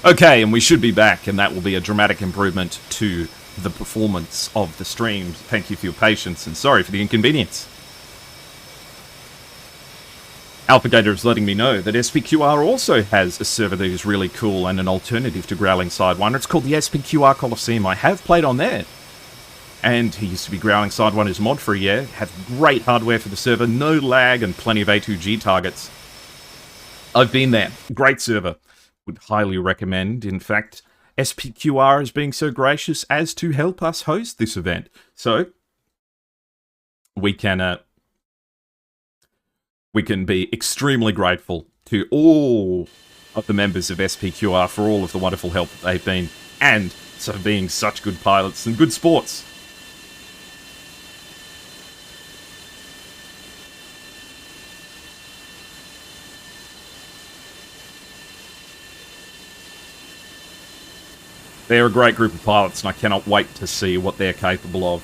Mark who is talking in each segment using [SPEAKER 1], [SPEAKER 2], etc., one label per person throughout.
[SPEAKER 1] Okay, and we should be back, and that will be a dramatic improvement to the performance of the stream. Thank you for your patience, and sorry for the inconvenience. AlphaGator is letting me know that SPQR also has a server that is really cool and an alternative to Growling Sidewinder. It's called the SPQR Coliseum. I have played on there. And he used to be Growling Sidewinder's mod for a year. Had great hardware for the server, no lag, and plenty of A2G targets. I've been there. Great server. Would highly recommend. In fact, SPQR is being so gracious as to help us host this event. So, we can be extremely grateful to all of the members of SPQR for all of the wonderful help that they've been, and for being such good pilots and good sports. They're a great group of pilots, and I cannot wait to see what they're capable of.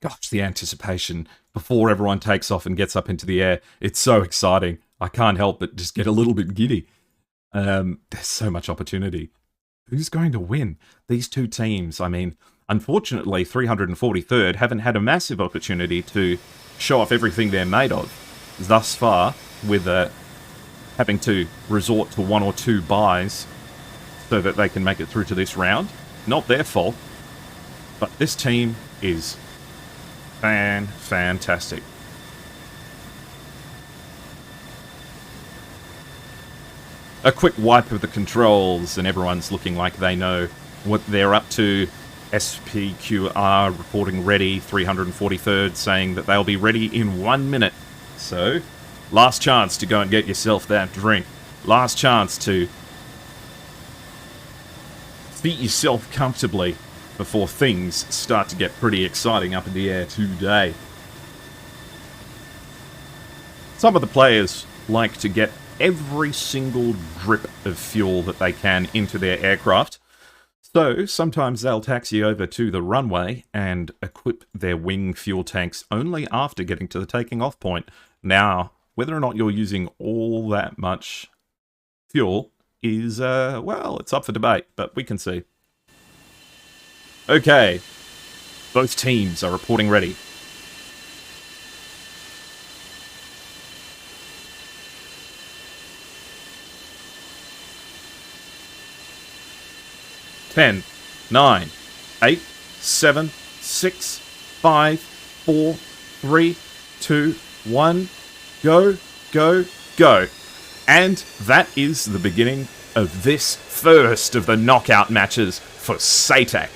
[SPEAKER 1] Gosh, the anticipation before everyone takes off and gets up into the air. It's so exciting. I can't help but just get a little bit giddy. There's so much opportunity. Who's going to win? These two teams, I mean, unfortunately, 343rd haven't had a massive opportunity to show off everything they're made of thus far, with having to resort to 1 or 2 buys so that they can make it through to this round. Not their fault, but this team is fantastic. A quick wipe of the controls, and everyone's looking like they know what they're up to. SPQR reporting ready, 343rd saying that they'll be ready in 1 minute. So, last chance to go and get yourself that drink. Last chance to seat yourself comfortably before things start to get pretty exciting up in the air today. Some of the players like to get every single drip of fuel that they can into their aircraft. So sometimes they'll taxi over to the runway and equip their wing fuel tanks only after getting to the taking off point. Now, whether or not you're using all that much fuel is, well, it's up for debate, but we can see. Okay, both teams are reporting ready. Ten, 9, 8, 7, 6, 5, 4, 3, 2, 1, go, go, go. And that is the beginning of this first of the knockout matches for SATAC.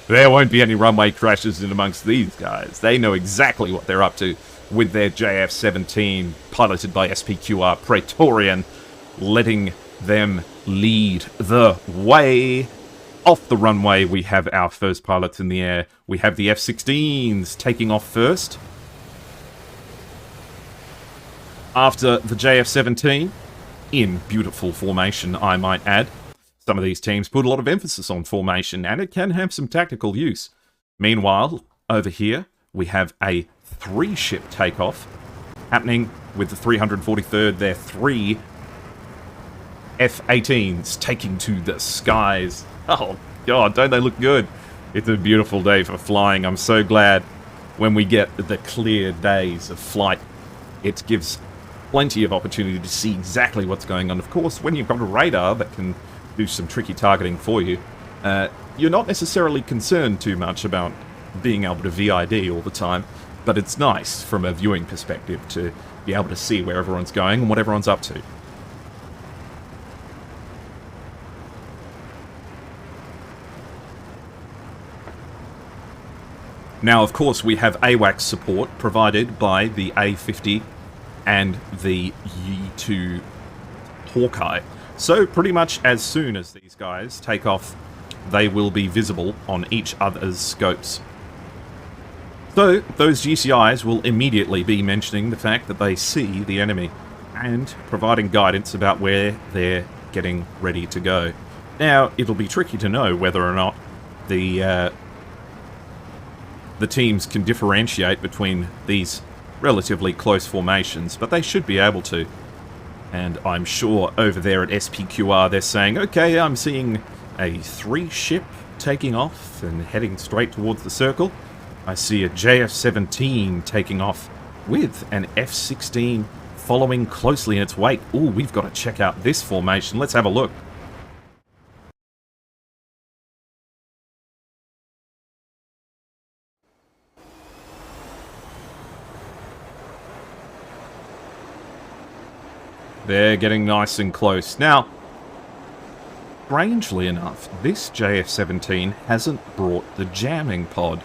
[SPEAKER 1] There won't be any runway crashes in amongst these guys. They know exactly what they're up to with their JF-17, piloted by SPQR Praetorian, letting them lead the way. Off the runway, we have our first pilots in the air. We have the F-16s taking off first. After the JF-17, in beautiful formation, I might add. Some of these teams put a lot of emphasis on formation, and it can have some tactical use. Meanwhile, over here, we have a 3-ship takeoff happening with the 343rd. Their 3 F-18s taking to the skies. Oh, God, don't they look good? It's a beautiful day for flying. I'm so glad when we get the clear days of flight. It gives plenty of opportunity to see exactly what's going on. Of course, when you've got a radar that can do some tricky targeting for you, you're not necessarily concerned too much about being able to VID all the time, but it's nice from a viewing perspective to be able to see where everyone's going and what everyone's up to. Now, of course, we have AWACS support provided by the A50 and the Yi-2 Hawkeye. So, pretty much as soon as these guys take off, they will be visible on each other's scopes. So, those GCIs will immediately be mentioning the fact that they see the enemy and providing guidance about where they're getting ready to go. Now, it'll be tricky to know whether or not the teams can differentiate between these relatively close formations, but they should be able to. And I'm sure over there at SPQR they're saying, okay, I'm seeing a 3-ship taking off and heading straight towards the circle. I see a JF-17 taking off with an F-16 following closely in its wake. Ooh, we've got to check out this formation. Let's have a look. They're getting nice and close. Now, strangely enough, this JF-17 hasn't brought the jamming pod.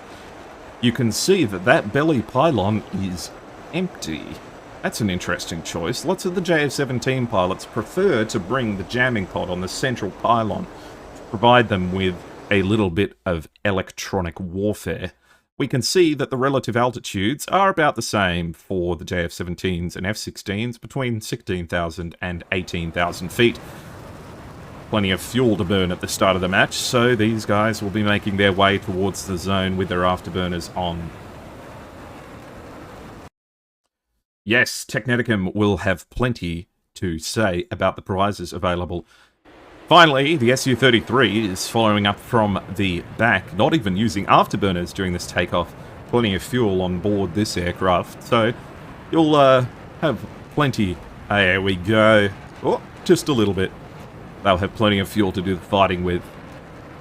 [SPEAKER 1] You can see that that belly pylon is empty. That's an interesting choice. Lots of the JF-17 pilots prefer to bring the jamming pod on the central pylon to provide them with a little bit of electronic warfare. We can see that the relative altitudes are about the same for the JF-17s and F-16s, between 16,000 and 18,000 feet. Plenty of fuel to burn at the start of the match, so these guys will be making their way towards the zone with their afterburners on. Yes, Techneticum will have plenty to say about the prizes available. Finally, the Su-33 is following up from the back, not even using afterburners during this takeoff. Plenty of fuel on board this aircraft, so you'll have plenty. There we go. Oh, just a little bit. They'll have plenty of fuel to do the fighting with.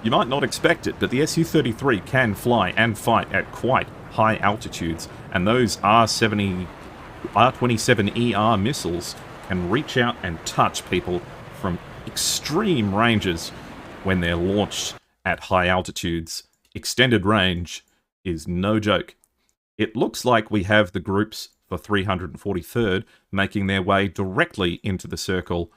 [SPEAKER 1] You might not expect it, but the Su-33 can fly and fight at quite high altitudes, and those R-27ER missiles can reach out and touch people from extreme ranges when they're launched at high altitudes. Extended range is no joke. It looks like we have the groups for 343rd making their way directly into the circle,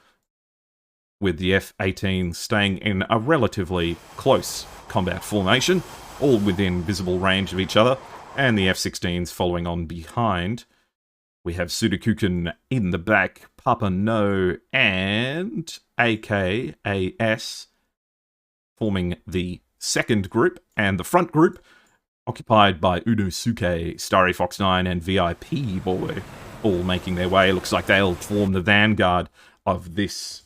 [SPEAKER 1] with the F-18 staying in a relatively close combat formation, all within visible range of each other, and the F-16s following on behind. We have Sudakuken in the back, Papa No and AKAS forming the second group, and the front group occupied by Unosuke, Starry Fox 9 and VIP Boy, all making their way. Looks like they'll form the vanguard of this.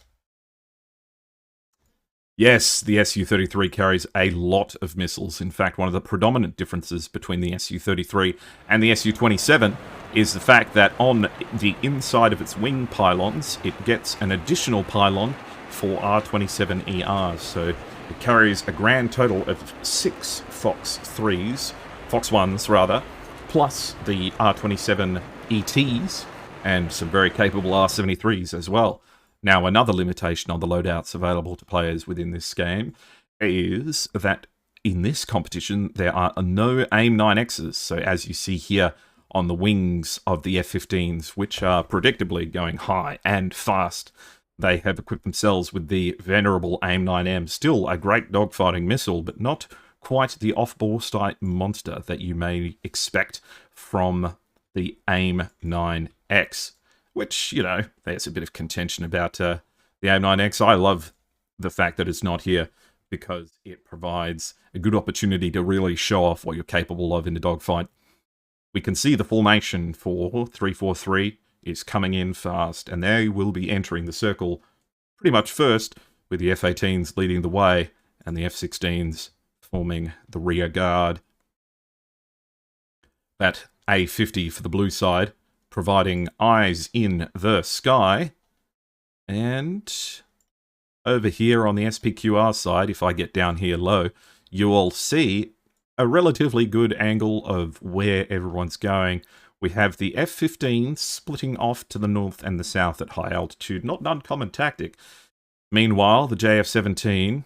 [SPEAKER 1] Yes, the Su-33 carries a lot of missiles. In fact, one of the predominant differences between the Su-33 and the Su-27 is the fact that on the inside of its wing pylons, it gets an additional pylon for R-27ERs. So it carries a grand total of 6 Fox 3s, Fox 1s rather, plus the R-27 ETs, and some very capable R-73s as well. Now, another limitation on the loadouts available to players within this game is that in this competition, there are no AIM-9Xs. So as you see here on the wings of the F-15s, which are predictably going high and fast, they have equipped themselves with the venerable AIM-9M. Still a great dogfighting missile, but not quite the off-ball sight monster that you may expect from the AIM-9X. Which, you know, there's a bit of contention about the AIM-9X. I love the fact that it's not here because it provides a good opportunity to really show off what you're capable of in the dogfight. We can see the formation for 343 is coming in fast, and they will be entering the circle pretty much first, with the F-18s leading the way and the F-16s forming the rear guard. That A-50 for the blue side, providing eyes in the sky. And over here on the SPQR side, if I get down here low, you will see a relatively good angle of where everyone's going. We have the F-15 splitting off to the north and the south at high altitude. Not an uncommon tactic. Meanwhile, the JF-17,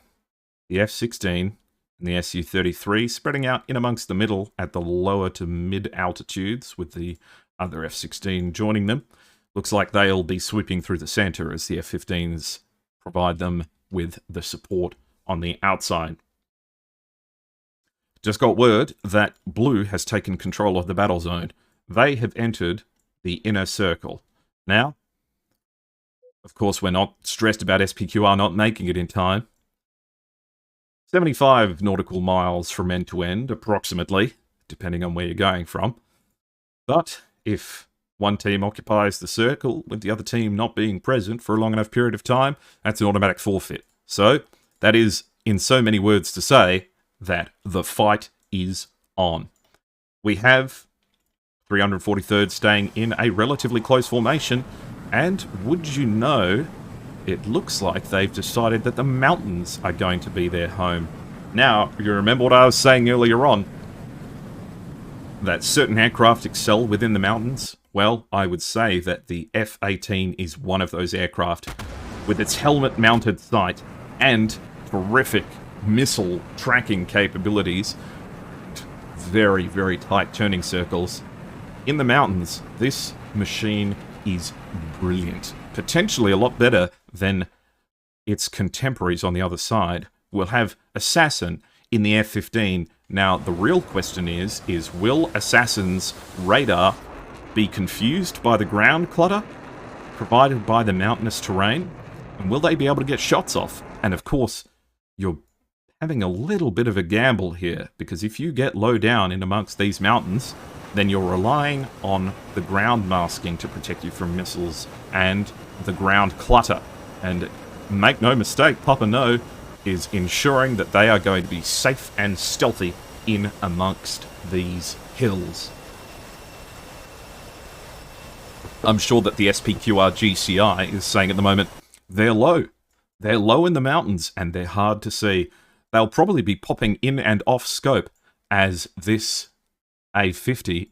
[SPEAKER 1] the F-16, and the Su-33 spreading out in amongst the middle at the lower to mid altitudes, with the other F-16 joining them. Looks like they'll be sweeping through the center as the F-15s provide them with the support on the outside. Just got word that Blue has taken control of the battle zone. They have entered the inner circle. Now, of course, we're not stressed about SPQR not making it in time. 75 nautical miles from end to end, approximately, depending on where you're going from. But if one team occupies the circle with the other team not being present for a long enough period of time, that's an automatic forfeit. So that is, in so many words, to say that the fight is on. We have 343rd staying in a relatively close formation, and would you know, it looks like they've decided that the mountains are going to be their home. Now, you remember what I was saying earlier on, that certain aircraft excel within the mountains? Well, I would say that the F-18 is one of those aircraft, with its helmet-mounted sight and terrific missile tracking capabilities, very, very tight turning circles. In the mountains, this machine is brilliant. Potentially a lot better than its contemporaries on the other side. We'll have Assassin in the F-15. Now, the real question is will Assassin's radar be confused by the ground clutter provided by the mountainous terrain? And will they be able to get shots off? And of course, you're having a little bit of a gamble here, because if you get low down in amongst these mountains, then you're relying on the ground masking to protect you from missiles and the ground clutter. And make no mistake, Papa No is ensuring that they are going to be safe and stealthy in amongst these hills. I'm sure that the SPQR GCI is saying at the moment, they're low. They're low in the mountains and they're hard to see. They'll probably be popping in and off scope as this A50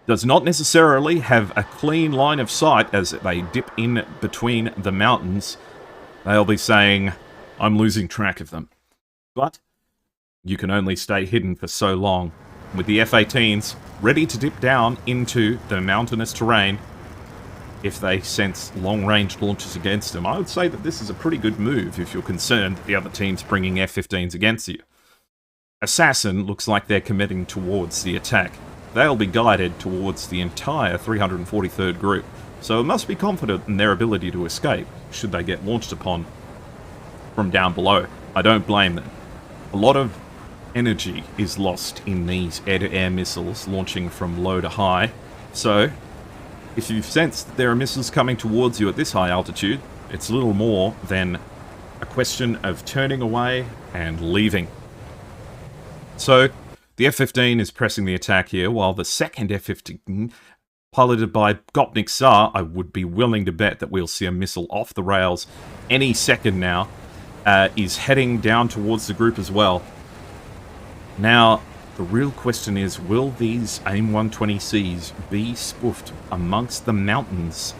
[SPEAKER 1] does not necessarily have a clean line of sight as they dip in between the mountains. They'll be saying, I'm losing track of them. But you can only stay hidden for so long. With the F-18s ready to dip down into the mountainous terrain, if they sense long-range launches against them, I would say that this is a pretty good move if you're concerned that the other team's bringing F-15s against you. Assassin looks like they're committing towards the attack. They'll be guided towards the entire 343rd group, so must be confident in their ability to escape should they get launched upon from down below. I don't blame them. A lot of energy is lost in these air-to-air missiles launching from low to high, so if you sense that there are missiles coming towards you at this high altitude, it's little more than a question of turning away and leaving. So the F-15 is pressing the attack here, while the second F-15, piloted by Gopnik Tsar, I would be willing to bet that we'll see a missile off the rails any second now, is heading down towards the group as well. Now, the real question is, will these AIM-120Cs be spoofed amongst the mountains?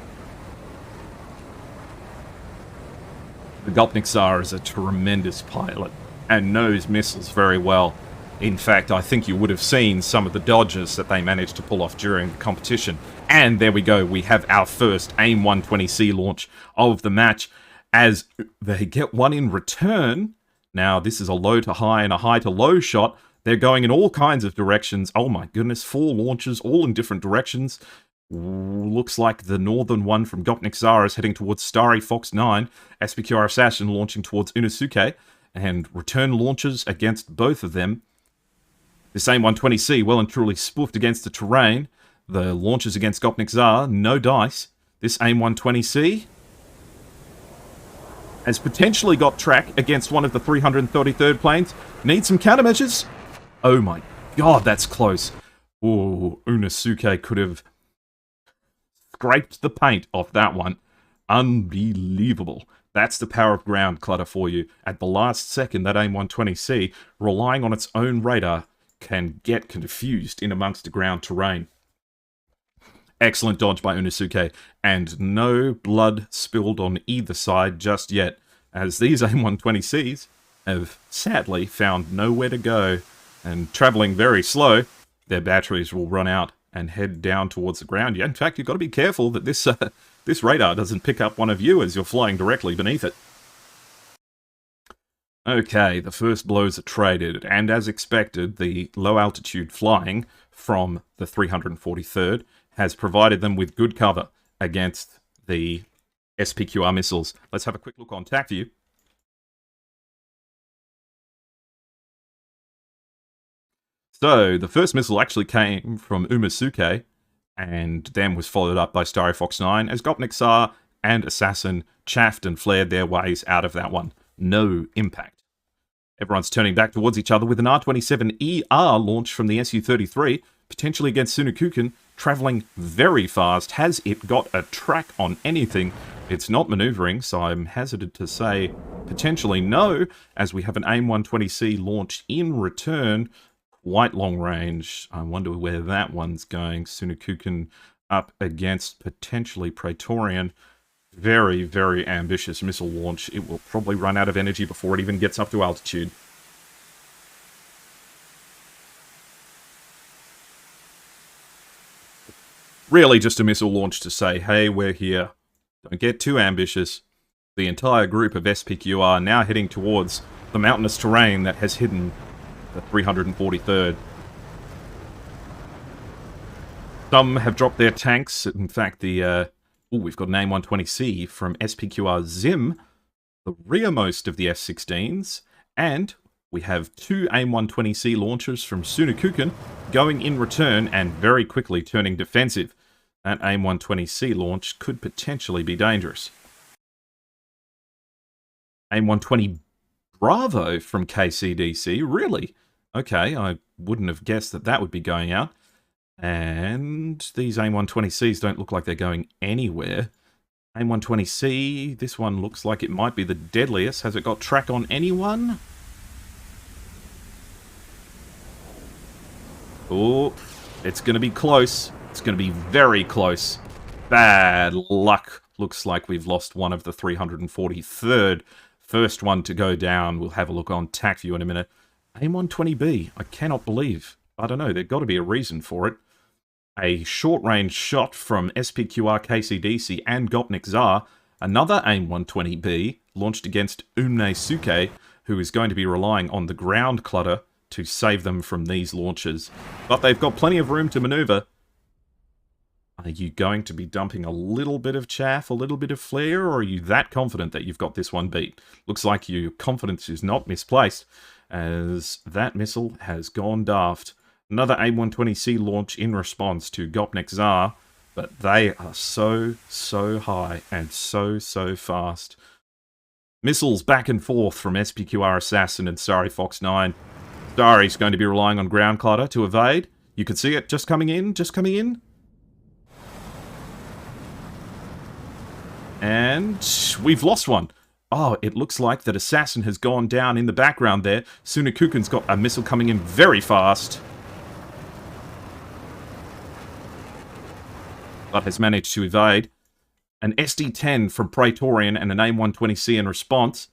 [SPEAKER 1] The Gopnik Tsar is a tremendous pilot and knows missiles very well. In fact, I think you would have seen some of the dodges that they managed to pull off during the competition. And there we go, we have our first AIM-120C launch of the match, as they get one in return. Now, this is a low to high and a high to low shot. They're going in all kinds of directions. Oh my goodness, 4 launches, all in different directions. Looks like the northern one from Gopnik Tsar is heading towards Starry Fox 9. SPQR Assassin launching towards Unosuke. And return launches against both of them. This AIM-120C well and truly spoofed against the terrain. The launches against Gopnik Tsar, no dice. This AIM-120C has potentially got track against one of the 333rd planes. Needs some countermeasures. Oh my god, that's close. Oh, Unosuke could have scraped the paint off that one. Unbelievable. That's the power of ground clutter for you. At the last second, that AIM-120C, relying on its own radar, can get confused in amongst the ground terrain. Excellent dodge by Unosuke, and no blood spilled on either side just yet, as these AIM-120Cs have sadly found nowhere to go, and travelling very slow, their batteries will run out and head down towards the ground. In fact, you've got to be careful that this radar doesn't pick up one of you as you're flying directly beneath it. Okay, the first blows are traded, and as expected, the low-altitude flying from the 343rd has provided them with good cover against the SPQR missiles. Let's have a quick look on TAC view. So, the first missile actually came from Umasuke, and then was followed up by Starry Fox 9, as Gopnik Tsar and Assassin chaffed and flared their ways out of that one. No impact. Everyone's turning back towards each other with an R-27ER launch from the Su-33, potentially against Sunukuken, travelling very fast. Has it got a track on anything? It's not manoeuvring, so I'm hazarded to say potentially no, as we have an AIM-120C launch in return. Quite long range. I wonder where that one's going. Sunukuken up against potentially Praetorian. Very, very ambitious missile launch. It will probably run out of energy before it even gets up to altitude. Really just a missile launch to say, hey, we're here. Don't get too ambitious. The entire group of SPQR now heading towards the mountainous terrain that has hidden the 343rd. Some have dropped their tanks. In fact, we've got an AIM-120C from SPQR Zim, the rearmost of the F-16s, and we have two AIM-120C launchers from Sunukuken going in return and very quickly turning defensive. That AIM-120C launch could potentially be dangerous. AIM-120 Bravo from KCDC, really? Okay, I wouldn't have guessed that that would be going out. And these AIM-120Cs don't look like they're going anywhere. AIM-120C, this one looks like it might be the deadliest. Has it got track on anyone? Oh, it's going to be close. It's going to be very close. Bad luck. Looks like we've lost one of the 343rd. First one to go down. We'll have a look on TAC view in a minute. AIM-120B. I cannot believe. I don't know. There's got to be a reason for it. A short-range shot from SPQR KCDC and Gopnik Tsar. Another AIM-120B launched against Umasuke, who is going to be relying on the ground clutter to save them from these launches. But they've got plenty of room to maneuver. Are you going to be dumping a little bit of chaff, a little bit of flair, or are you that confident that you've got this one beat? Looks like your confidence is not misplaced, as that missile has gone daft. Another AIM-120C launch in response to Gopnik Tsar, but they are so high and so fast. Missiles back and forth from SPQR Assassin and Starry Fox 9. Starry's going to be relying on ground clutter to evade. You can see it just coming in, And we've lost one. Oh, it looks like that Assassin has gone down in the background there. Sunukuken's got a missile coming in very fast, but has managed to evade. An SD-10 from Praetorian and an AIM-120C in response.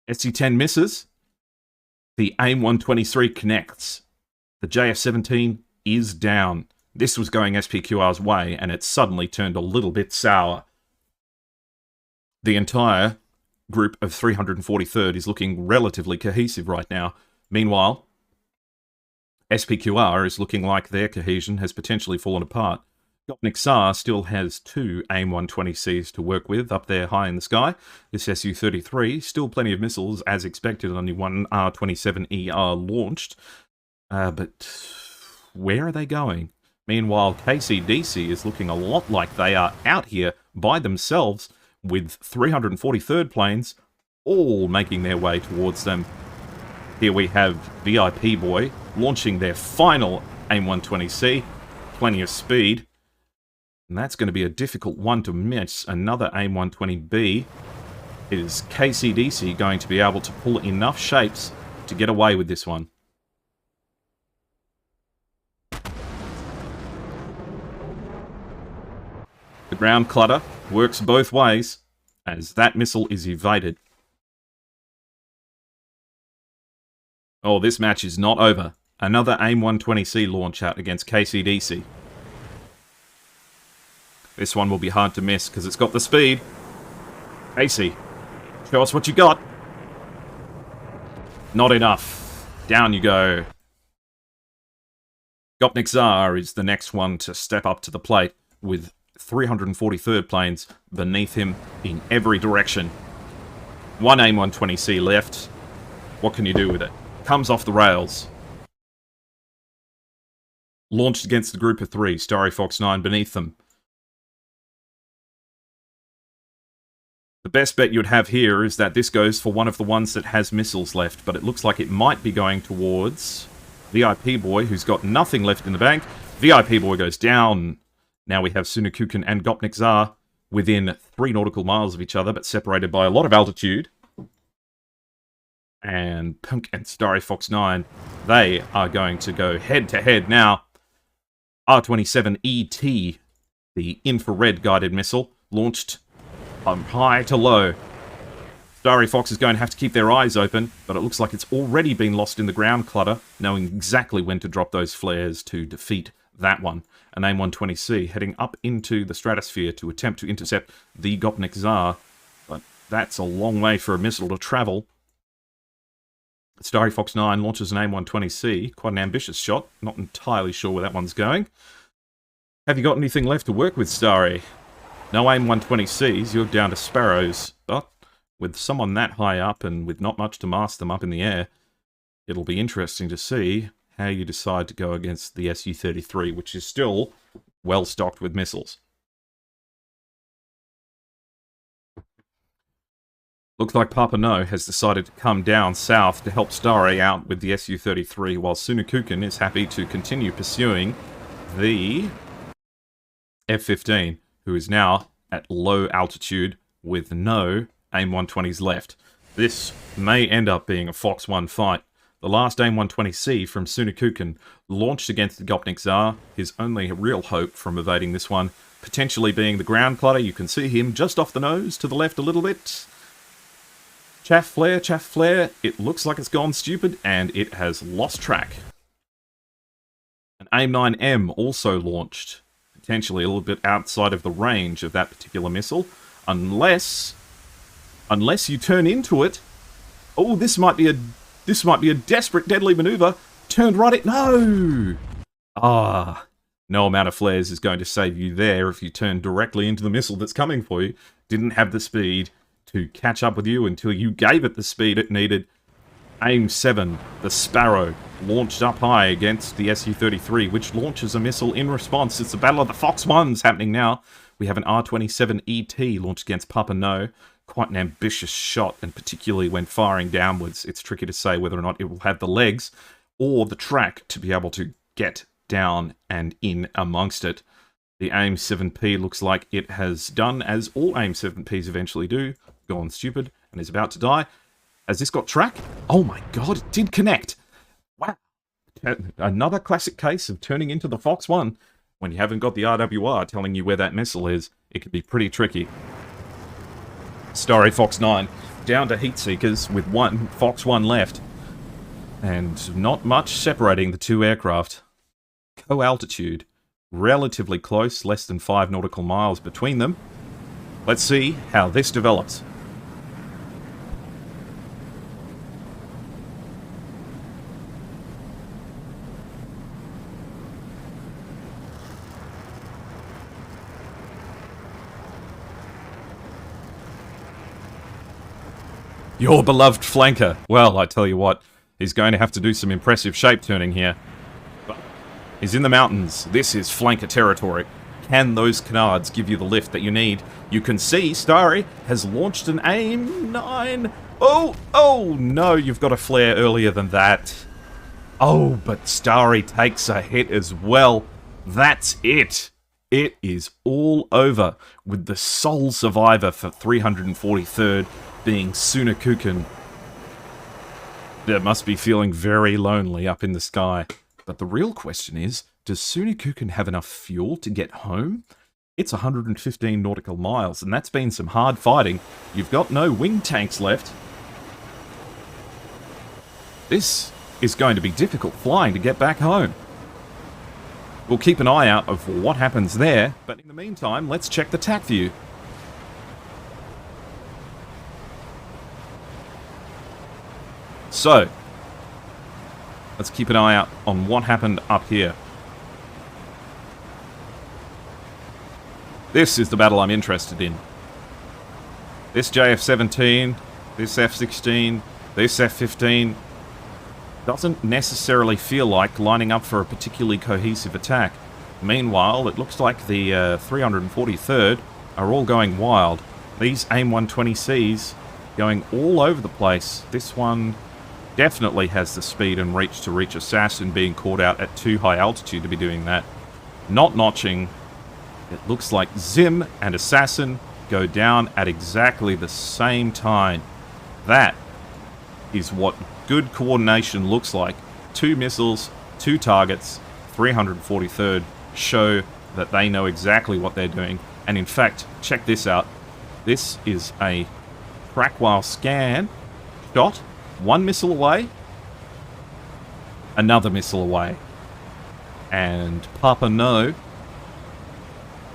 [SPEAKER 1] SD-10 misses. The AIM-123 connects. The JF-17 is down. This was going SPQR's way, and it suddenly turned a little bit sour. The entire group of 343rd is looking relatively cohesive right now. Meanwhile, SPQR is looking like their cohesion has potentially fallen apart. Gopnik Tsar still has two AIM-120Cs to work with up there high in the sky. This Su-33, still plenty of missiles as expected, only one R-27ER launched. But where are they going? Meanwhile, KCDC is looking a lot like they are out here by themselves, with 343rd planes all making their way towards them. Here we have VIP Boy launching their final AIM-120C. Plenty of speed. And that's going to be a difficult one to miss. Another AIM-120B. Is KCDC going to be able to pull enough shapes to get away with this one? The ground clutter works both ways, as that missile is evaded. Oh, this match is not over. Another AIM-120C launch out against KCDC. This one will be hard to miss, because it's got the speed. Casey, show us what you got. Not enough. Down you go. Gopnik Tsar is the next one to step up to the plate, with 343rd planes beneath him in every direction. One AIM-120C left. What can you do with it? Comes off the rails. Launched against a group of 3. Starry Fox 9 beneath them. The best bet you'd have here is that this goes for one of the ones that has missiles left, but it looks like it might be going towards VIP Boy, who's got nothing left in the bank. VIP Boy goes down. Now we have Sunakukin and Gopnik Tsar within 3 nautical miles of each other, but separated by a lot of altitude. And Punk and Starry Fox 9, they are going to go head-to-head now. R-27ET, the infrared guided missile, launched from high to low. Starry Fox is going to have to keep their eyes open, but it looks like it's already been lost in the ground clutter, knowing exactly when to drop those flares to defeat that one. An AIM-120C heading up into the stratosphere to attempt to intercept the Gopnik Tsar, but that's a long way for a missile to travel. Starry Fox 9 launches an AIM-120C, quite an ambitious shot, not entirely sure where that one's going. Have you got anything left to work with, Starry? No AIM-120Cs, you're down to Sparrows, but with someone that high up and with not much to mask them up in the air, it'll be interesting to see how you decide to go against the Su-33, which is still well stocked with missiles. Looks like Papa No has decided to come down south to help Starry out with the Su-33, while Sunakukin is happy to continue pursuing the F-15, who is now at low altitude with no AIM-120s left. This may end up being a Fox 1 fight. The last AIM-120C from Sunakukin launched against the Gopnik Tsar, his only real hope from evading this one potentially being the ground clutter. You can see him just off the nose to the left a little bit. Chaff flare, it looks like it's gone stupid, and it has lost track. An AIM-9M also launched, potentially a little bit outside of the range of that particular missile, unless you turn into it. Oh, this might be a desperate, deadly maneuver. Turned right at... No! No amount of flares is going to save you there if you turn directly into the missile that's coming for you. Didn't have the speed to catch up with you until you gave it the speed it needed. AIM-7, the Sparrow, launched up high against the Su-33, which launches a missile in response. It's the Battle of the Fox 1s happening now. We have an R-27ET launched against Papa No. Quite an ambitious shot, and particularly when firing downwards, it's tricky to say whether or not it will have the legs or the track to be able to get down and in amongst it. The AIM-7P looks like it has done as all AIM-7Ps eventually do, gone stupid, and is about to die. Has this got track? Oh my god, it did connect! Wow. Another classic case of turning into the Fox 1 when you haven't got the RWR telling you where that missile is. It can be pretty tricky. Starry Fox 9 down to heat seekers with one Fox 1 left. And not much separating the two aircraft. Co-altitude. Relatively close, less than 5 nautical miles between them. Let's see how this develops. Your beloved flanker. Well, I tell you what, he's going to have to do some impressive shape turning here. But he's in the mountains. This is flanker territory. Can those canards give you the lift that you need? You can see Starry has launched an AIM-9. Oh no, you've got a flare earlier than that. Oh, but Starry takes a hit as well. That's it. It is all over with the sole survivor for 343rd being Sunakukin. They must be feeling very lonely up in the sky. But the real question is, does Sunakukin have enough fuel to get home? It's 115 nautical miles, and that's been some hard fighting. You've got no wing tanks left. This is going to be difficult flying to get back home. We'll keep an eye out for what happens there, but in the meantime, let's check the TAC view. So, let's keep an eye out on what happened up here. This is the battle I'm interested in. This JF-17, this F-16, This F-15 doesn't necessarily feel like lining up for a particularly cohesive attack. Meanwhile, it looks like the 343rd are all going wild. These AIM-120Cs going all over the place. This one definitely has the speed and reach to reach Assassin, being caught out at too high altitude to be doing that. Not notching. It looks like Zim and Assassin go down at exactly the same time. That is what good coordination looks like. 2 missiles, 2 targets, 343rd show that they know exactly what they're doing. And in fact, check this out. This is a track while scan shot. 1 missile away, another missile away. And Papa No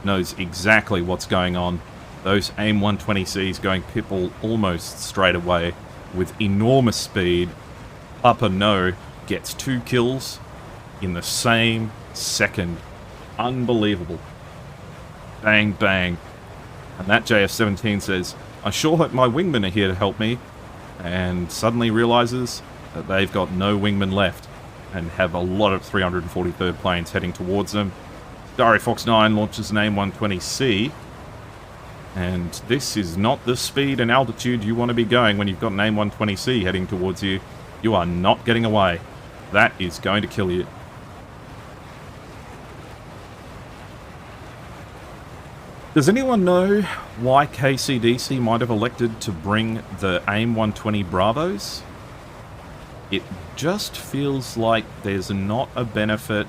[SPEAKER 1] knows exactly what's going on. Those AIM-120Cs going Pipple almost straight away with enormous speed. Papa No gets 2 kills in the same second. Unbelievable. Bang, bang. And that JF-17 says, I sure hope my wingmen are here to help me. And suddenly realizes that they've got no wingmen left and have a lot of 343rd planes heading towards them. Starry Fox 9 launches an AIM-120C, and this is not the speed and altitude you want to be going when you've got an AIM-120C heading towards you. You are not getting away. That is going to kill you. Does anyone know why KCDC might have elected to bring the AIM-120 Bravos? It just feels like there's not a benefit,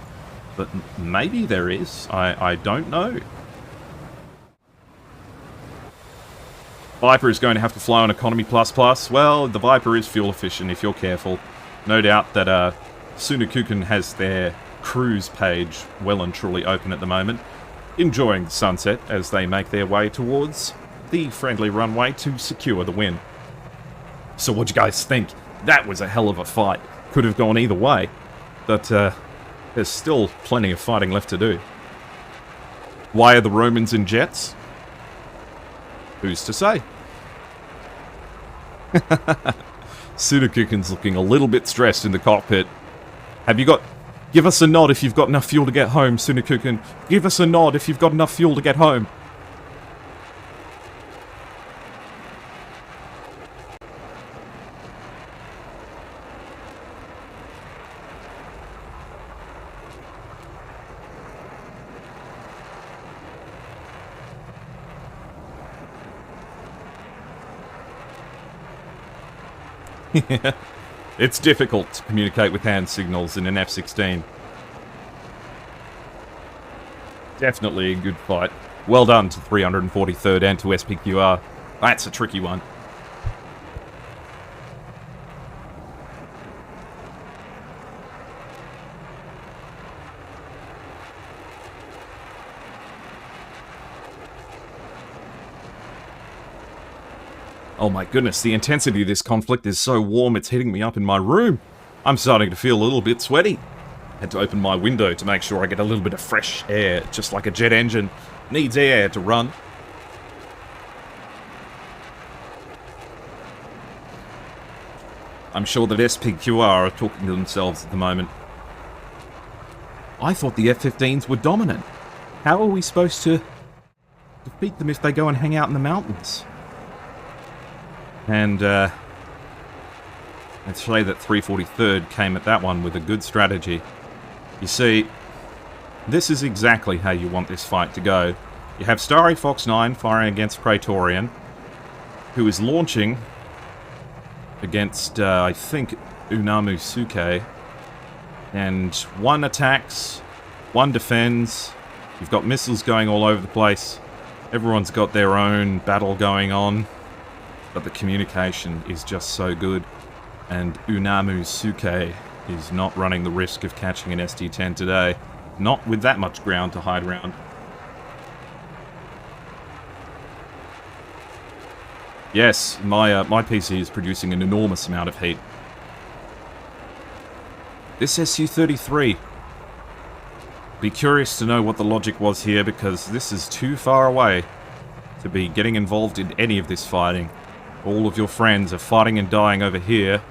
[SPEAKER 1] but maybe there is. I don't know. Viper is going to have to fly on Economy++. Well, the Viper is fuel efficient if you're careful. No doubt that Sunakukan has their cruise page well and truly open at the moment, enjoying the sunset as they make their way towards the friendly runway to secure the win. So what'd you guys think? That was a hell of a fight. Could have gone either way, but there's still plenty of fighting left to do. Why are the Romans in jets? Who's to say? Sudakukin's looking a little bit stressed in the cockpit. Have you got... Give us a nod if you've got enough fuel to get home, Sunakukin. Give us a nod if you've got enough fuel to get home. Yeah. It's difficult to communicate with hand signals in an F-16. Definitely a good fight. Well done to 343rd and to SPQR. That's a tricky one. Oh my goodness, the intensity of this conflict is so warm it's heating me up in my room. I'm starting to feel a little bit sweaty. Had to open my window to make sure I get a little bit of fresh air, just like a jet engine needs air to run. I'm sure that SPQR are talking to themselves at the moment. I thought the F-15s were dominant. How are we supposed to defeat them if they go and hang out in the mountains? And I'd say that 343rd came at that one with a good strategy. You see, this is exactly how you want this fight to go. You have Starry Fox 9 firing against Praetorian, who is launching against, I think, Unamu Suke. And one attacks, one defends. You've got missiles going all over the place. Everyone's got their own battle going on. But the communication is just so good, and Unamu Suke is not running the risk of catching an ST-10 today. Not with that much ground to hide around. Yes, my PC is producing an enormous amount of heat. This Su-33. Be curious to know what the logic was here, because this is too far away to be getting involved in any of this fighting. All of your friends are fighting and dying over here,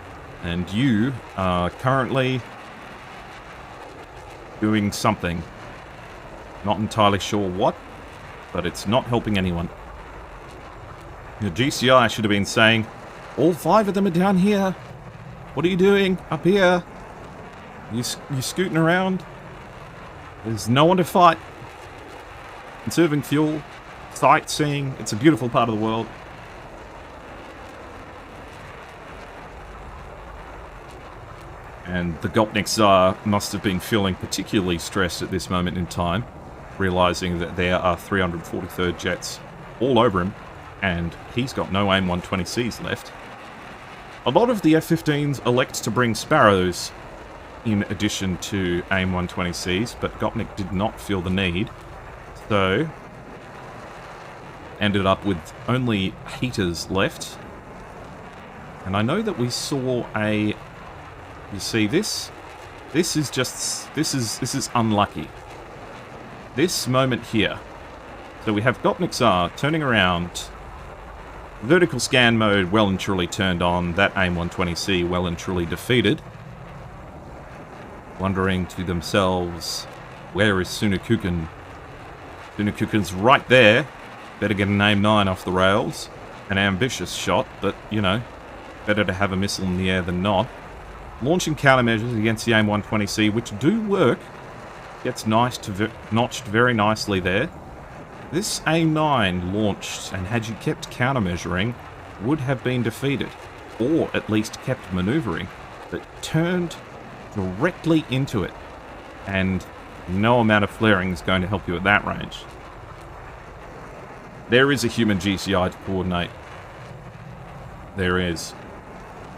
[SPEAKER 1] and you are currently doing something. Not entirely sure what, but it's not helping anyone. Your GCI should have been saying, all 5 of them are down here. What are you doing up here? You scooting around? There's no one to fight. Conserving fuel, sightseeing. It's a beautiful part of the world. And the Gopnik Tsar must have been feeling particularly stressed at this moment in time, realizing that there are 343rd jets all over him, and he's got no AIM-120Cs left. A lot of the F-15s elect to bring Sparrows in addition to AIM-120Cs, but Gopnik did not feel the need, so ended up with only heaters left. And I know that we saw a... You see this? This is unlucky. This moment here. So we have Gopnik Tsar turning around. Vertical scan mode well and truly turned on. That AIM-120C well and truly defeated. Wondering to themselves, where is Sunakukin? Sunakukin's right there. Better get an AIM-9 off the rails. An ambitious shot, but, you know, better to have a missile in the air than not. Launching countermeasures against the AIM-120C, which do work. Gets notched very nicely there. This AIM-9 launched, and had you kept countermeasuring, would have been defeated. Or at least kept maneuvering. But turned directly into it. And no amount of flaring is going to help you at that range. There is a human GCI to coordinate. There is.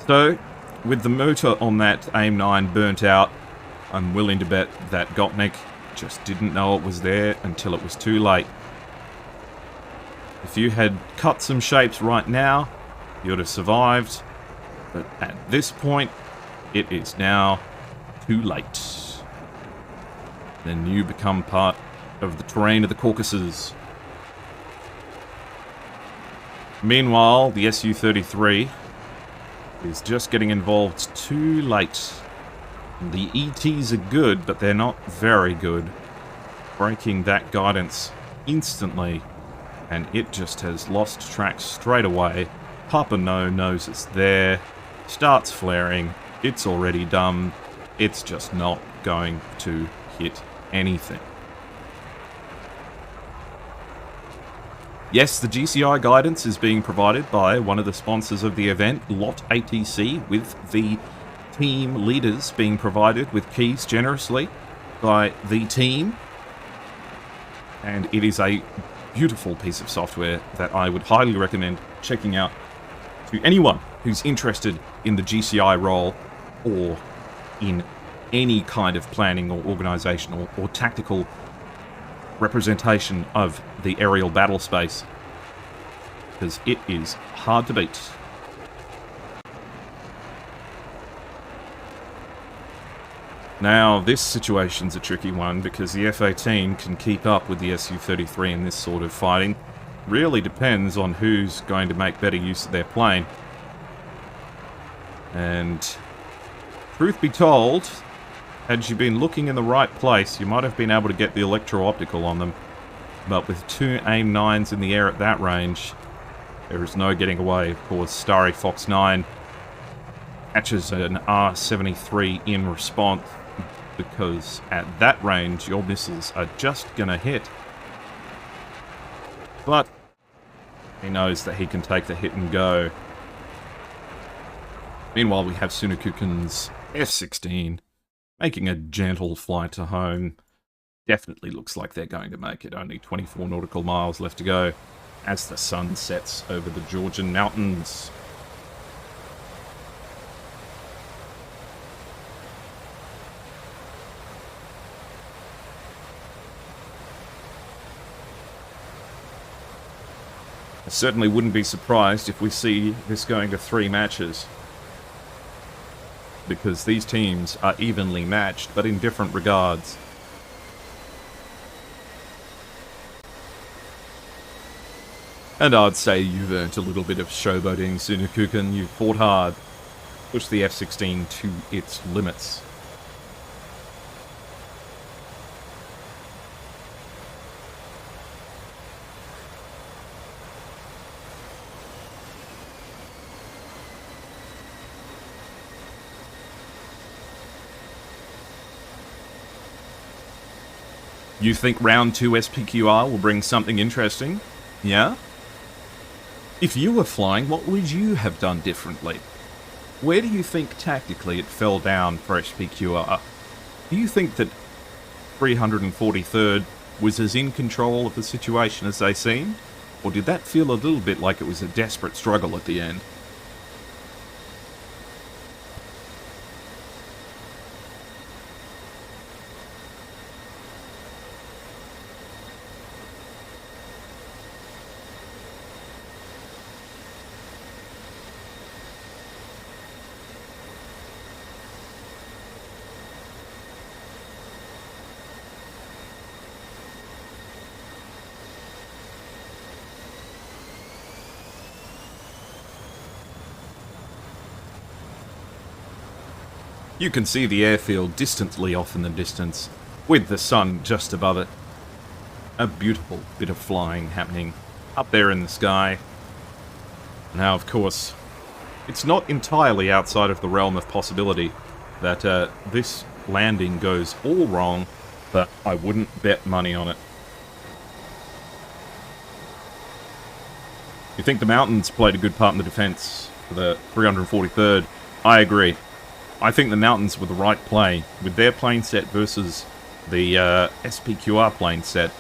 [SPEAKER 1] So, with the motor on that AIM-9 burnt out, I'm willing to bet that Gopnik just didn't know it was there until it was too late. If you had cut some shapes right now, you would have survived. But at this point, it is now too late. Then you become part of the terrain of the Caucasus. Meanwhile, the Su-33 is just getting involved too late. The ETs are good, but they're not very good. Breaking that guidance instantly, and it just has lost track straight away. Papa No knows it's there, starts flaring, it's already dumb, it's just not going to hit anything. Yes, the GCI guidance is being provided by one of the sponsors of the event, Lot ATC, with the team leaders being provided with keys generously by the team. And it is a beautiful piece of software that I would highly recommend checking out to anyone who's interested in the GCI role or in any kind of planning or organizational or tactical representation of the aerial battle space, because it is hard to beat. Now, this situation's a tricky one because the F-18 can keep up with the Su-33 in this sort of fighting. Really depends on who's going to make better use of their plane. And truth be told, had you been looking in the right place, you might have been able to get the electro-optical on them. But with 2 AIM-9s in the air at that range, there is no getting away. Of course, Starry Fox 9 catches an R-73 in response, because at that range, your missiles are just gonna hit. But he knows that he can take the hit and go. Meanwhile, we have Sunakukin's F-16 making a gentle flight to home. Definitely looks like they're going to make it. Only 24 nautical miles left to go as the sun sets over the Georgian mountains. I certainly wouldn't be surprised if we see this going to 3 matches, because these teams are evenly matched, but in different regards. And I'd say you've earned a little bit of showboating, Sunakukan. You fought hard. Pushed the F-16 to its limits. You think round 2 SPQR will bring something interesting? Yeah? If you were flying, what would you have done differently? Where do you think tactically it fell down for SPQR? Do you think that 343rd was as in control of the situation as they seemed? Or did that feel a little bit like it was a desperate struggle at the end? You can see the airfield distantly off in the distance, with the sun just above it. A beautiful bit of flying happening up there in the sky. Now, of course, it's not entirely outside of the realm of possibility that this landing goes all wrong, but I wouldn't bet money on it. You think the mountains played a good part in the defense for the 343rd? I agree. I think the mountains were the right play. With their plane set versus the SPQR plane set,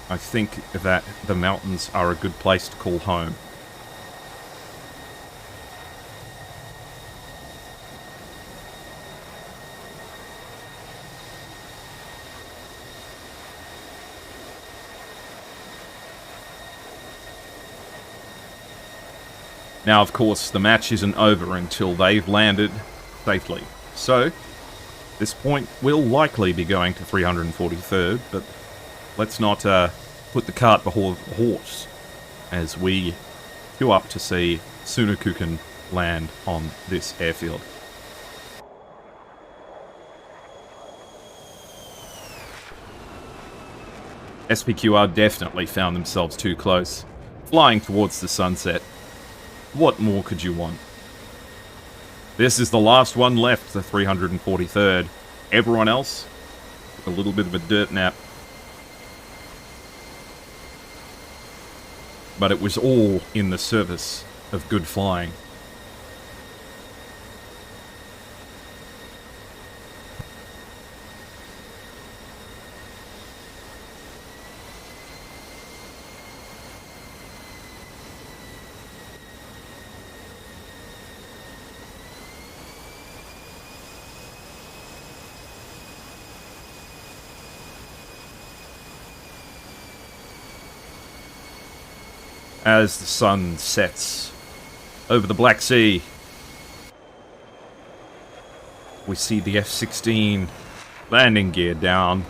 [SPEAKER 1] I think that the mountains are a good place to call home. Now, of course, the match isn't over until they've landed safely. So, this point will likely be going to 343rd, but let's not put the cart before the horse as we queue up to see Sunakukan land on this airfield. SPQR definitely found themselves too close, flying towards the sunset. What more could you want? This is the last one left, the 343rd. Everyone else, a little bit of a dirt nap. But it was all in the service of good flying. As the sun sets over the Black Sea, we see the F-16 landing gear down,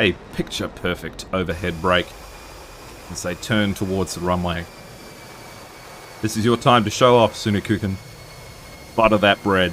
[SPEAKER 1] a picture-perfect overhead brake as they turn towards the runway. This is your time to show off, Sunakukan. Butter that bread.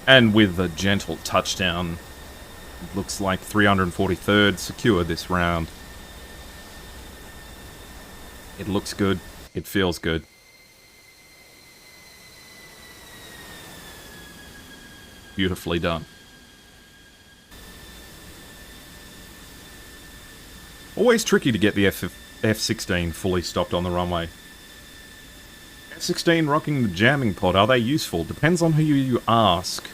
[SPEAKER 1] And with a gentle touchdown, Looks like 343rd secure this round. It looks good. It feels good. Beautifully done. Always tricky to get the F-16 fully stopped on the runway. F-16 rocking the jamming pod, are they useful? Depends on who you ask.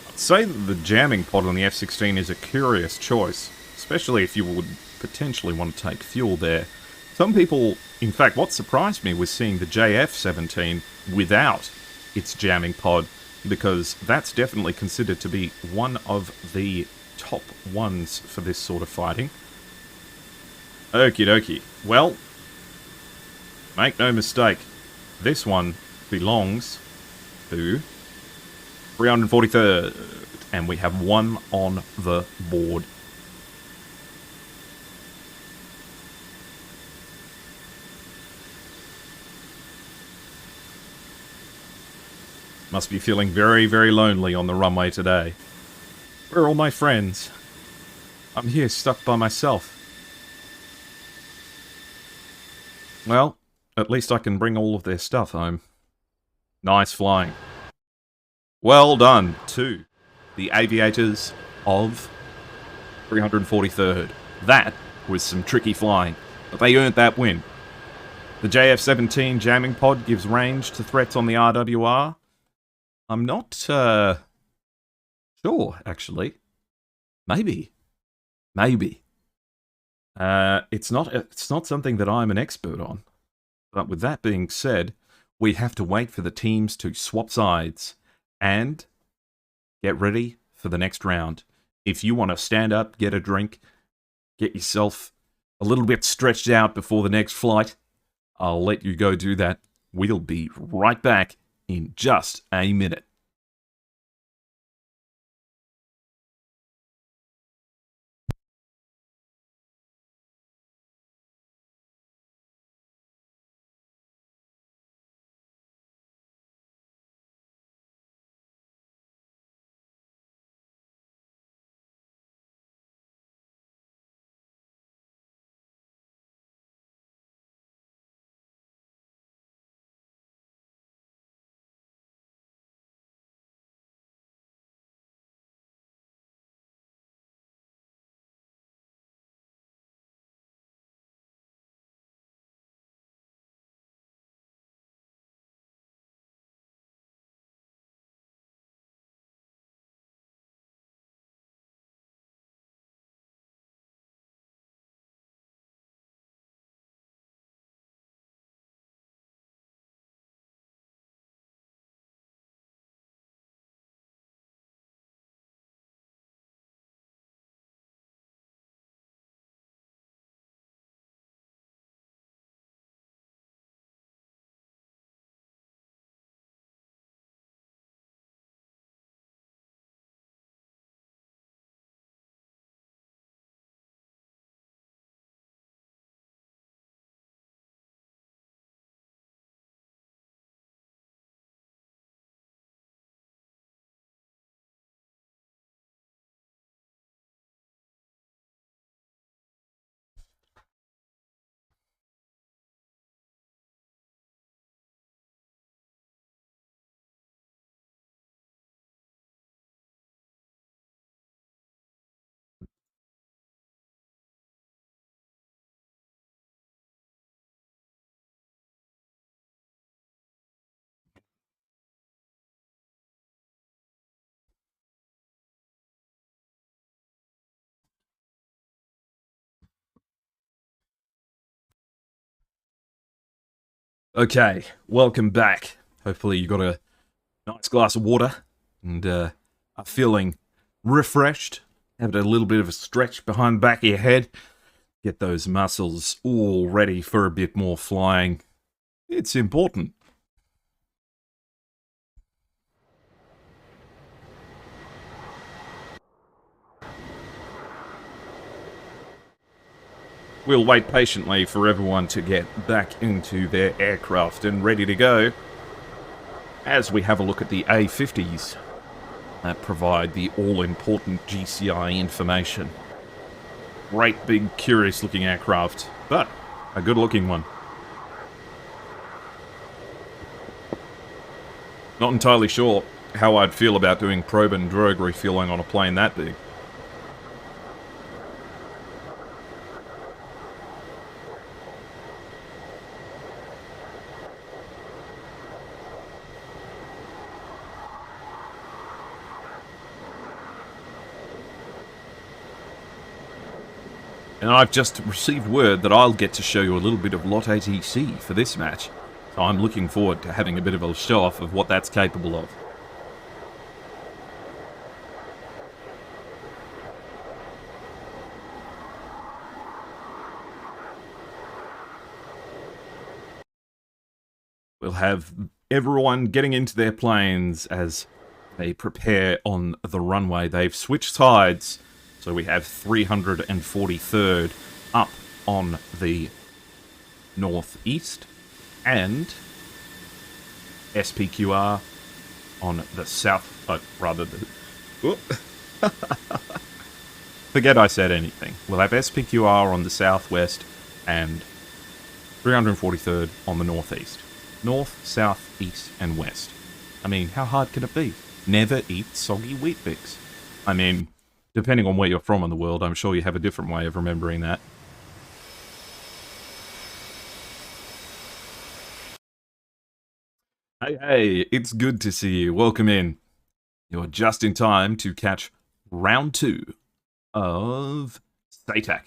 [SPEAKER 1] I'd say that the jamming pod on the F-16 is a curious choice, especially if you would potentially want to take fuel there. Some people, in fact, what surprised me was seeing the JF-17 without its jamming pod, because that's definitely considered to be one of the top ones for this sort of fighting. Okie dokie. Well, make no mistake, this one belongs to 343rd, and we have one on the board. Must be feeling very, very lonely on the runway today. Where are all my friends? I'm here stuck by myself. Well, at least I can bring all of their stuff home. Nice flying. Well done to the aviators of 343rd. That was some tricky flying, but they earned that win. The JF-17 jamming pod gives range to threats on the RWR. I'm not sure, actually. Maybe. It's not something that I'm an expert on. But with that being said, we have to wait for the teams to swap sides and get ready for the next round. If you want to stand up, get a drink, get yourself a little bit stretched out before the next flight, I'll let you go do that. We'll be right back in just a minute. Okay, welcome back. Hopefully you got a nice glass of water and are feeling refreshed. Have a little bit of a stretch behind the back of your head. Get those muscles all ready for a bit more flying. It's important. We'll wait patiently for everyone to get back into their aircraft and ready to go as we have a look at the A-50s. that provide the all-important GCI information. Great big curious looking aircraft, but a good looking one. Not entirely sure how I'd feel about doing probe and drogue refueling on a plane that big. And I've just received word that I'll get to show you a little bit of Lot ATC for this match. So I'm looking forward to having a bit of a show-off of what that's capable of. We'll have everyone getting into their planes as they prepare on the runway. They've switched sides. So we have 343rd up on the northeast and SPQR on the south, forget I said anything. We'll have SPQR on the southwest and 343rd on the northeast. North, south, east, and west. I mean, how hard can it be? Never eat soggy Weet Bix. I mean, depending on where you're from in the world, I'm sure you have a different way of remembering that. Hey, it's good to see you. Welcome in. You're just in time to catch round 2 of SATAC.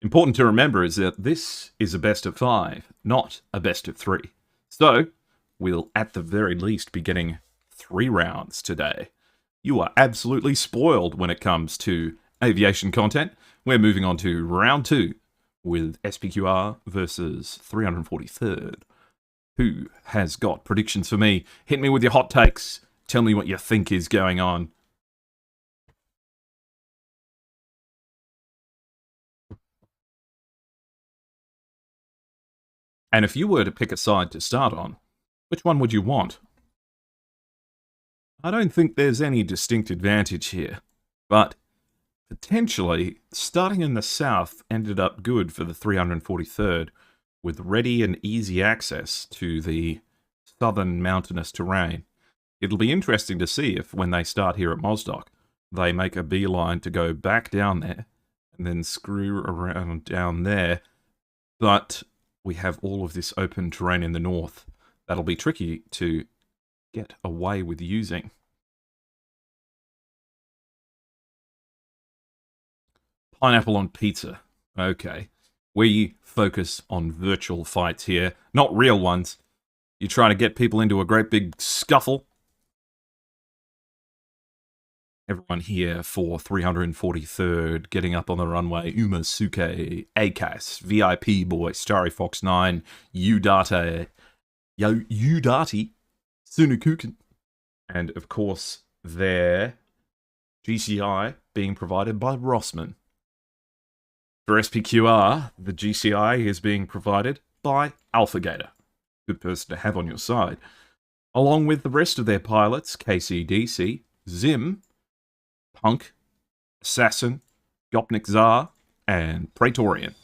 [SPEAKER 1] Important to remember is that this is a best of 5, not a best of 3. So, we'll at the very least be getting 3 rounds today. You are absolutely spoiled when it comes to aviation content. We're moving on to round 2 with SPQR versus 343rd. Who has got predictions for me? Hit me with your hot takes. Tell me what you think is going on. And if you were to pick a side to start on, which one would you want? I don't think there's any distinct advantage here, but potentially starting in the south ended up good for the 343rd, with ready and easy access to the southern mountainous terrain. It'll be interesting to see if when they start here at Mosdock, they make a beeline to go back down there and then screw around down there, but we have all of this open terrain in the north. That'll be tricky to get away with using. Pineapple on pizza. Okay. We focus on virtual fights here, not real ones. You try to get people into a great big scuffle. Everyone here for 343rd, getting up on the runway. Umasuke, ACAS, VIP Boy, Starry Fox 9, Udate, Sunukuken. And of course, their GCI being provided by Rossmann. For SPQR, the GCI is being provided by AlphaGator. Good person to have on your side. Along with the rest of their pilots, KCDC, Zim, Punk, Assassin, Gopnik Tsar, and Praetorian.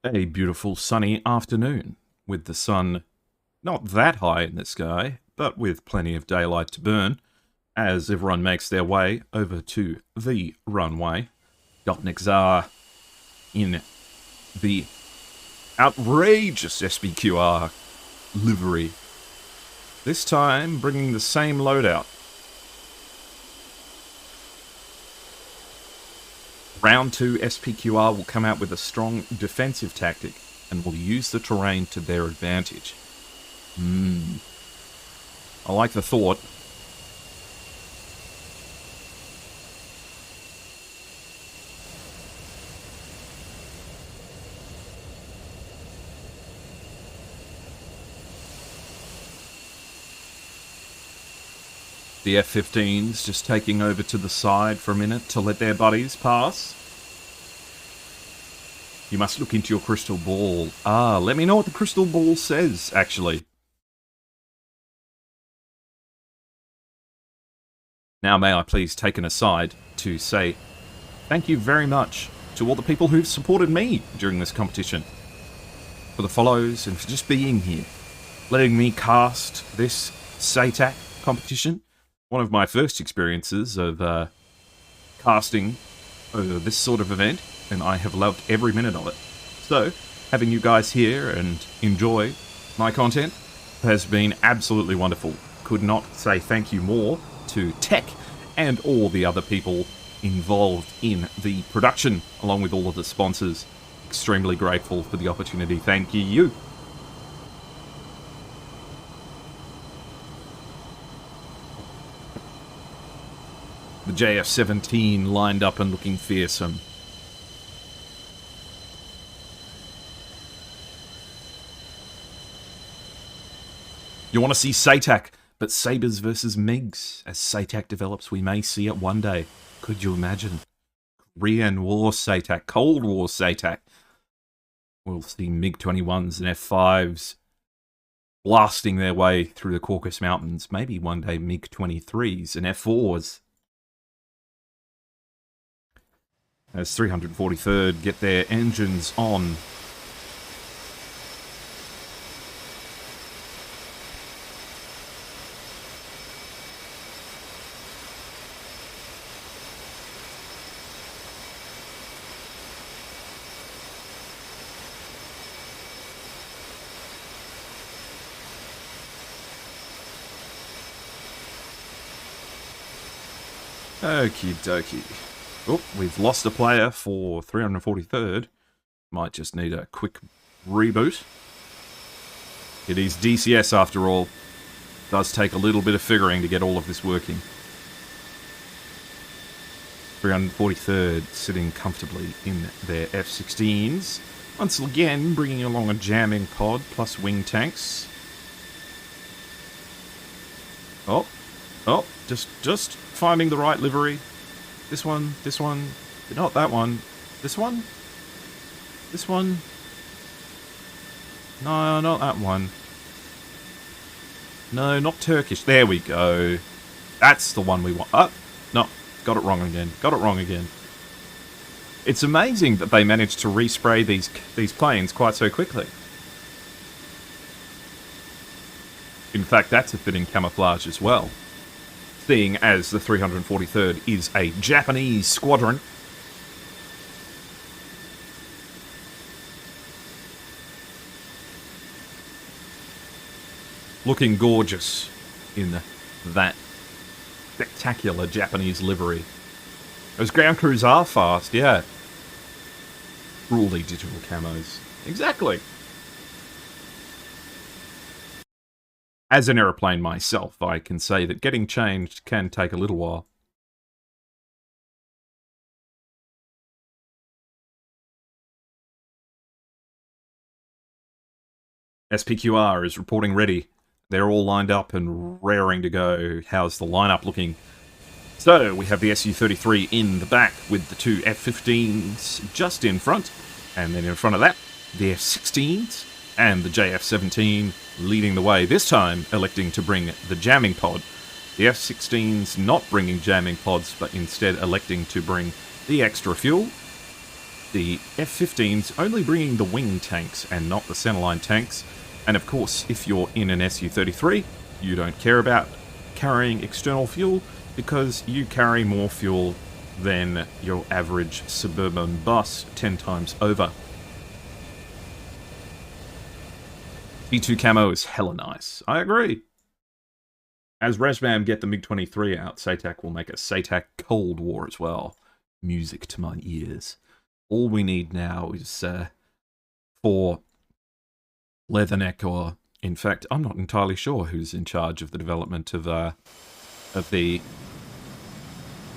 [SPEAKER 1] A beautiful sunny afternoon, with the sun not that high in the sky, but with plenty of daylight to burn, as everyone makes their way over to the runway. Gopnik Tsar in the outrageous SPQR livery, this time bringing the same loadout. Round 2 SPQR will come out with a strong defensive tactic and will use the terrain to their advantage. I like the thought. The F-15s just taking over to the side for a minute to let their buddies pass. You must look into your crystal ball. Ah, let me know what the crystal ball says, actually. Now may I please take an aside to say thank you very much to all the people who've supported me during this competition. For the follows and for just being here. Letting me cast this SATAC competition. One of my first experiences of casting this sort of event, and I have loved every minute of it. So, having you guys here and enjoy my content has been absolutely wonderful. Could not say thank you more to Tech and all the other people involved in the production, along with all of the sponsors. Extremely grateful for the opportunity. Thank you. The JF-17 lined up and looking fearsome. You want to see SATAC, but Sabres versus MiGs. As SATAC develops, we may see it one day. Could you imagine? Korean War SATAC, Cold War SATAC. We'll see MiG-21s and F-5s blasting their way through the Caucasus Mountains. Maybe one day MiG-23s and F-4s. As 343rd get their engines on. Okie dokie. Oh, we've lost a player for 343rd. Might just need a quick reboot. It is DCS after all. Does take a little bit of figuring to get all of this working. 343rd sitting comfortably in their F-16s. Once again, bringing along a jamming pod plus wing tanks. Oh, just finding the right livery. This one, not that one. This one? This one? No, not that one. No, not Turkish. There we go. That's the one we want. Oh, no, got it wrong again. It's amazing that they managed to respray these planes quite so quickly. In fact, that's a fitting camouflage as well. Seeing as the 343rd is a Japanese squadron. Looking gorgeous in that spectacular Japanese livery. Those ground crews are fast, yeah. Truly digital camos. Exactly. As an aeroplane myself, I can say that getting changed can take a little while. SPQR is reporting ready. They're all lined up and raring to go. How's the lineup looking? So, we have the Su-33 in the back with the two F-15s just in front. And then in front of that, the F-16s and the JF-17 leading the way, this time electing to bring the jamming pod. The F-16's not bringing jamming pods, but instead electing to bring the extra fuel. The F-15's only bringing the wing tanks and not the centerline tanks. And of course, if you're in an Su-33, you don't care about carrying external fuel because you carry more fuel than your average suburban bus 10 times over. B2 camo is hella nice. I agree. As Razbam get the MiG-23 out, SATAC will make a SATAC Cold War as well. Music to my ears. All we need now is for Leatherneck, or in fact, I'm not entirely sure who's in charge of the development of the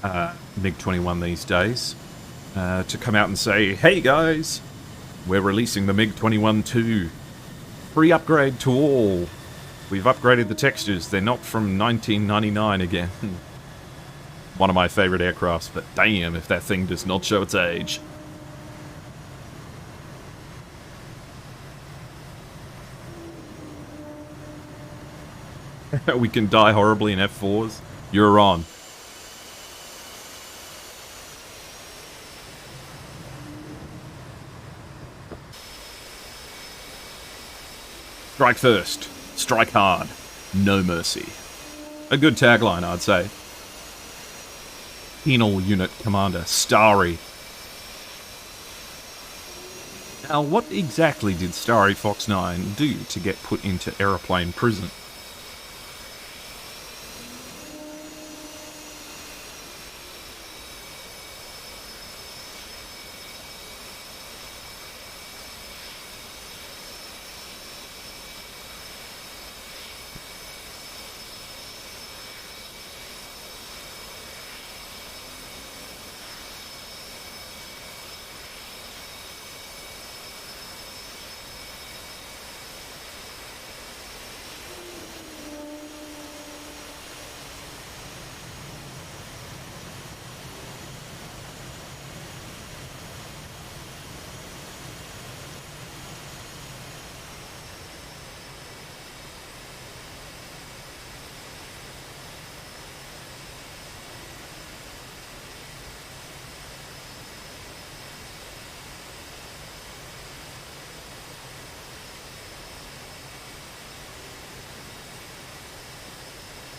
[SPEAKER 1] MiG-21 these days, to come out and say, hey guys, we're releasing the MiG-21 2. Free upgrade to all. We've upgraded the textures. They're not from 1999 again. One of my favourite aircrafts, but damn if that thing does not show its age. We can die horribly in F4s. You're on. Strike first. Strike hard. No mercy. A good tagline, I'd say. Penal Unit Commander, Starry. Now, what exactly did Starry Fox 9 do to get put into aeroplane prison?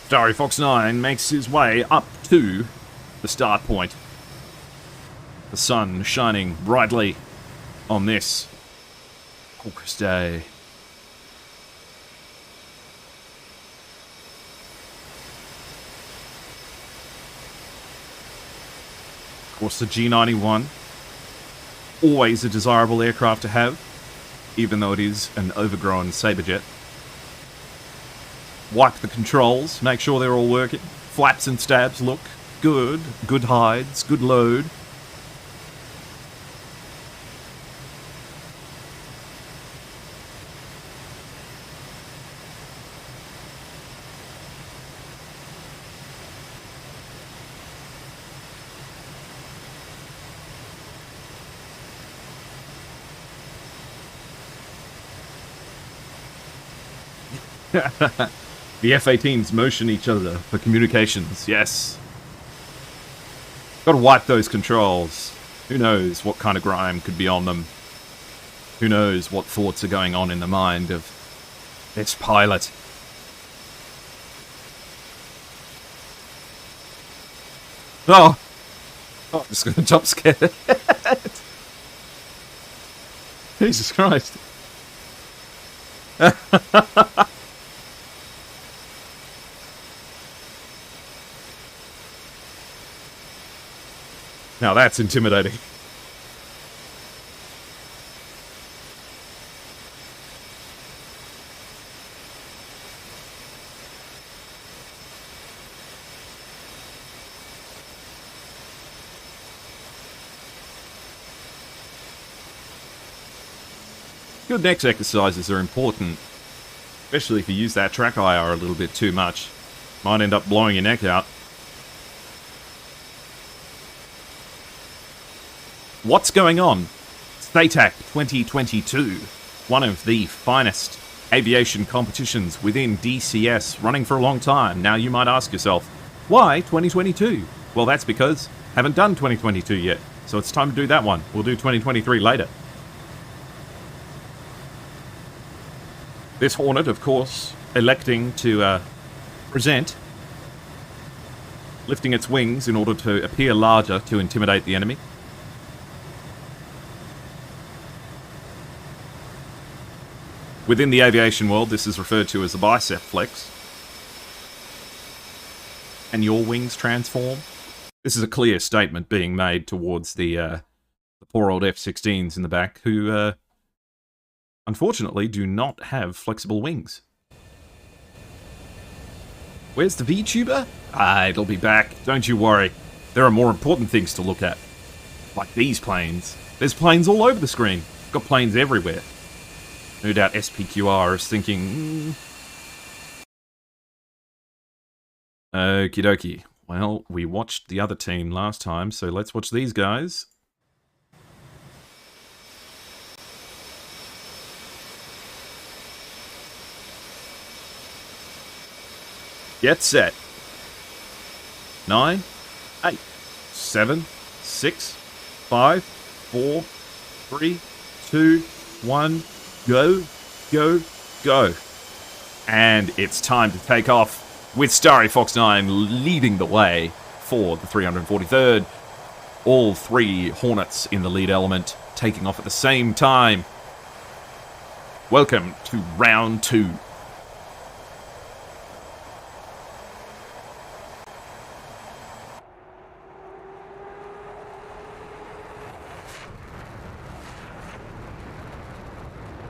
[SPEAKER 1] Starry Fox 9 makes his way up to the start point. The sun shining brightly on this August day. Of course, the G91, always a desirable aircraft to have, even though it is an overgrown Saberjet. Wipe the controls, make sure they're all working. Flaps and stabs look good. Good hides, good load. The F-18s motion each other for communications, yes. Gotta wipe those controls. Who knows what kind of grime could be on them. Who knows what thoughts are going on in the mind of this pilot. Oh! Oh, I'm just gonna jump scare it. Jesus Christ. Now that's intimidating. Good neck exercises are important, especially if you use that track IR a little bit too much. Might end up blowing your neck out. What's going on? SATAC 2022, one of the finest aviation competitions within DCS, running for a long time. Now you might ask yourself, why 2022? Well, that's because I haven't done 2022 yet, so it's time to do that one. We'll do 2023 later. This Hornet, of course, electing to present, lifting its wings in order to appear larger to intimidate the enemy. Within the aviation world, this is referred to as a bicep flex. And your wings transform. This is a clear statement being made towards the poor old F-16s in the back, who unfortunately do not have flexible wings. Where's the VTuber? Ah, it'll be back. Don't you worry. There are more important things to look at. Like these planes. There's planes all over the screen. Got planes everywhere. No doubt SPQR is thinking, Okie dokie. Well, we watched the other team last time, so let's watch these guys. Get set. 9, 8, 7, 6, 5, 4, 3, 2, 1, go, go, go. And it's time to take off with Starry Fox 9 leading the way for the 343rd. All three Hornets in the lead element taking off at the same time. Welcome to round 2.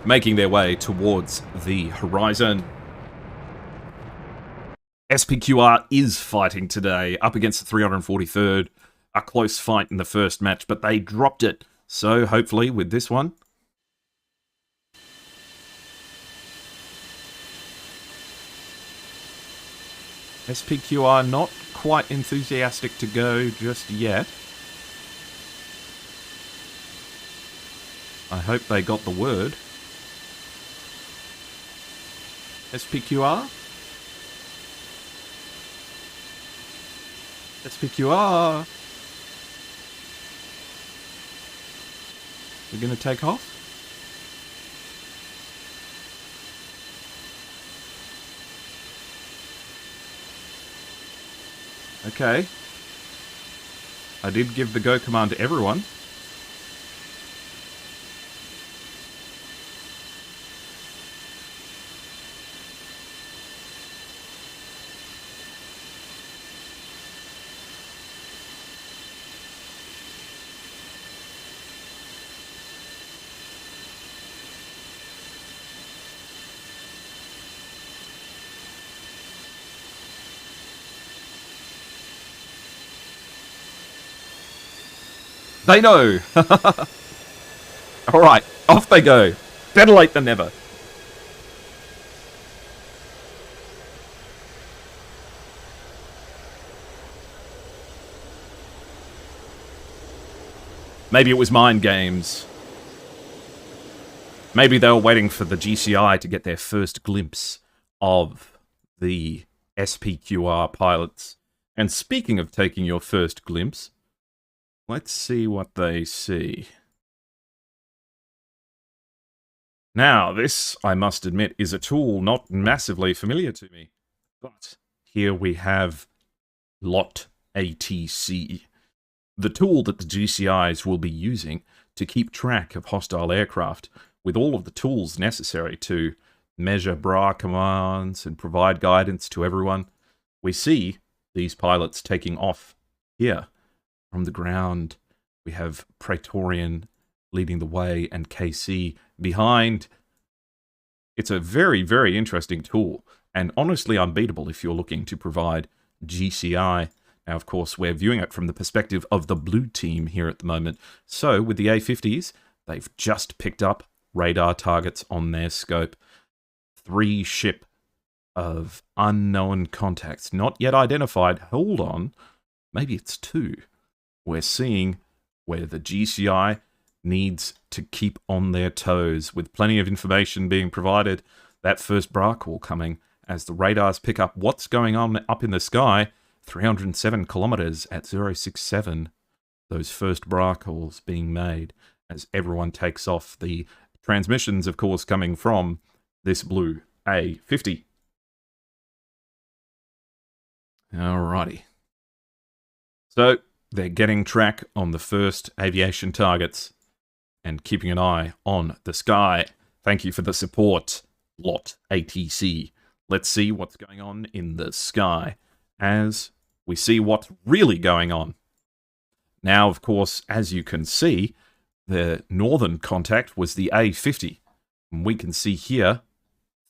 [SPEAKER 1] Making their way towards the horizon. SPQR is fighting today up against the 343rd. A close fight in the first match, but they dropped it. So hopefully with this one. SPQR not quite enthusiastic to go just yet. I hope they got the word. SPQR? SPQR! We're going to take off? Okay. I did give the go command to everyone. They know! Alright, off they go. Better late than never. Maybe it was mind games. Maybe they were waiting for the GCI to get their first glimpse of the SPQR pilots. And speaking of taking your first glimpse, let's see what they see. Now, this, I must admit, is a tool not massively familiar to me. But here we have Lot ATC, the tool that the GCIs will be using to keep track of hostile aircraft with all of the tools necessary to measure bra commands and provide guidance to everyone. We see these pilots taking off here. From the ground, we have Praetorian leading the way and KC behind. It's a very, very interesting tool and honestly unbeatable if you're looking to provide GCI. Now, of course, we're viewing it from the perspective of the blue team here at the moment. So with the A50s, they've just picked up radar targets on their scope. 3 ship of unknown contacts, not yet identified. Hold on, maybe it's 2. We're seeing where the GCI needs to keep on their toes with plenty of information being provided. That first bra call coming as the radars pick up what's going on up in the sky. 307 kilometers at 067. Those first bra calls being made as everyone takes off. The transmissions, of course, coming from this blue A50. Alrighty. So they're getting track on the first aviation targets and keeping an eye on the sky. Thank you for the support, Lot ATC. Let's see what's going on in the sky as we see what's really going on. Now, of course, as you can see, the northern contact was the A50. And we can see here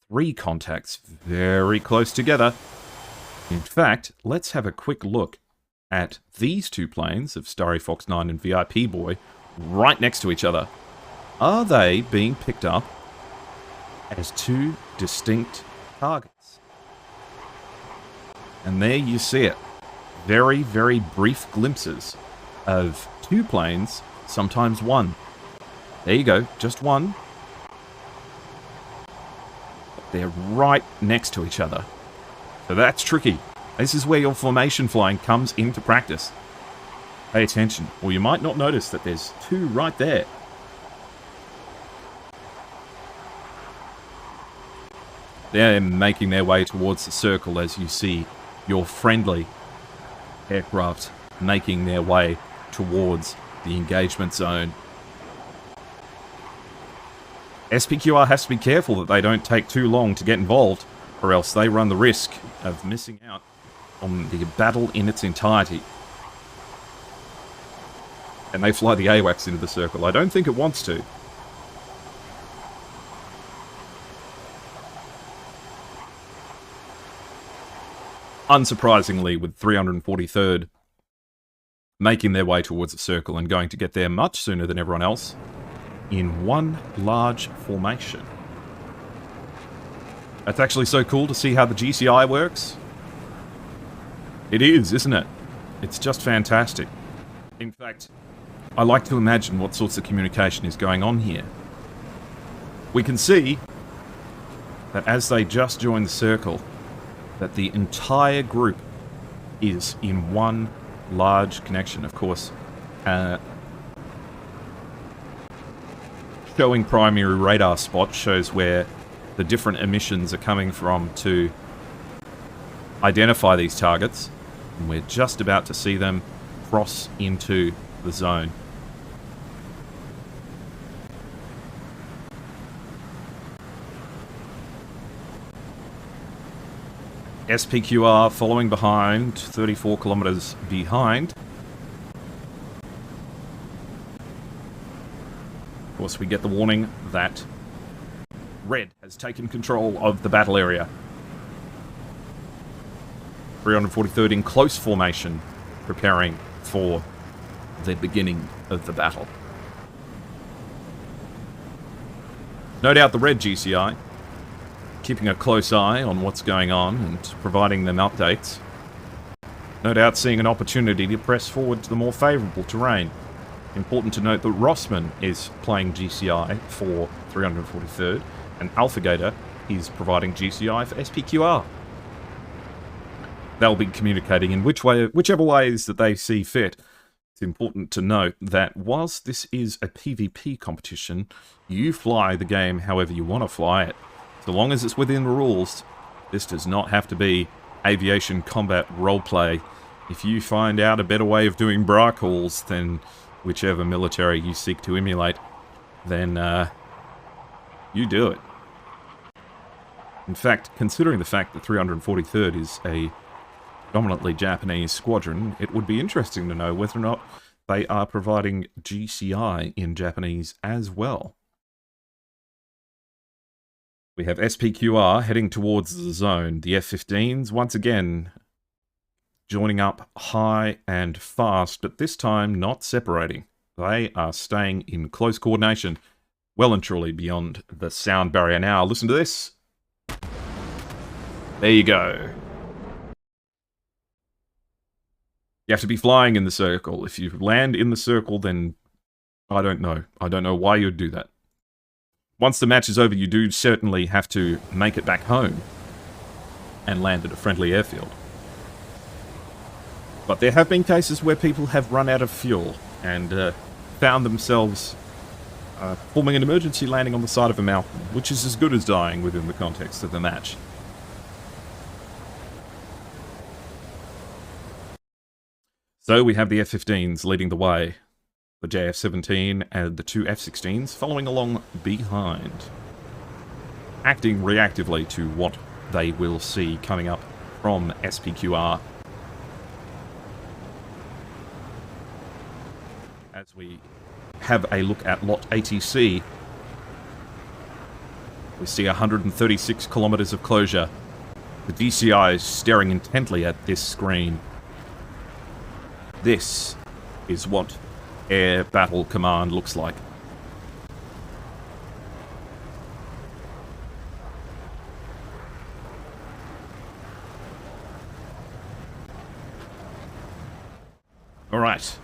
[SPEAKER 1] 3 contacts very close together. In fact, let's have a quick look at these 2 planes of Starry Fox 9 and VIP Boy right next to each other. Are they being picked up as 2 distinct targets? And there you see it. Very, very brief glimpses of 2 planes, sometimes 1. There you go, just 1. They're right next to each other. So that's tricky. This is where your formation flying comes into practice. Pay attention, or you might not notice that there's 2 right there. They're making their way towards the circle as you see your friendly aircraft making their way towards the engagement zone. SPQR has to be careful that they don't take too long to get involved, or else they run the risk of missing out on the battle in its entirety. And they fly the AWACS into the circle. I don't think it wants to. Unsurprisingly, with 343rd making their way towards the circle and going to get there much sooner than everyone else, in one large formation. That's actually so cool to see how the GCI works. It is, isn't it? It's just fantastic. In fact, I like to imagine what sorts of communication is going on here. We can see that as they just join the circle, that the entire group is in one large connection. Of course, showing primary radar spots shows where the different emissions are coming from to identify these targets, and we're just about to see them cross into the zone. SPQR following behind, 34 kilometers behind. Of course, we get the warning that Red has taken control of the battle area. 343rd in close formation, preparing for the beginning of the battle. No doubt the Red GCI keeping a close eye on what's going on and providing them updates. No doubt seeing an opportunity to press forward to the more favourable terrain. Important to note that Rossman is playing GCI for 343rd, and Alpha Gator is providing GCI for SPQR. They'll be communicating in whichever ways that they see fit. It's important to note that whilst this is a PvP competition, you fly the game however you want to fly it. So long as it's within the rules, this does not have to be aviation combat roleplay. If you find out a better way of doing bra calls than whichever military you seek to emulate, then you do it. In fact, considering the fact that 343rd is a dominantly Japanese squadron, it would be interesting to know whether or not they are providing GCI in Japanese as well. We have SPQR heading towards the zone. The F-15s, once again, joining up high and fast, but this time not separating. They are staying in close coordination, well and truly beyond the sound barrier. Now, listen to this. There you go. You have to be flying in the circle. If you land in the circle, then I don't know. I don't know why you'd do that. Once the match is over, you do certainly have to make it back home and land at a friendly airfield. But there have been cases where people have run out of fuel and found themselves forming an emergency landing on the side of a mountain, which is as good as dying within the context of the match. So we have the F-15s leading the way. The JF-17 and the 2 F-16s following along behind, acting reactively to what they will see coming up from SPQR. As we have a look at Lot ATC, we see 136 kilometers of closure. The DCI is staring intently at this screen. This is what Air Battle Command looks like. All right.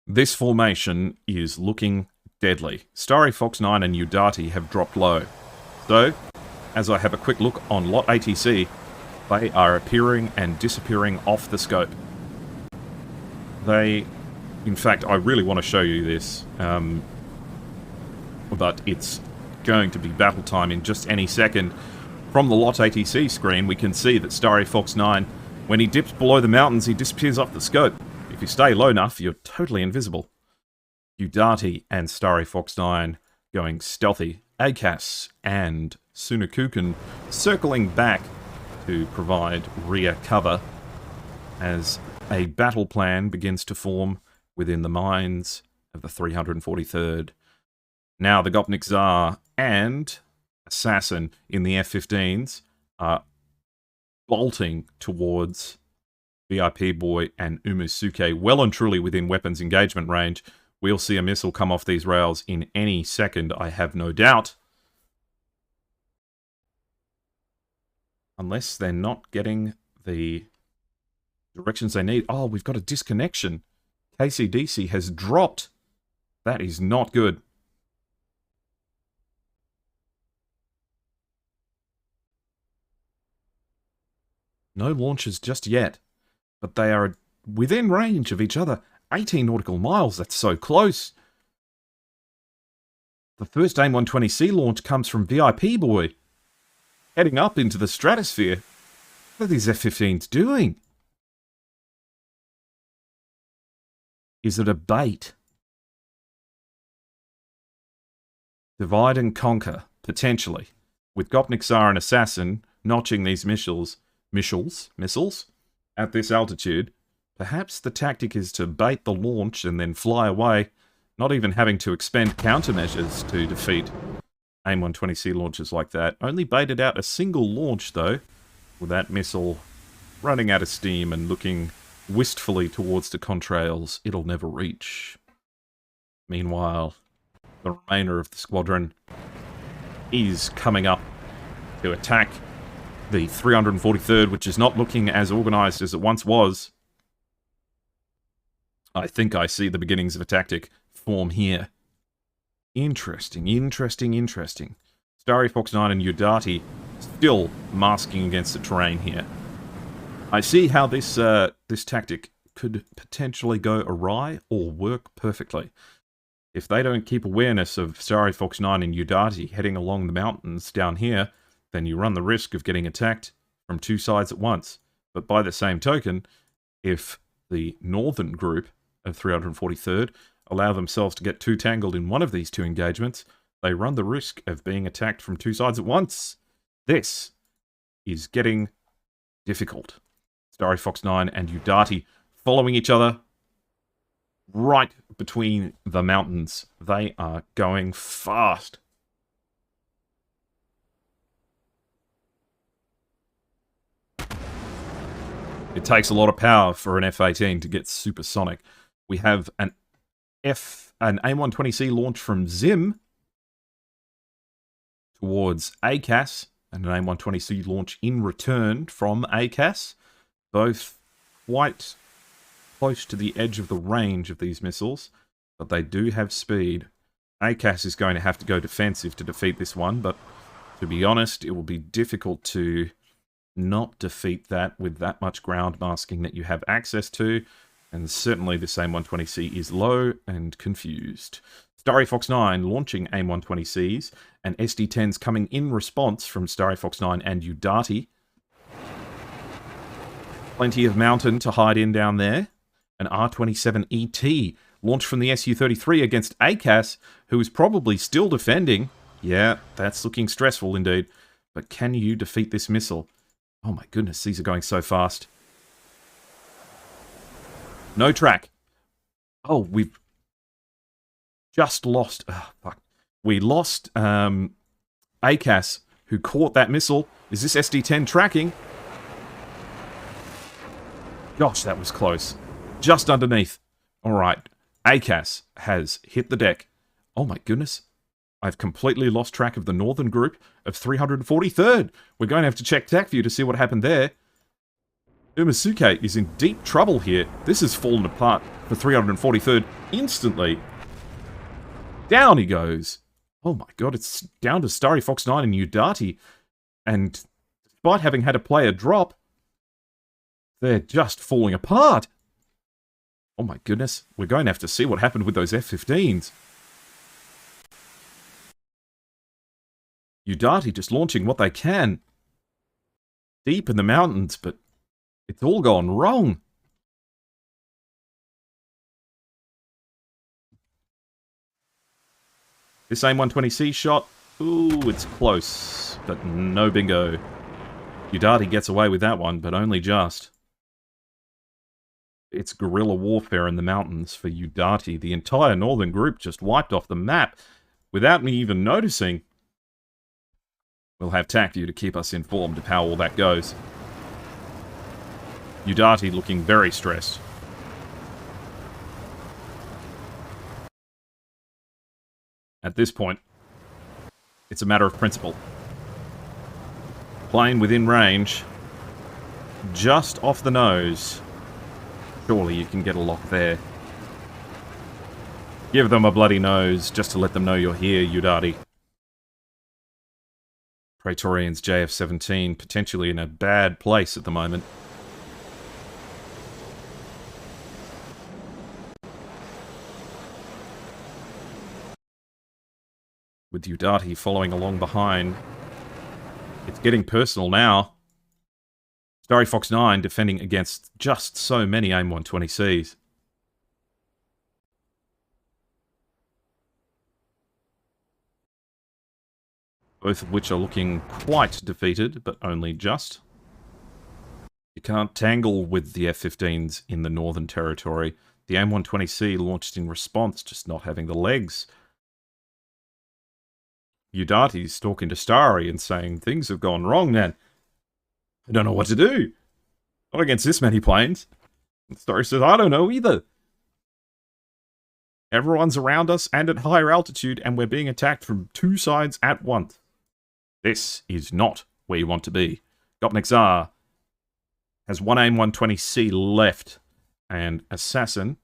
[SPEAKER 1] This formation is looking deadly. Starry Fox 9 and Udati have dropped low. So, as I have a quick look on Lot ATC, they are appearing and disappearing off the scope. In fact, I really want to show you this, but it's going to be battle time in just any second. From the Lot ATC screen, we can see that Starry Fox 9, when he dips below the mountains, he disappears off the scope. If you stay low enough, you're totally invisible. Udati and Starry Fox 9 going stealthy. ACAS and Sunakukan circling back to provide rear cover as a battle plan begins to form within the minds of the 343rd. Now the Gopnik Tsar and Assassin in the F-15s are bolting towards VIP Boy and Umusuke, well and truly within weapons engagement range. We'll see a missile come off these rails in any second, I have no doubt. Unless they're not getting the directions they need. Oh, we've got a disconnection. KCDC has dropped. That is not good. No launches just yet, but they are within range of each other. 18 nautical miles, that's so close. The first AIM-120C launch comes from VIP Boy, heading up into the stratosphere. What are these F-15s doing? Is it a bait? Divide and conquer, potentially. With Gopnik Tsar and Assassin notching these missiles at this altitude, perhaps the tactic is to bait the launch and then fly away, not even having to expend countermeasures to defeat AIM-120C launches like that. Only baited out a single launch, though, with that missile running out of steam and looking wistfully towards the contrails it'll never reach. Meanwhile, the remainder of the squadron is coming up to attack the 343rd, which is not looking as organised as it once was. I think I see the beginnings of a tactic form here. Interesting, interesting, interesting. Starry Fox 9 and Udati still masking against the terrain here. I see how this tactic could potentially go awry or work perfectly. If they don't keep awareness of Starry Fox 9 and Udati heading along the mountains down here, then you run the risk of getting attacked from two sides at once. But by the same token, if the northern group of 343rd allow themselves to get too tangled in one of these two engagements, they run the risk of being attacked from two sides at once. This is getting difficult. Starry Fox 9 and Udati following each other right between the mountains. They are going fast. It takes a lot of power for an F-18 to get supersonic. We have an AIM-120C launch from Zim towards ACAS, and an AIM-120C launch in return from ACAS. Both quite close to the edge of the range of these missiles, but they do have speed. ACAS is going to have to go defensive to defeat this one, but to be honest, it will be difficult to not defeat that with that much ground masking that you have access to, and certainly this AIM-120C is low and confused. Starry Fox 9 launching AIM-120Cs, and SD-10s coming in response from Starry Fox 9 and Udati. Plenty of mountain to hide in down there. An R-27ET launched from the Su-33 against ACAS, who is probably still defending. Yeah, that's looking stressful indeed. But can you defeat this missile? Oh my goodness, these are going so fast. No track. Oh, we've just lost... Oh, fuck. We lost ACAS, who caught that missile. Is this SD-10 tracking? Gosh, that was close. Just underneath. Alright, ACAS has hit the deck. Oh my goodness. I've completely lost track of the northern group of 343rd. We're going to have to check TAC view to see what happened there. Umasuke is in deep trouble here. This has fallen apart for 343rd instantly. Down he goes. Oh my god, it's down to Starry Fox 9 and Udati. And despite having had a player drop, they're just falling apart. Oh my goodness, we're going to have to see what happened with those F-15s. Udati just launching what they can. Deep in the mountains, but it's all gone wrong. This AIM-120C shot, ooh, it's close, but no bingo. Udati gets away with that one, but only just. It's guerrilla warfare in the mountains for Udati. The entire northern group just wiped off the map without me even noticing. We'll have TAC view to keep us informed of how all that goes. Udati looking very stressed. At this point, it's a matter of principle. Plane within range, just off the nose. Surely you can get a lock there. Give them a bloody nose just to let them know you're here, Udati. Praetorian's JF-17 potentially in a bad place at the moment. With Udati following along behind. It's getting personal now. Starry Fox 9 defending against just so many AIM-120Cs. Both of which are looking quite defeated, but only just. You can't tangle with the F-15s in the Northern Territory. The AIM-120C launched in response, just not having the legs. Udati's talking to Starry and saying, things have gone wrong, man. I don't know what to do. Not against this many planes. And Starry says, I don't know either. Everyone's around us and at higher altitude, and we're being attacked from two sides at once. This is not where you want to be. Gopnik Tsar has one AIM-120C left, and Assassin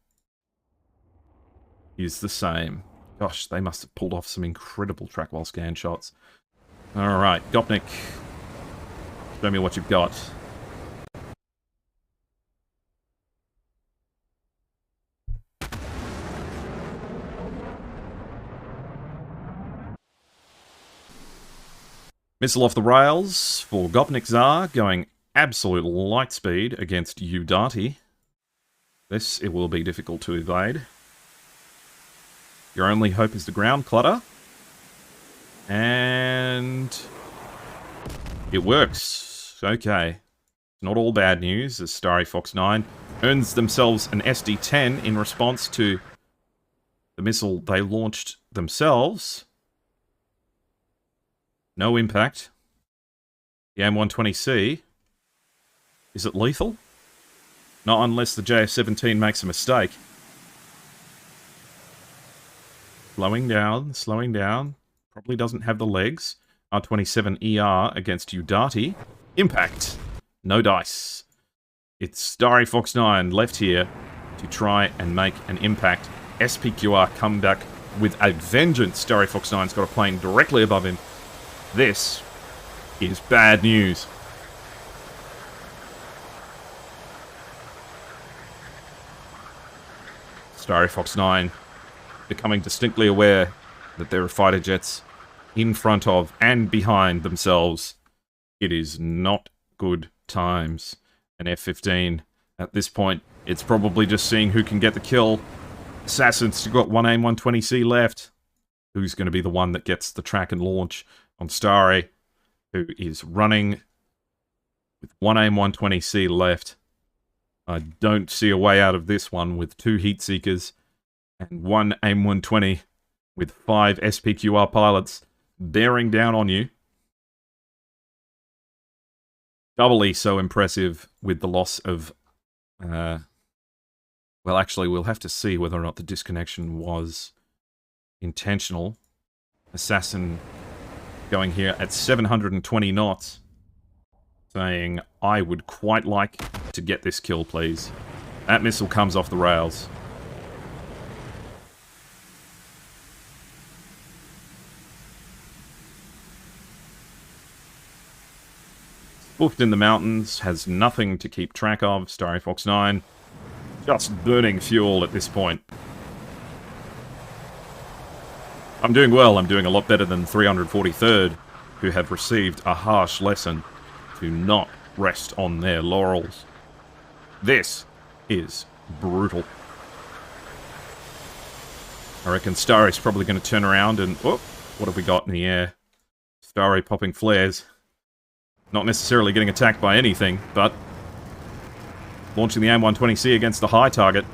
[SPEAKER 1] is the same. Gosh, they must have pulled off some incredible track while scan shots. Alright, Gopnik, show me what you've got. Missile off the rails for Gopnik Tsar, going absolute light speed against Udati. This, it will be difficult to evade. Your only hope is the ground clutter. And it works. Okay. Not all bad news, as Starry Fox 9 earns themselves an SD-10 in response to the missile they launched themselves. No impact. The AIM-120C. Is it lethal? Not unless the JF-17 makes a mistake. Slowing down. Probably doesn't have the legs. R-27ER against Udati. Impact. No dice. It's Starry Fox 9 left here to try and make an impact. SPQR come back with a vengeance. Starry Fox 9's got a plane directly above him. This is bad news. Starry Fox 9 becoming distinctly aware that there are fighter jets in front of and behind themselves. It is not good times. An F-15, at this point, it's probably just seeing who can get the kill. Assassin's still got one AIM-120C left. Who's going to be the one that gets the track and launch on Starry, who is running with one AIM-120C left. I don't see a way out of this one with two heat seekers and one AIM-120 with 5 SPQR pilots bearing down on you. Doubly so impressive with the loss of... well, actually, we'll have to see whether or not the disconnection was intentional. Assassin going here at 720 knots. Saying, I would quite like to get this kill, please. That missile comes off the rails. Spoofed in the mountains, has nothing to keep track of. Starry Fox 9, just burning fuel at this point. I'm doing well. I'm doing a lot better than 343rd, who have received a harsh lesson to not rest on their laurels. This is brutal. I reckon Starry's probably going to turn around and... Oh, what have we got in the air? Starry popping flares. Not necessarily getting attacked by anything, but launching the AIM-120C against the high target.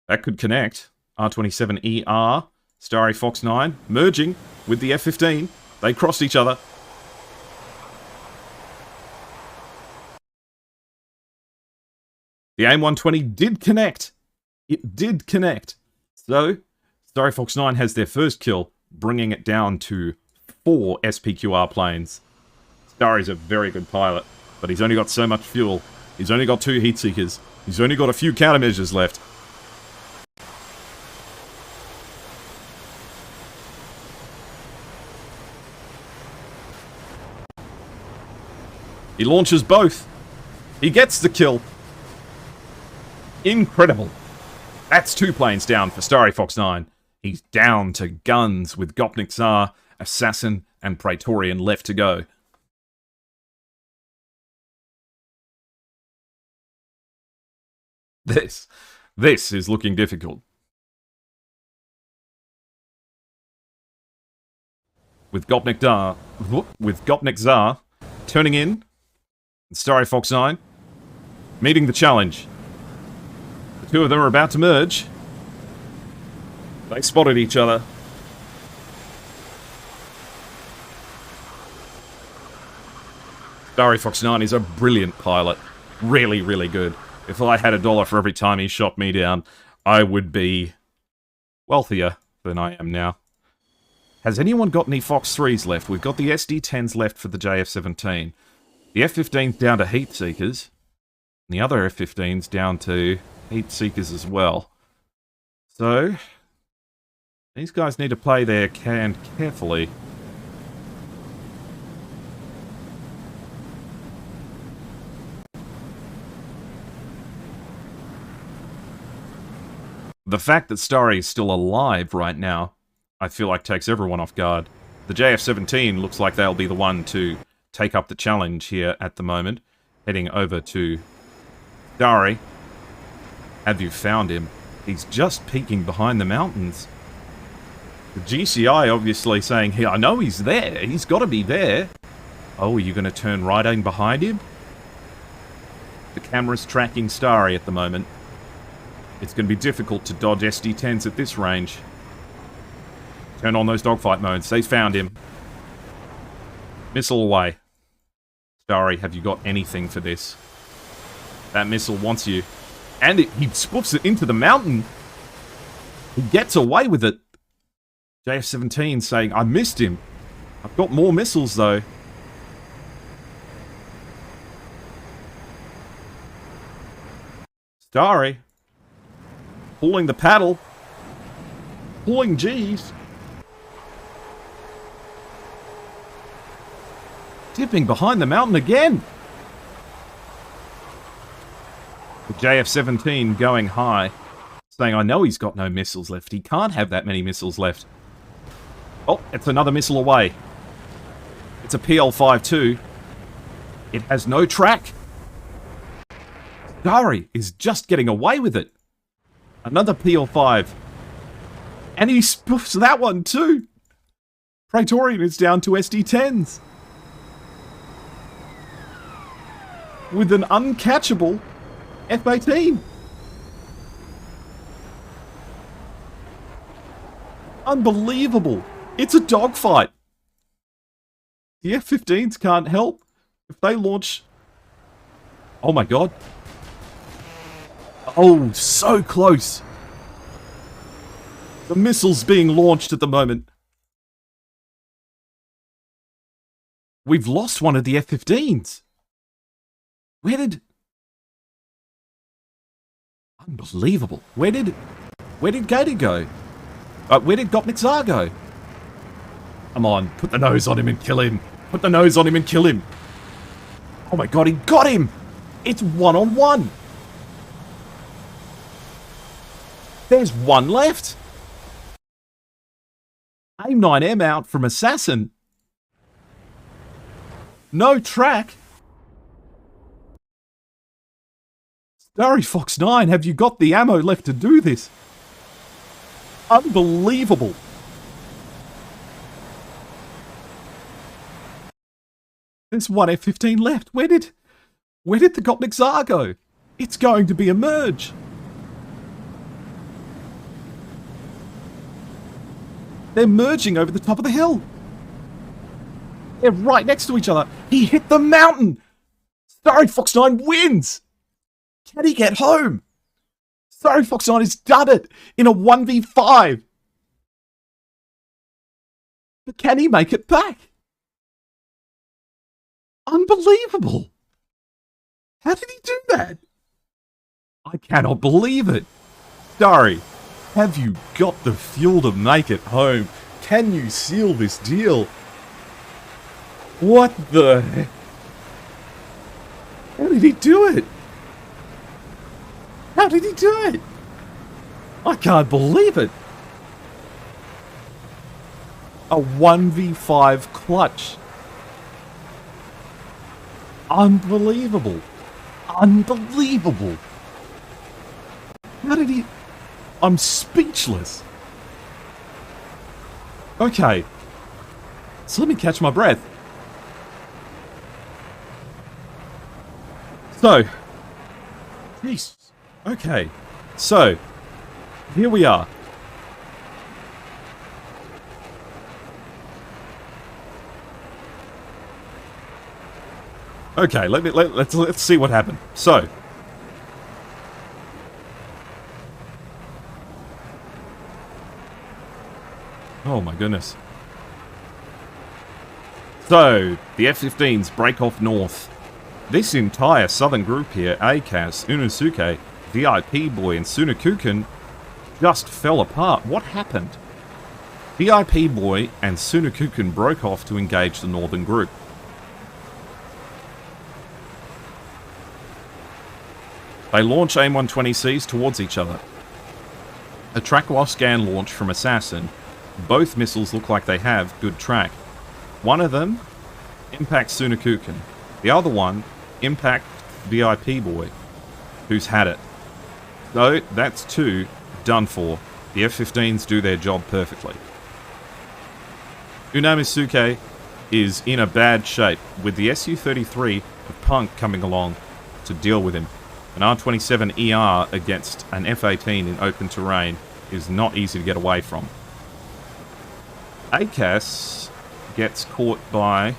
[SPEAKER 1] That could connect. R-27ER, Starry Fox 9, merging with the F-15. They crossed each other. The AIM-120 did connect. It did connect. So, Starry Fox 9 has their first kill, bringing it down to 4 SPQR planes. Starry's a very good pilot, but he's only got so much fuel. He's only got 2 heat seekers. He's only got a few countermeasures left. He launches both. He gets the kill. Incredible. That's 2 planes down for Starry Fox 9. He's down to guns with Gopnik Tsar, Assassin, and Praetorian left to go. This is looking difficult. With Gopnik Tsar turning in, and Starry Fox 9 meeting the challenge. The 2 of them are about to merge. They spotted each other. Starry Fox 9 is a brilliant pilot. Really, really good. If I had $1 for every time he shot me down, I would be wealthier than I am now. Has anyone got any Fox 3s left? We've got the SD-10s left for the JF-17. The F-15's down to heat seekers. And the other F-15's down to heat seekers as well. So, these guys need to play their hand carefully. The fact that Starry is still alive right now, I feel like takes everyone off guard. The JF-17 looks like they'll be the one to take up the challenge here at the moment. Heading over to Starry. Have you found him? He's just peeking behind the mountains. The GCI obviously saying, hey, I know he's there. He's got to be there. Oh, are you going to turn right in behind him? The camera's tracking Starry at the moment. It's going to be difficult to dodge SD-10s at this range. Turn on those dogfight modes. They found him. Missile away. Starry, have you got anything for this? That missile wants you. And he spoofs it into the mountain. He gets away with it. JF-17 saying, I missed him. I've got more missiles, though. Starry. Pulling the paddle. Pulling G's. Dipping behind the mountain again. The JF-17 going high. Saying, I know he's got no missiles left. He can't have that many missiles left. Oh, it's another missile away. It's a PL-52. It has no track. Starry is just getting away with it. Another PL-5. And he spoofs that one too. Praetorian is down to SD-10s. With an uncatchable F-18. Unbelievable. It's a dogfight. The F-15s can't help if they launch... Oh my god. Oh, so close. The missile's being launched at the moment. We've lost one of the F-15s. Where did... Unbelievable. Where did Gator go? Where did Gopnik Tsar go? Come on, put the nose on him and kill him. Put the nose on him and kill him. Oh my god, he got him! It's 1-on-1. There's one left. AIM-9M out from Assassin. No track. Starry Fox 9, have you got the ammo left to do this? Unbelievable. There's one F-15 left. Where did the Gopnik Tsar go? It's going to be a merge. They're merging over the top of the hill. They're right next to each other. He hit the mountain. Starry Fox 9 wins. Can he get home? Starry Fox 9 has done it in a 1v5. But can he make it back? Unbelievable. How did he do that? I cannot believe it. Starry, have you got the fuel to make it home? Can you seal this deal? What the heck? How did he do it? How did he do it? I can't believe it. A 1v5 clutch. Unbelievable. Unbelievable. How did he... I'm speechless. Okay. So let me catch my breath. So. Jesus. Okay. So. Here we are. Okay, let's see what happened. So. Oh my goodness. So, the F-15s break off north. This entire southern group here, ACAS, Unosuke, VIP Boy, and Sunakuken, just fell apart. What happened? VIP Boy and Sunakuken broke off to engage the northern group. They launch AIM-120Cs towards each other. A track-while scan launch from Assassin. Both missiles look like they have good track. One of them impacts Sunakuken. The other one impacts VIP Boy, who's had it. So, that's two done for. The F-15s do their job perfectly. Unamisuke is in a bad shape, with the Su-33 of Punk coming along to deal with him. An R-27ER against an F-18 in open terrain is not easy to get away from. ACAS gets caught by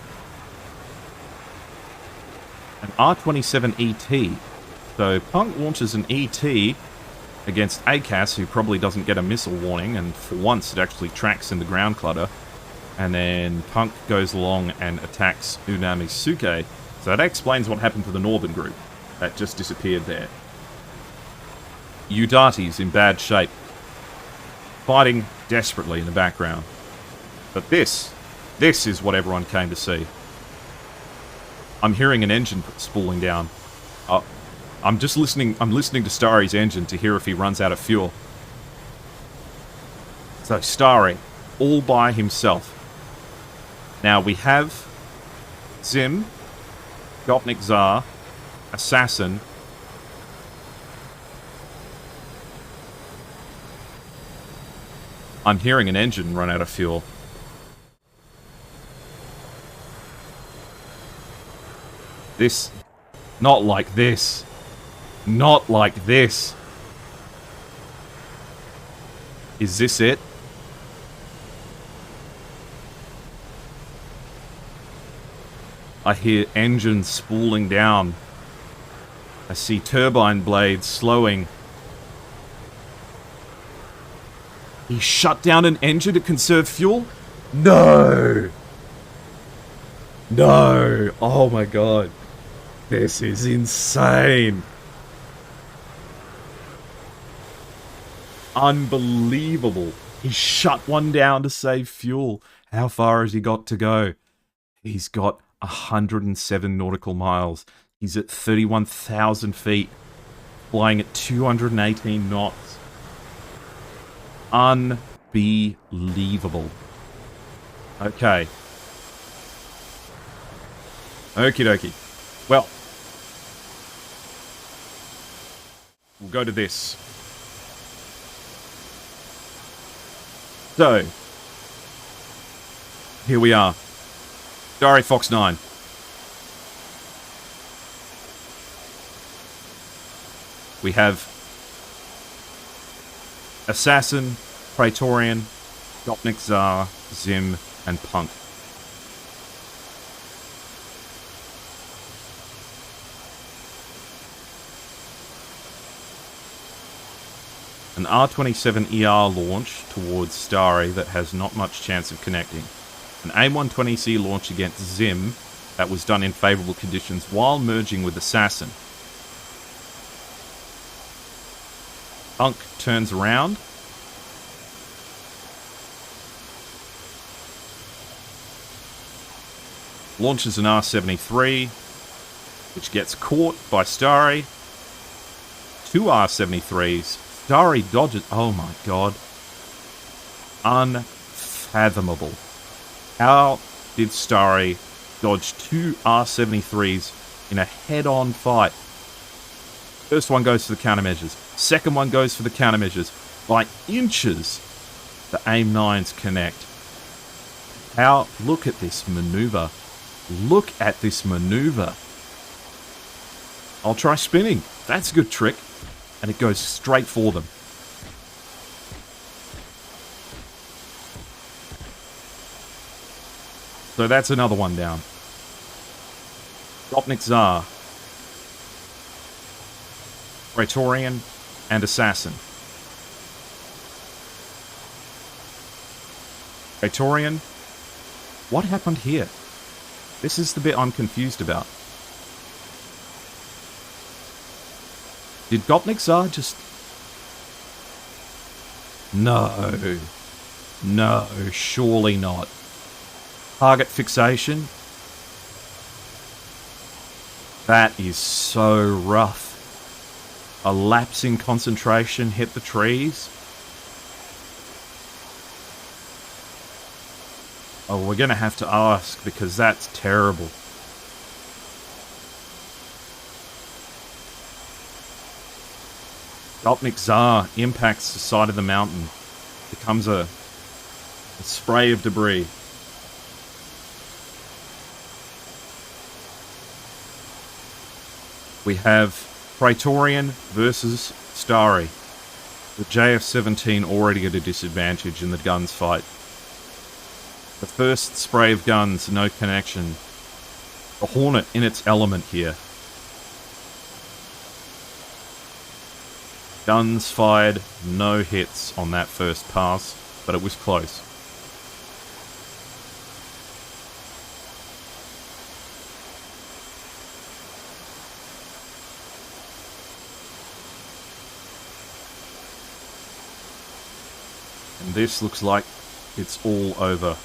[SPEAKER 1] an R-27ET. So Punk launches an ET against ACAS, who probably doesn't get a missile warning, and for once it actually tracks in the ground clutter. And then Punk goes along and attacks Unamisuke. So that explains what happened to the northern group. That just disappeared there. Udati's in bad shape, fighting desperately in the background. But this is what everyone came to see. I'm hearing an engine spooling down. I'm listening to Starry's engine to hear if he runs out of fuel. So Starry, all by himself. Now we have Zim, Gopnik Tsar, Assassin. I'm hearing an engine run out of fuel. This... Not like this. Not like this. Is this it? I hear engines spooling down. I see turbine blades slowing. He shut down an engine to conserve fuel? No! No! Oh my god. This is insane. Unbelievable. He shut one down to save fuel. How far has he got to go? He's got 107 nautical miles. He's at 31,000 feet, flying at 218 knots. Unbelievable. Okay. Okie dokie. Well, we'll go to this. So, here we are. Starry Fox 9. We have Assassin, Praetorian, Gopnik Tsar, Zim, and Punk. An R-27ER launch towards Starry that has not much chance of connecting. An AIM-120C launch against Zim that was done in favourable conditions while merging with Assassin. Punk turns around. Launches an R-73, which gets caught by Starry. Two R-73s. Starry dodges. Oh my god. Unfathomable. How did Starry dodge two R-73s in a head-on fight? First one goes for the countermeasures. Second one goes for the countermeasures. By inches, the AIM-9s connect. How? Look at this maneuver. Look at this maneuver. I'll try spinning. That's a good trick. And it goes straight for them. So that's another one down. Gopnik Tsar, Praetorian, and Assassin. Praetorian, what happened here? This is the bit I'm confused about. Did Gopnik Tsar just... No. No, surely not. Target fixation? That is so rough. A lapse in concentration hit the trees. Oh, we're going to have to ask because that's terrible. Gopnik Tsar impacts the side of the mountain. Becomes a spray of debris. We have Praetorian versus Starry. The JF-17 already at a disadvantage in the guns fight. The first spray of guns, no connection. The Hornet in its element here. Guns fired, no hits on that first pass, but it was close. And this looks like it's all over.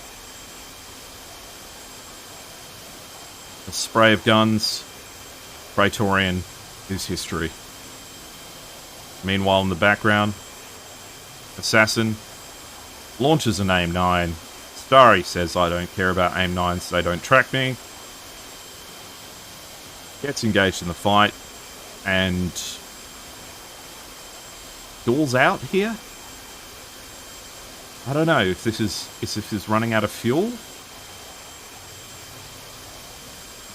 [SPEAKER 1] A spray of guns, Praetorian is history. Meanwhile, in the background, Assassin launches an AIM-9. Starry says, I don't care about AIM-9s, they don't track me. Gets engaged in the fight, and stalls out here? I don't know if this is running out of fuel.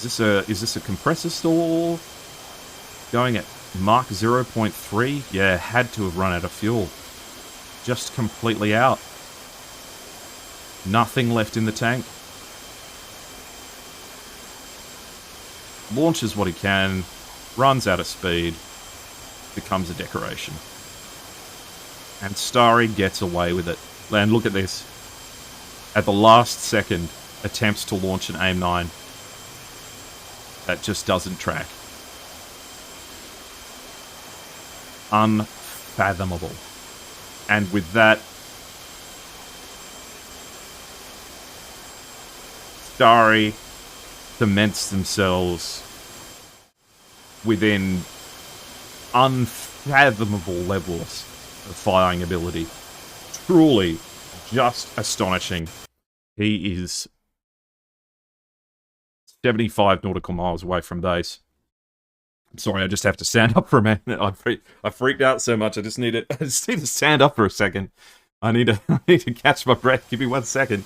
[SPEAKER 1] Is this a compressor stall? Going at Mach 0.3? Yeah, had to have run out of fuel. Just completely out. Nothing left in the tank. Launches what he can, runs out of speed, becomes a decoration. And Starry gets away with it. And look at this. At the last second, attempts to launch an AIM-9. That just doesn't track. Unfathomable. And with that, Starry cements themselves within unfathomable levels of firing ability. Truly just astonishing. He is 75 nautical miles away from base. I'm sorry, I just have to stand up for a minute. I freaked out so much. I just need to stand up for a second. I need to catch my breath. Give me 1 second.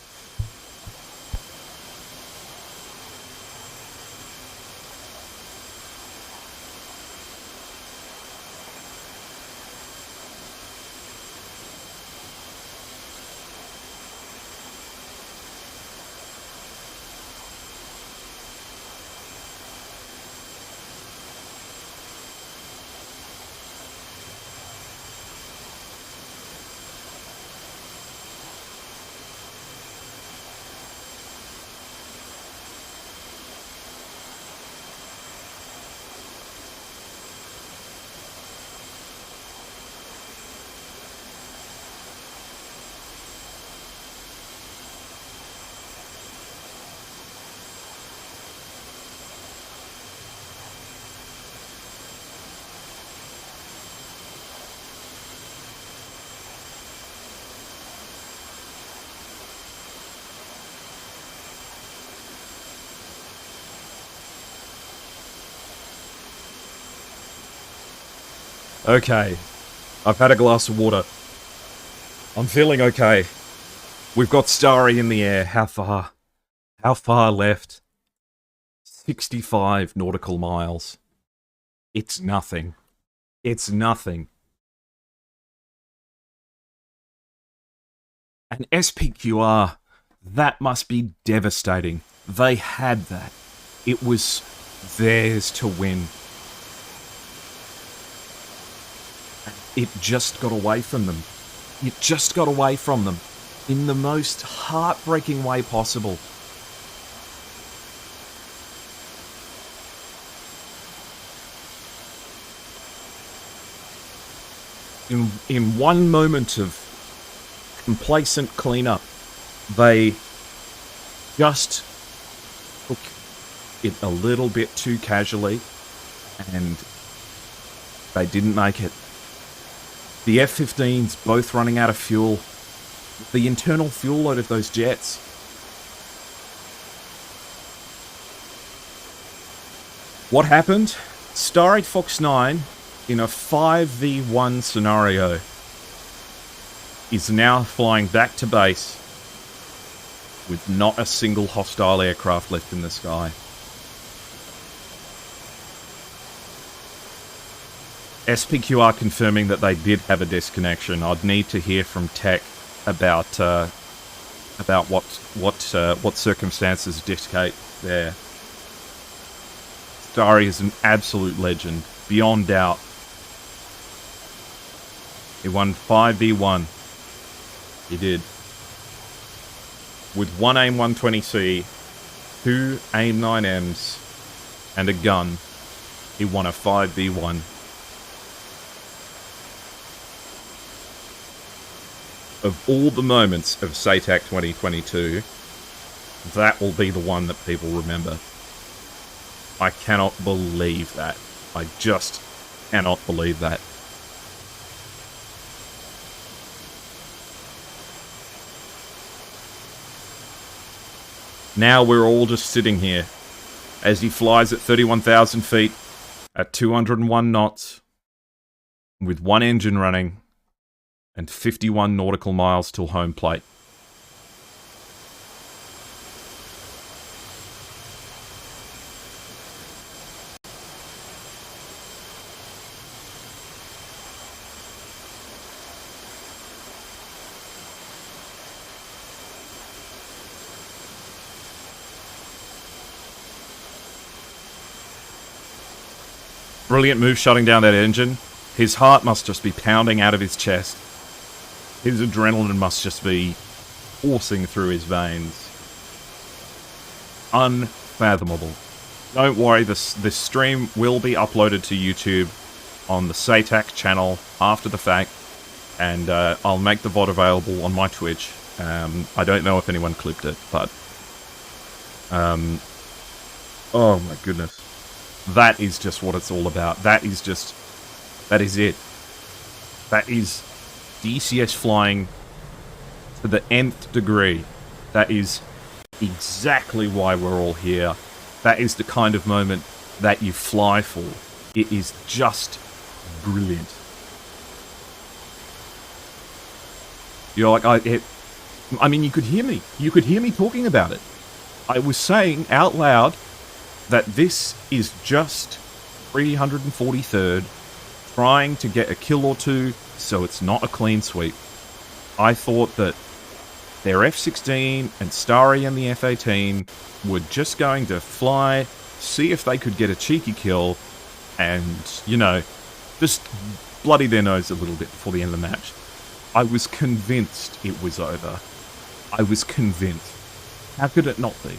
[SPEAKER 1] Okay, I've had a glass of water. I'm feeling okay. We've got Starry in the air. How far? How far left? 65 nautical miles. It's nothing. It's nothing. An SPQR, that must be devastating. They had that. It was theirs to win. It just got away from them. It just got away from them in the most heartbreaking way possible. In one moment of complacent cleanup, they just took it a little bit too casually, and they didn't make it. The F-15s both running out of fuel. The internal fuel load of those jets. What happened? Starry Fox 9, in a 5v1 scenario, is now flying back to base with not a single hostile aircraft left in the sky. SPQR confirming that they did have a disconnection. I'd need to hear from tech about what circumstances dictate there. Starry is an absolute legend, beyond doubt. He won 5v1. He did. With one AIM 120C, two AIM 9Ms, and a gun, he won a 5v1. Of all the moments of SATAC 2022, that will be the one that people remember. I cannot believe that. I just cannot believe that. Now we're all just sitting here as he flies at 31,000 feet at 201 knots with one engine running and 51 nautical miles till home plate. Brilliant move shutting down that engine. His heart must just be pounding out of his chest. His adrenaline must just be coursing through his veins. Unfathomable. Don't worry, this stream will be uploaded to YouTube on the SATAC channel after the fact, and I'll make the VOD available on my Twitch. I don't know if anyone clipped it, but... oh my goodness. That is just what it's all about. That is it. That is DCS flying to the nth degree. That is exactly why we're all here. That is the kind of moment that you fly for. It is just brilliant. You're like, I mean, you could hear me. You could hear me talking about it. I was saying out loud that this is just 343rd trying to get a kill or two, so it's not a clean sweep. I thought that their F-16 and Starry and the F-18 were just going to fly, see if they could get a cheeky kill, and, you know, just bloody their nose a little bit before the end of the match. I was convinced it was over. I was convinced. How could it not be?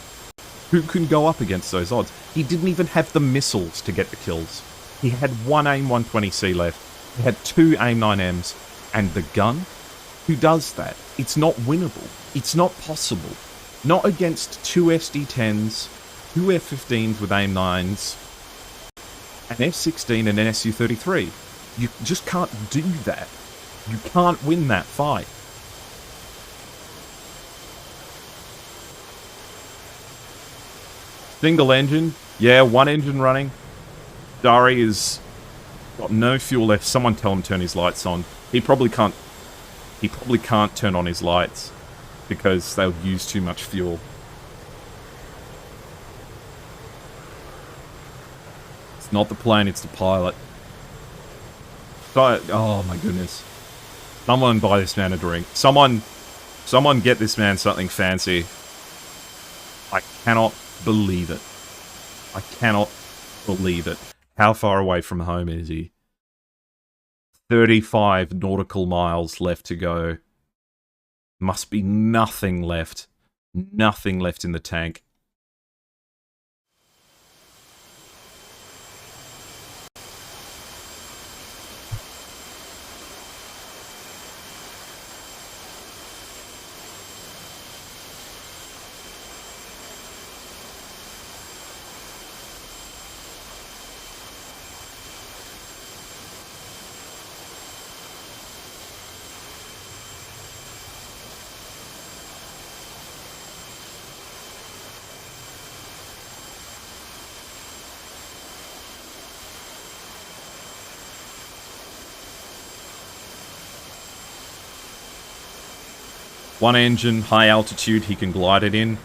[SPEAKER 1] Who can go up against those odds? He didn't even have the missiles to get the kills. He had one AIM-120C left. He had two AIM-9Ms. And the gun? Who does that? It's not winnable. It's not possible. Not against two SD-10s, two F-15s with AIM-9s, an F-16 and an Su-33. You just can't do that. You can't win that fight. Single engine. Yeah, one engine running. Dari has got no fuel left. Someone tell him to turn his lights on. He probably can't turn on his lights because they'll use too much fuel. It's not the plane, it's the pilot. Oh my goodness. Someone buy this man a drink. Someone get this man something fancy. I cannot believe it. I cannot believe it. How far away from home is he? 35 nautical miles left to go. Must be nothing left. Nothing left in the tank. One engine, high altitude, he can glide it in.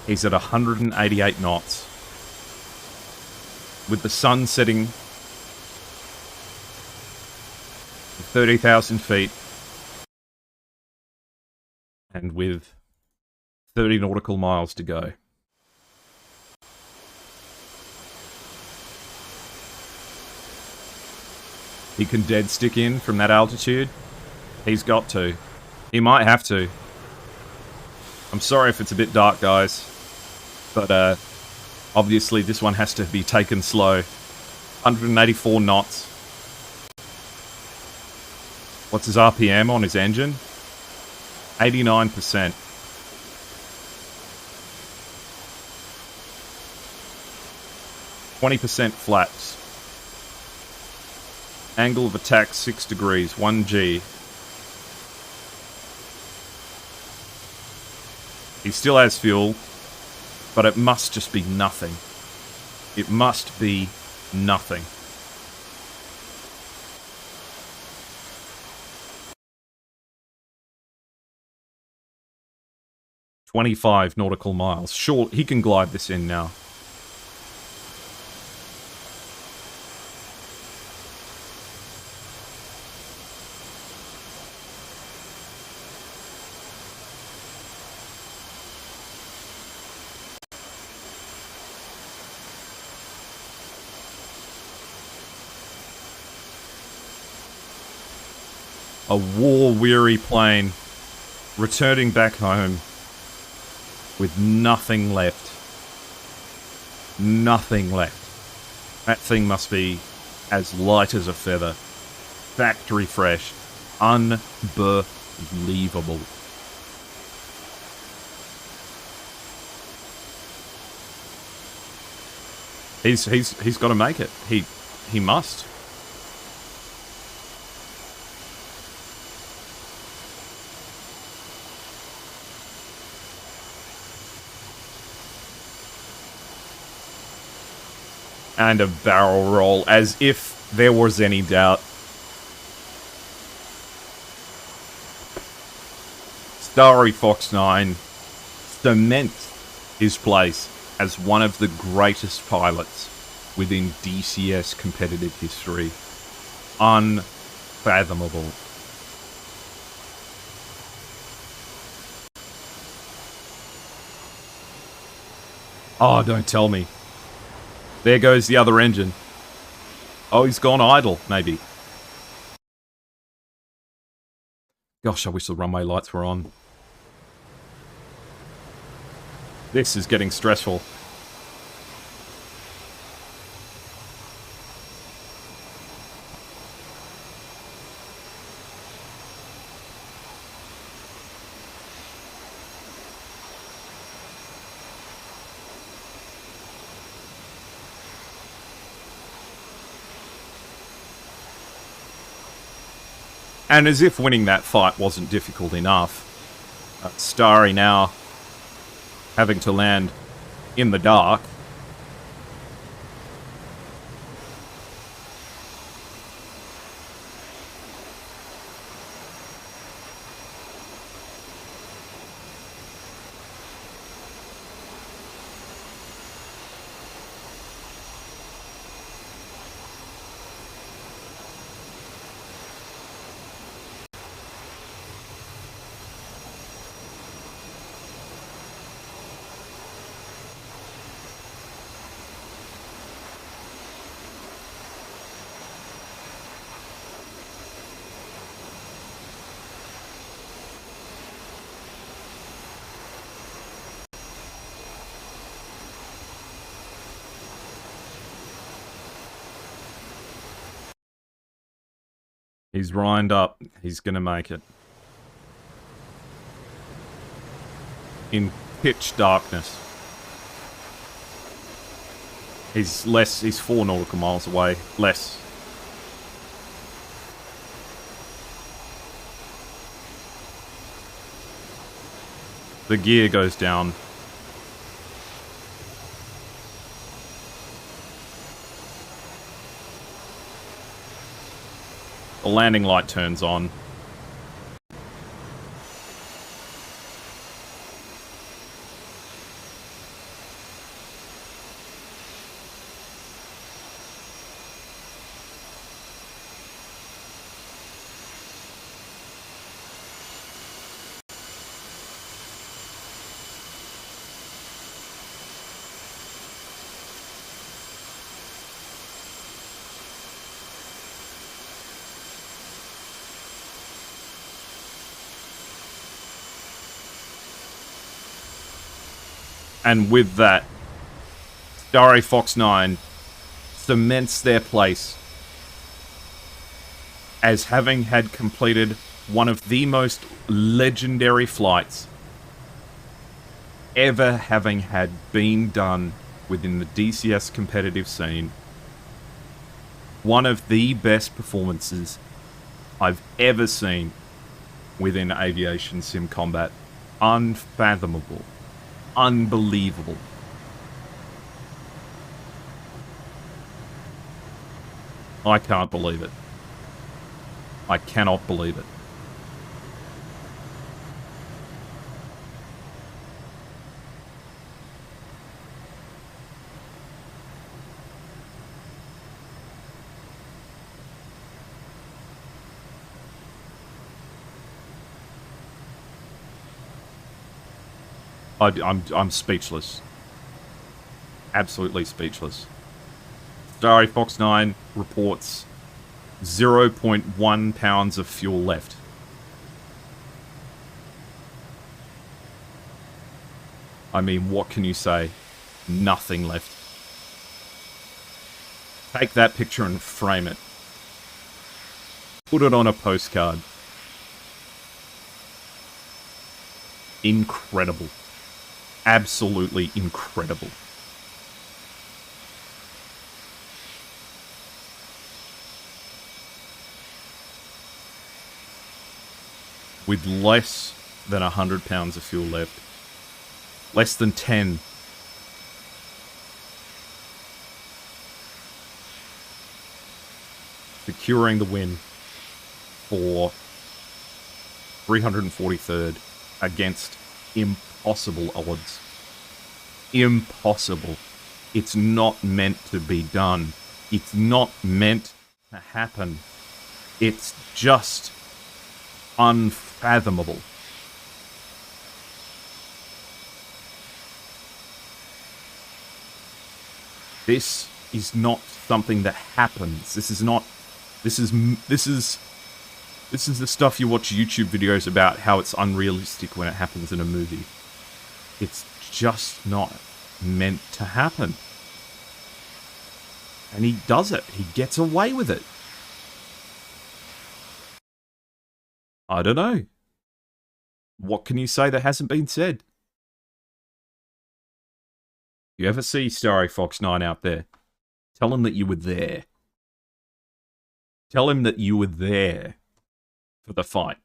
[SPEAKER 1] He's at 188 knots. With the sun setting at 30,000 feet. And with 30 nautical miles to go. He can dead stick in from that altitude. He's got to. He might have to. I'm sorry if it's a bit dark, guys, but obviously this one has to be taken slow. 184 knots. What's his RPM on his engine? 89%. %, flaps. Angle of attack 6 degrees, 1G. He still has fuel, but it must just be nothing. It must be nothing. "25 nautical miles. Sure, he can glide this in now. A war-weary plane returning back home with nothing left. Nothing left. That thing must be as light as a feather. Factory fresh. Unbelievable. He's got to make it. He must. And a barrel roll, as if there was any doubt. Starry Fox 9 cements his place as one of the greatest pilots within DCS competitive history. Unfathomable. Oh, don't tell me. There goes the other engine. Oh, he's gone idle, maybe. Gosh, I wish the runway lights were on. This is getting stressful. And as if winning that fight wasn't difficult enough, Starry now having to land in the dark. He's lined up. He's going to make it. In pitch darkness. He's 4 nautical miles away. Less. The gear goes down. The landing light turns on. And with that, Starry Fox 9 cements their place as having had completed one of the most legendary flights ever having had been done within the DCS competitive scene. One of the best performances I've ever seen within aviation sim combat. Unfathomable. Unbelievable. I can't believe it. I cannot believe it. I'm speechless. Absolutely speechless. Starry Fox 9 reports 0.1 pounds of fuel left. I mean, what can you say? Nothing left. Take that picture and frame it. Put it on a postcard. Incredible. Absolutely incredible. With less than 100 pounds of fuel left. Less than 10. Securing the win for 343rd against impossible odds. Impossible. It's not meant to be done. It's not meant to happen. It's just unfathomable. This is not something that happens. This is the stuff you watch YouTube videos about, how it's unrealistic when it happens in a movie. It's just not meant to happen. And he does it. He gets away with it. I don't know. What can you say that hasn't been said? You ever see Starry Fox 9 out there? Tell him that you were there. Tell him that you were there for the fight.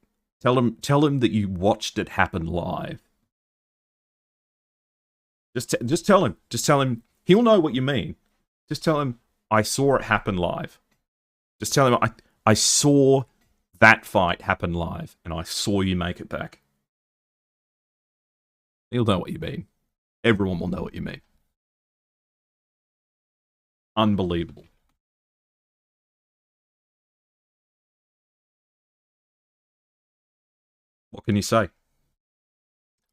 [SPEAKER 1] Tell him that you watched it happen live. Just tell him. Just tell him. He'll know what you mean. Just tell him, I saw it happen live. Just tell him, I saw that fight happen live, and I saw you make it back. He'll know what you mean. Everyone will know what you mean. Unbelievable. What can you say?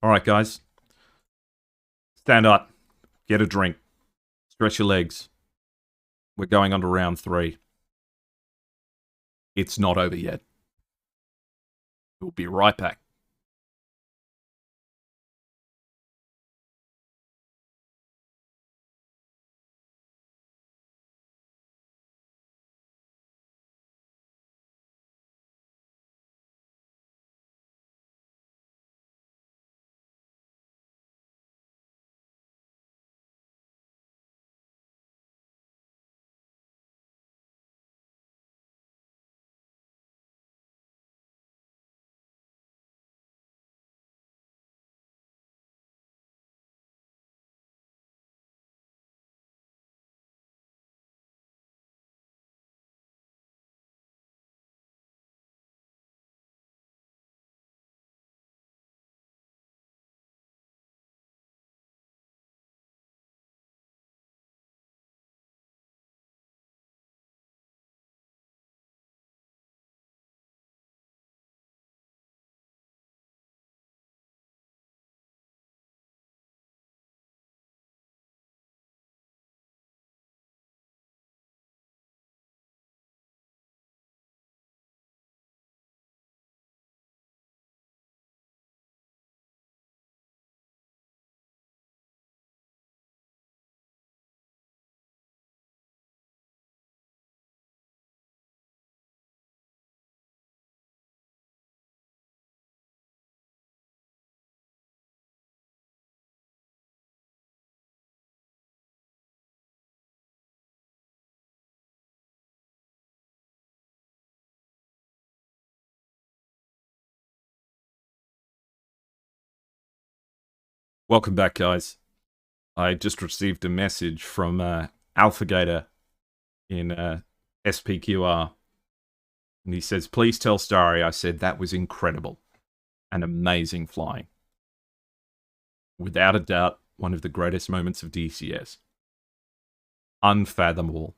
[SPEAKER 1] All right, guys. Stand up. Get a drink. Stretch your legs. We're going on to round 3. It's not over yet. We'll be right back. Welcome back, guys. I just received a message from AlphaGator in SPQR. And he says, please tell Starry I said that was incredible and amazing flying. Without a doubt, one of the greatest moments of DCS. Unfathomable.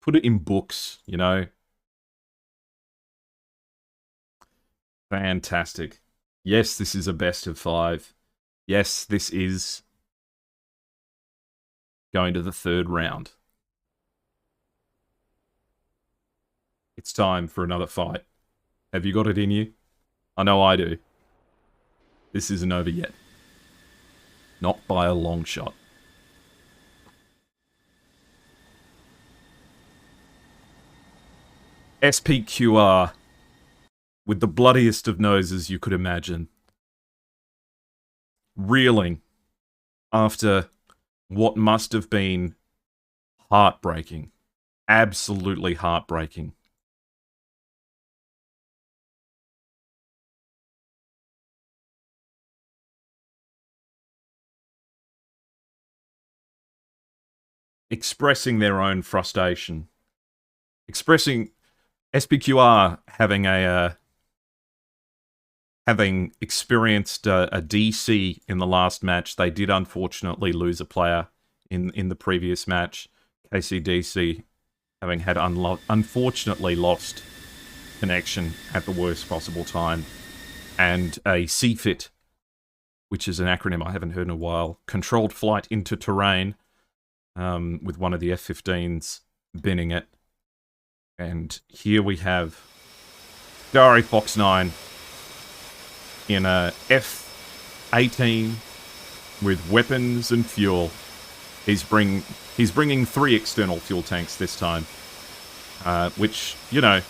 [SPEAKER 1] Put it in books, you know. Fantastic. Yes, this is a best of 5. Yes, this is going to the 3rd round. It's time for another fight. Have you got it in you? I know I do. This isn't over yet. Not by a long shot. SPQR, with the bloodiest of noses you could imagine, reeling after what must have been heartbreaking. Absolutely heartbreaking. Expressing their own frustration. Expressing SPQR having experienced a DC in the last match. They did unfortunately lose a player in the previous match. KCDC having had unfortunately lost connection at the worst possible time. And a CFIT, which is an acronym I haven't heard in a while, controlled flight into terrain, with one of the F-15s binning it. And here we have Starry Fox 9 in a F-18 with weapons and fuel. He's bringing 3 external fuel tanks this time, which, you know,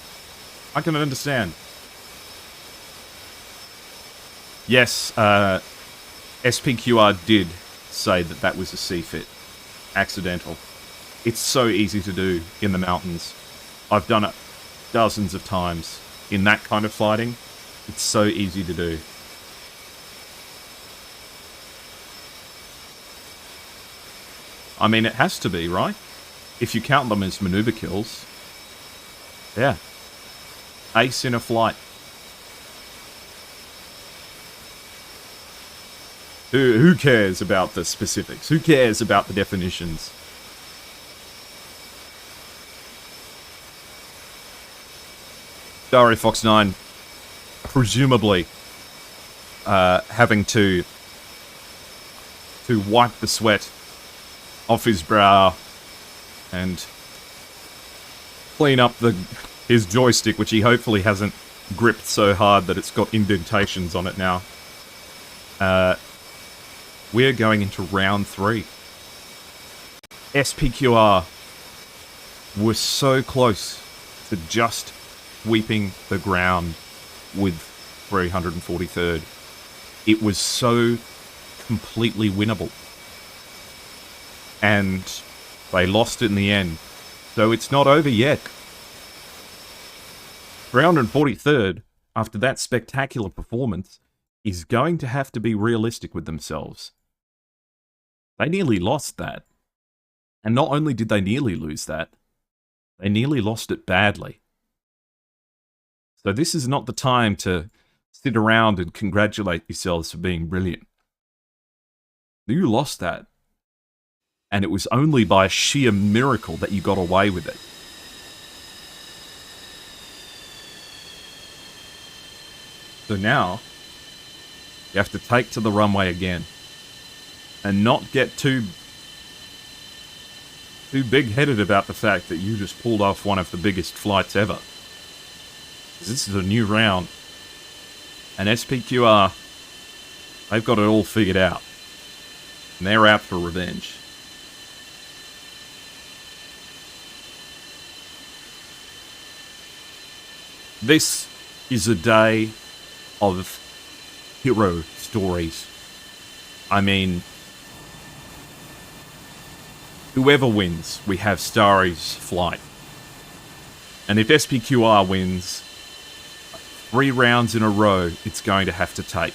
[SPEAKER 1] I can understand. Yes, SPQR did say that that was a CFIT. Accidental. It's so easy to do in the mountains. I've done it dozens of times. In that kind of fighting, it's so easy to do. I mean, it has to be, right? If you count them as maneuver kills. Yeah. Ace in a flight. Who cares about the specifics? Who cares about the definitions? Starry Fox 9, presumably having to wipe the sweat off his brow and clean up his joystick, which he hopefully hasn't gripped so hard that it's got indentations on it now. We're going into round 3. SPQR were so close to just sweeping the ground with 343rd. It was so completely winnable. And they lost it in the end. So it's not over yet. 343rd, after that spectacular performance, is going to have to be realistic with themselves. They nearly lost that. And not only did they nearly lose that, they nearly lost it badly. So this is not the time to sit around and congratulate yourselves for being brilliant. You lost that. And it was only by a sheer miracle that you got away with it. So now, you have to take to the runway again. And not get too big-headed about the fact that you just pulled off one of the biggest flights ever. This is a new round. And SPQR, they've got it all figured out. And they're out for revenge. This is a day of hero stories. I mean, whoever wins, we have Starry's flight. And if SPQR wins 3 rounds in a row, it's going to have to take.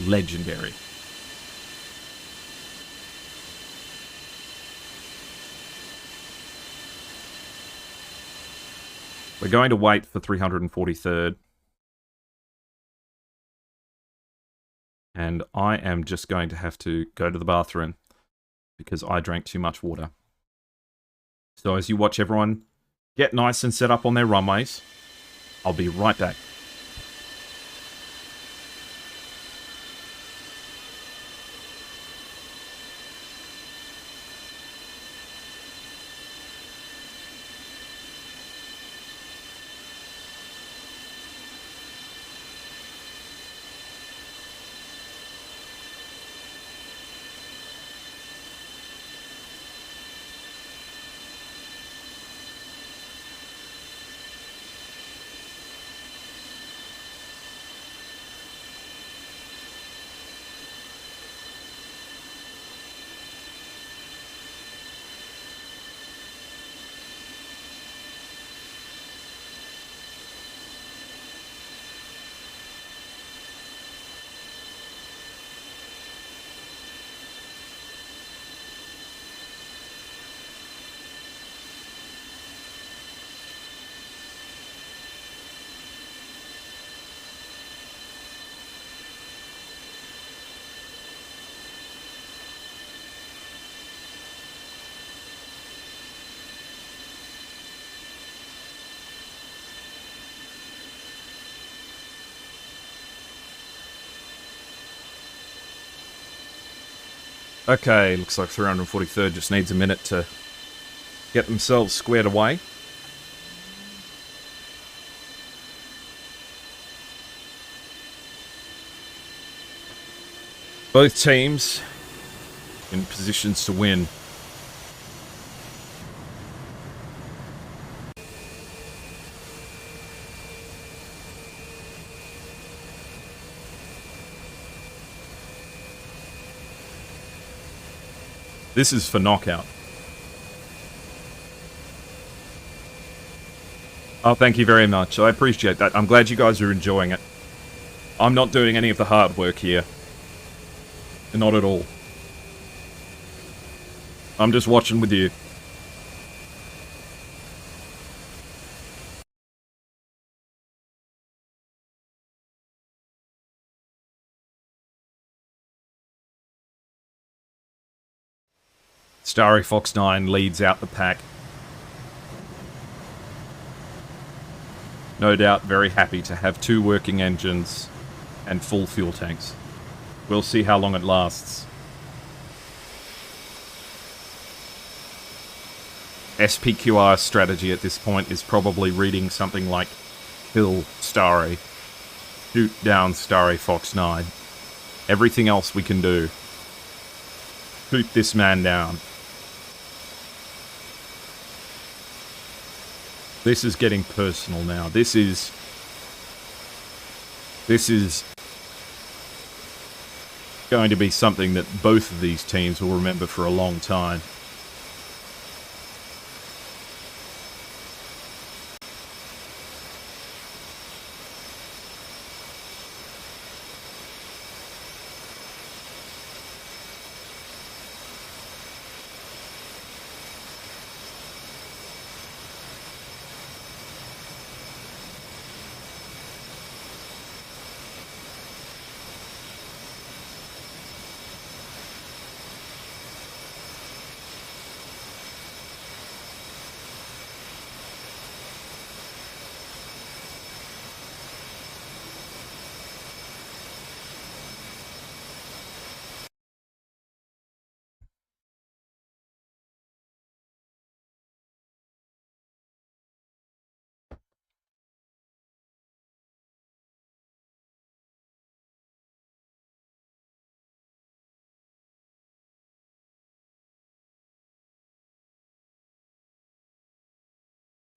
[SPEAKER 1] Legendary. We're going to wait for 343rd. And I am just going to have to go to the bathroom because I drank too much water. So as you watch everyone get nice and set up on their runways, I'll be right back. Okay, looks like 343rd just needs a minute to get themselves squared away. Both teams in positions to win. This is for knockout. Oh, thank you very much. I appreciate that. I'm glad you guys are enjoying it. I'm not doing any of the hard work here. Not at all. I'm just watching with you. Starry Fox 9 leads out the pack. No doubt very happy to have 2 working engines and full fuel tanks. We'll see how long it lasts. SPQR strategy at this point is probably reading something like kill Starry, shoot down Starry Fox 9. Everything else we can do. Shoot this man down. This is getting personal now. This is going to be something that both of these teams will remember for a long time.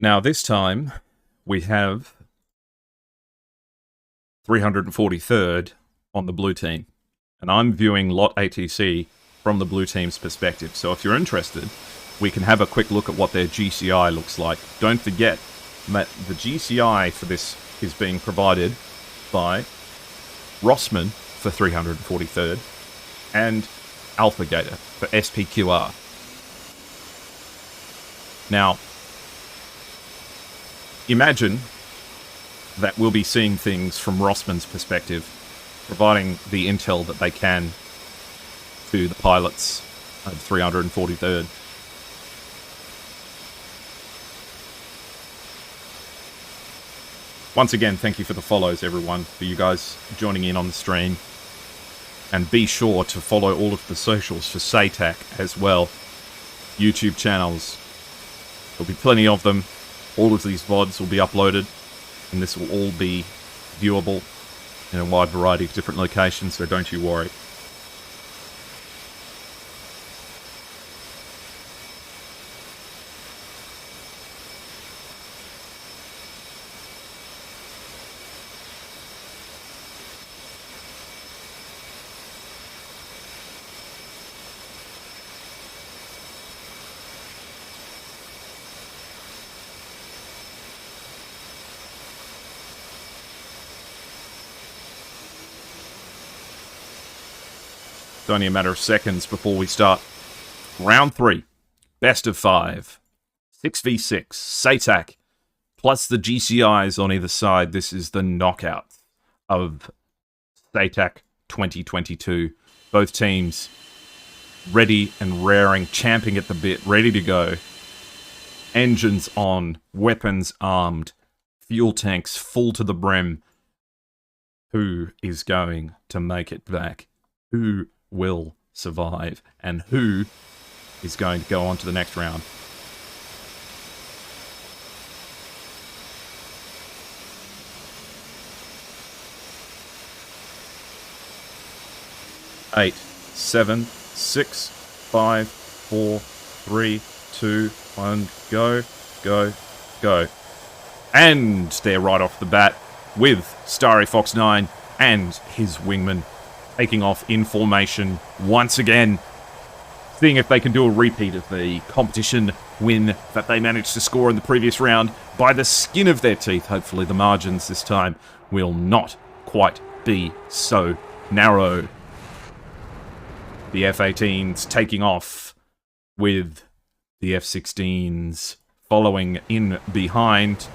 [SPEAKER 1] Now this time, we have 343rd on the blue team. And I'm viewing lot ATC from the blue team's perspective. So if you're interested, we can have a quick look at what their GCI looks like. Don't forget that the GCI for this is being provided by Rossmann for 343rd and Alpha Gator for SPQR. Now, imagine that we'll be seeing things from Rossmann's perspective, providing the intel that they can to the pilots of 343rd. Once again, thank you for the follows, everyone, for you guys joining in on the stream. And be sure to follow all of the socials for SATAC as well. YouTube channels. There'll be plenty of them. All of these VODs will be uploaded, and this will all be viewable in a wide variety of different locations, so don't you worry. It's only a matter of seconds before we start. Round 3. Best of 5. 6v6. SATAC. Plus the GCIs on either side. This is the knockout of SATAC 2022. Both teams ready and raring, champing at the bit, ready to go. Engines on, weapons armed, fuel tanks full to the brim. Who is going to make it back? Who will survive, and who is going to go on to the next round. Eight, 7, 6, 5, 4, 3, 2, 1, go, go, go. And they're right off the bat with Starry Fox 9 and his wingman taking off in formation once again, seeing if they can do a repeat of the competition win that they managed to score in the previous round by the skin of their teeth. Hopefully the margins this time will not quite be so narrow. The F-18s taking off with the F-16s following in behind.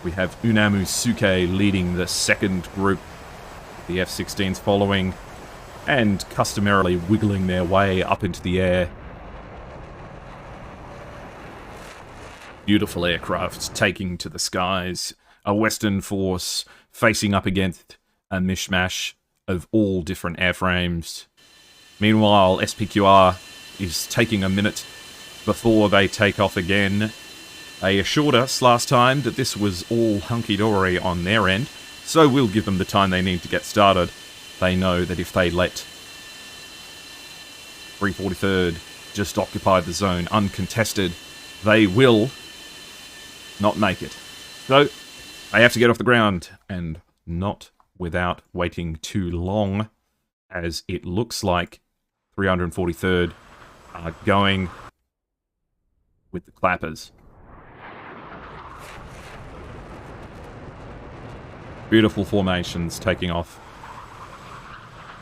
[SPEAKER 1] We have Unamu Suke leading the second group, the F-16s following and customarily wiggling their way up into the air. Beautiful aircraft taking to the skies. A Western force facing up against a mishmash of all different airframes. Meanwhile, SPQR is taking a minute before they take off again. They assured us last time that this was all hunky-dory on their end, so we'll give them the time they need to get started. They know that if they let 343rd just occupy the zone uncontested, they will not make it. So, they have to get off the ground, and not without waiting too long, as it looks like 343rd are going with the clappers. Beautiful formations taking off.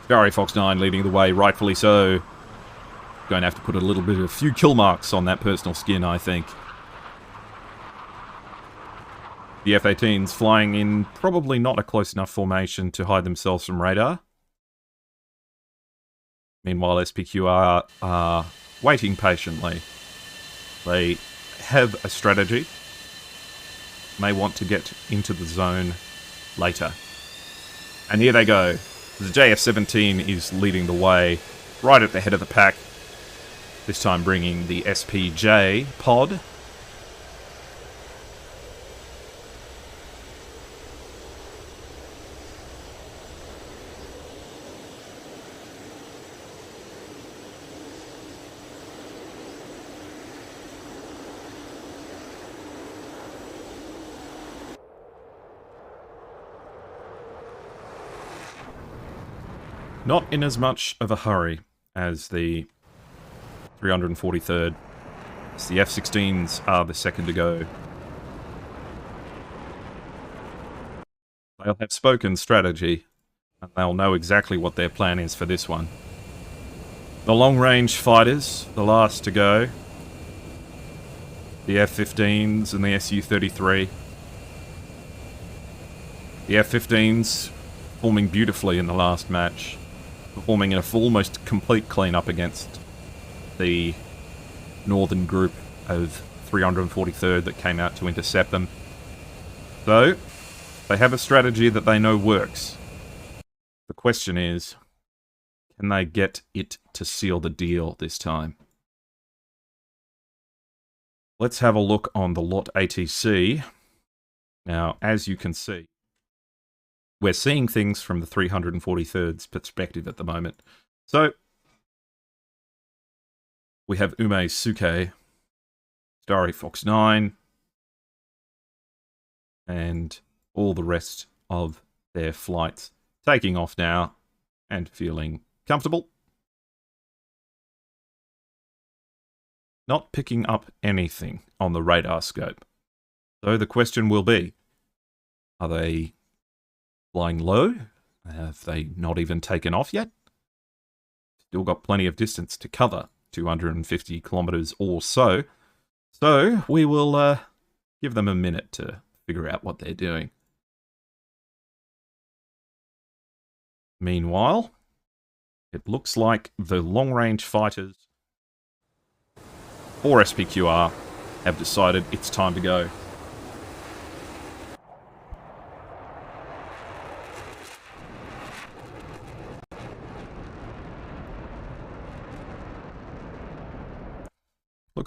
[SPEAKER 1] Starry Fox 9 leading the way, rightfully so. Going to have to put a few kill marks on that personal skin, I think. The F-18s flying in probably not a close enough formation to hide themselves from radar. Meanwhile, SPQR are waiting patiently. They have a strategy. May want to get into the zone later. And here they go. The JF-17 is leading the way, right at the head of the pack. This time bringing the SPJ pod. Not in as much of a hurry as the 343rd. As the F-16s are the second to go. They'll have spoken strategy, and they'll know exactly what their plan is for this one. The long-range fighters, the last to go. The F-15s and the Su-33. The F-15s performing beautifully in the last match. Performing in a almost complete clean-up against the northern group of 343rd that came out to intercept them. So, they have a strategy that they know works. The question is, can they get it to seal the deal this time? Let's have a look on the lot ATC. Now, as you can see, we're seeing things from the 343rd's perspective at the moment. So, we have Ume Suke, Starry Fox 9, and all the rest of their flights taking off now and feeling comfortable. Not picking up anything on the radar scope. So the question will be, are they flying low? Have they not even taken off yet? Still got plenty of distance to cover, 250 kilometers or so. So we will give them a minute to figure out what they're doing. Meanwhile, it looks like the long-range fighters for SPQR have decided it's time to go.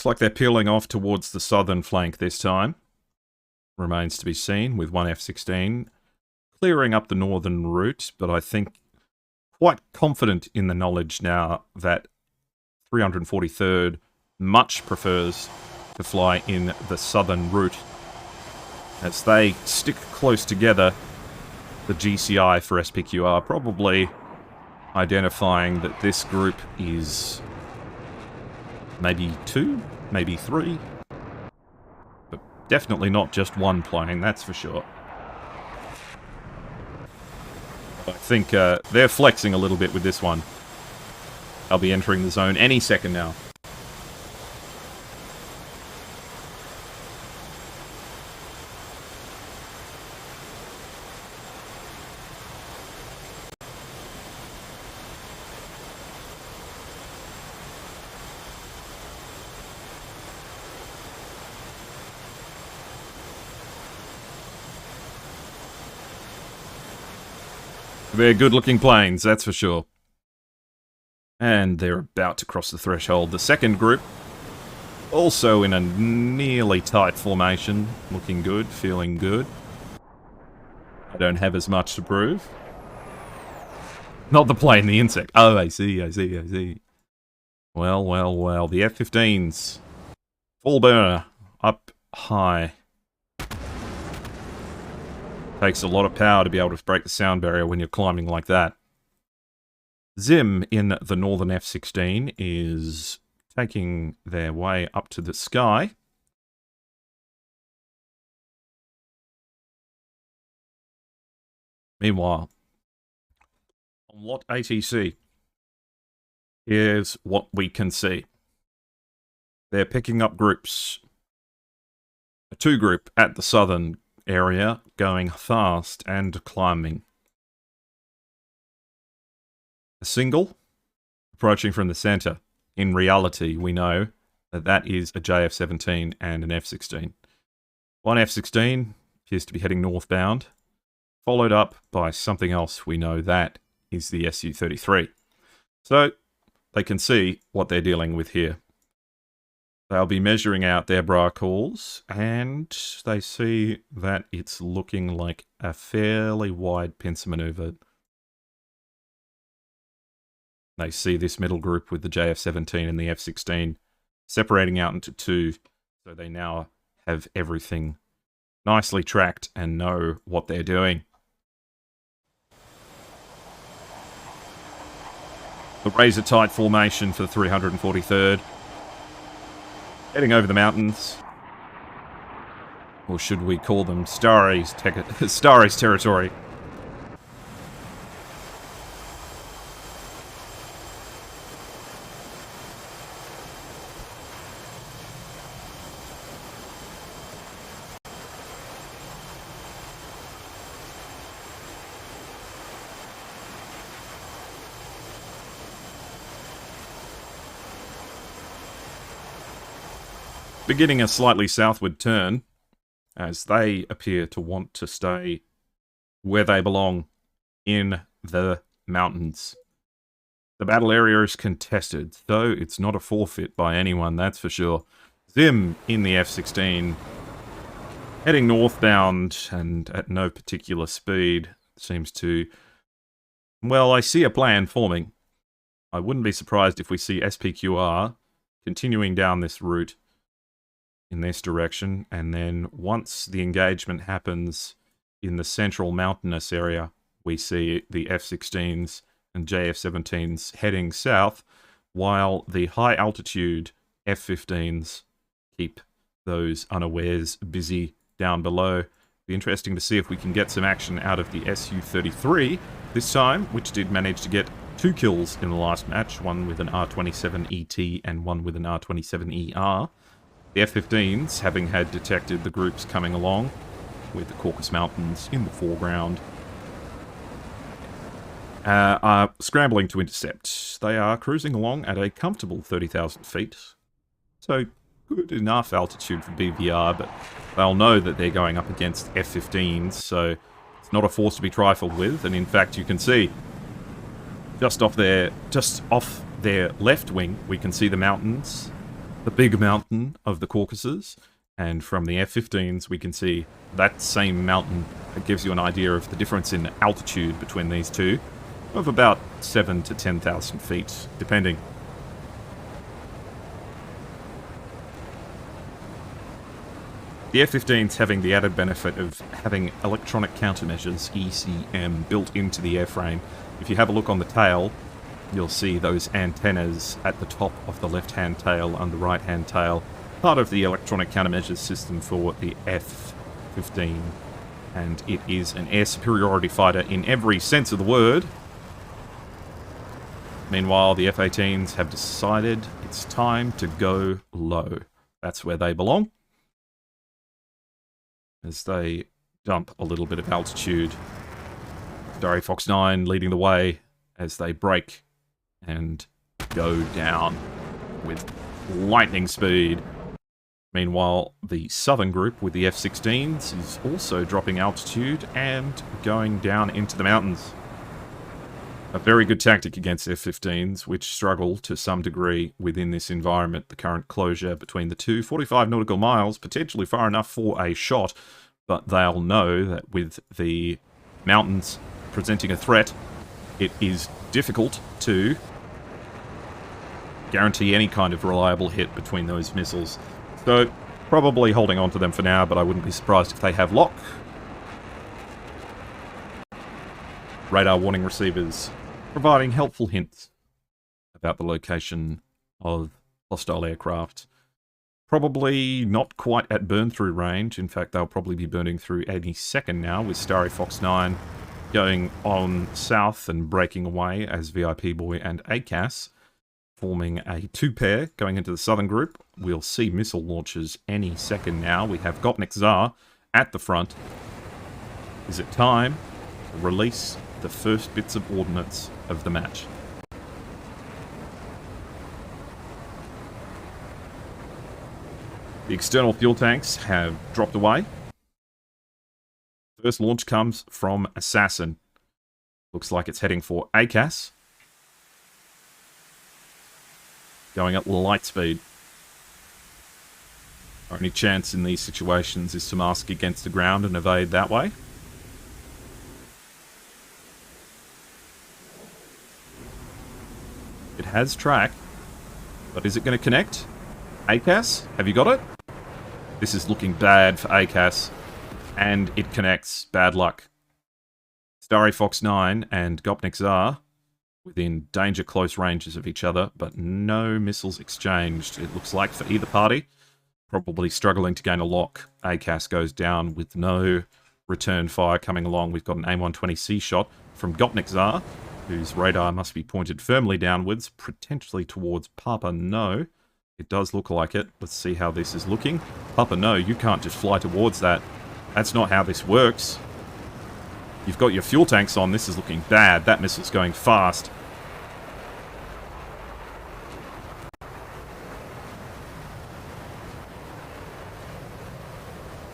[SPEAKER 1] Looks like they're peeling off towards the southern flank this time. Remains to be seen, with one F-16 clearing up the northern route, but I think quite confident in the knowledge now that 343rd much prefers to fly in the southern route. As they stick close together, the GCI for SPQR probably identifying that this group is maybe 2, maybe 3, but definitely not just one plane, that's for sure. I think they're flexing a little bit with this one. They'll be entering the zone any second now. They're good-looking planes, that's for sure. And they're about to cross the threshold. The second group, also in a nearly tight formation. Looking good, feeling good. I don't have as much to prove. Not the plane, the insect. Oh, I see. Well. The F-15s. Full burner. Up high. Takes a lot of power to be able to break the sound barrier when you're climbing like that. Zim in the northern F-16 is taking their way up to the sky. Meanwhile, on Lot ATC, here's what we can see. They're picking up groups. A 2 group at the southern area, going fast and climbing. A single approaching from the center. In reality, we know that that is a JF-17 and an F-16. One F-16 appears to be heading northbound, followed up by something else. We know that is the Su-33. So they can see what they're dealing with here. They'll be measuring out their bra calls, and they see that it's looking like a fairly wide pincer maneuver. They see this middle group with the JF-17 and the F-16 separating out into 2, so they now have everything nicely tracked and know what they're doing. The razor-tight formation for the 343rd. Heading over the mountains. Or should we call them Starry's territory? Beginning a slightly southward turn, as they appear to want to stay where they belong, in the mountains. The battle area is contested, though it's not a forfeit by anyone, that's for sure. Zim in the F-16, heading northbound and at no particular speed, seems to... Well, I see a plan forming. I wouldn't be surprised if we see SPQR continuing down this route in this direction, and then once the engagement happens in the central mountainous area, we see the F-16s and JF-17s heading south, while the high altitude F-15s keep those unawares busy down below. Be interesting to see if we can get some action out of the Su-33 this time, which did manage to get 2 kills in the last match, one with an R-27ET and one with an R-27ER. The F-15s, having had detected the groups coming along, with the Caucasus Mountains in the foreground, are scrambling to intercept. They are cruising along at a comfortable 30,000 feet. So, good enough altitude for BVR, but they'll know that they're going up against F-15s, so it's not a force to be trifled with. And in fact, you can see, just off their left wing, we can see the mountains. the big mountain of the Caucasus, and from the F-15s we can see that same mountain. It gives you an idea of the difference in altitude between these two, of about 7,000 to 10,000 feet, depending. The F-15's having the added benefit of having electronic countermeasures, ECM, built into the airframe. If you have a look on the tail, you'll see those antennas at the top of the left-hand tail and the right-hand tail, part of the electronic countermeasures system for the F-15. And it is an air superiority fighter in every sense of the word. Meanwhile, the F-18s have decided it's time to go low. That's where they belong. As they dump a little bit of altitude. Starry Fox 9 leading the way as they brake and go down with lightning speed. Meanwhile, the southern group with the F-16s is also dropping altitude and going down into the mountains. A very good tactic against F-15s, which struggle to some degree within this environment. The current closure between the two, 45 nautical miles, potentially far enough for a shot, but they'll know that with the mountains presenting a threat, it is difficult to guarantee any kind of reliable hit between those missiles. So, probably holding on to them for now, but I wouldn't be surprised if they have lock. Radar warning receivers providing helpful hints about the location of hostile aircraft. Probably not quite at burn-through range. In fact, they'll probably be burning through any second now, with Starry Fox 9 going on south and breaking away as VIP Boy and ACAS, forming a two-pair going into the southern group. We'll see missile launches any second now. We have Gopnik Tsar at the front. Is it time to release the first bits of ordnance of the match? The external fuel tanks have dropped away. First launch comes from Assassin. Looks like it's heading for ACAS. Going at light speed. Our only chance in these situations is to mask against the ground and evade that way. It has track, but is it going to connect? ACAS, have you got it? This is looking bad for ACAS, and it connects. Bad luck. Starry Fox 9 and Gopnik Tsar within danger close ranges of each other, but no missiles exchanged. It looks like for either party, probably struggling to gain a lock. ACAS goes down with no return fire coming along. We've got an AIM-120C shot from Gopnik Tsar, whose radar must be pointed firmly downwards, potentially towards Papa No. It does look like it. Let's see how this is looking. Papa No, you can't just fly towards that. That's not how this works. You've got your fuel tanks on. This is looking bad. That missile's going fast.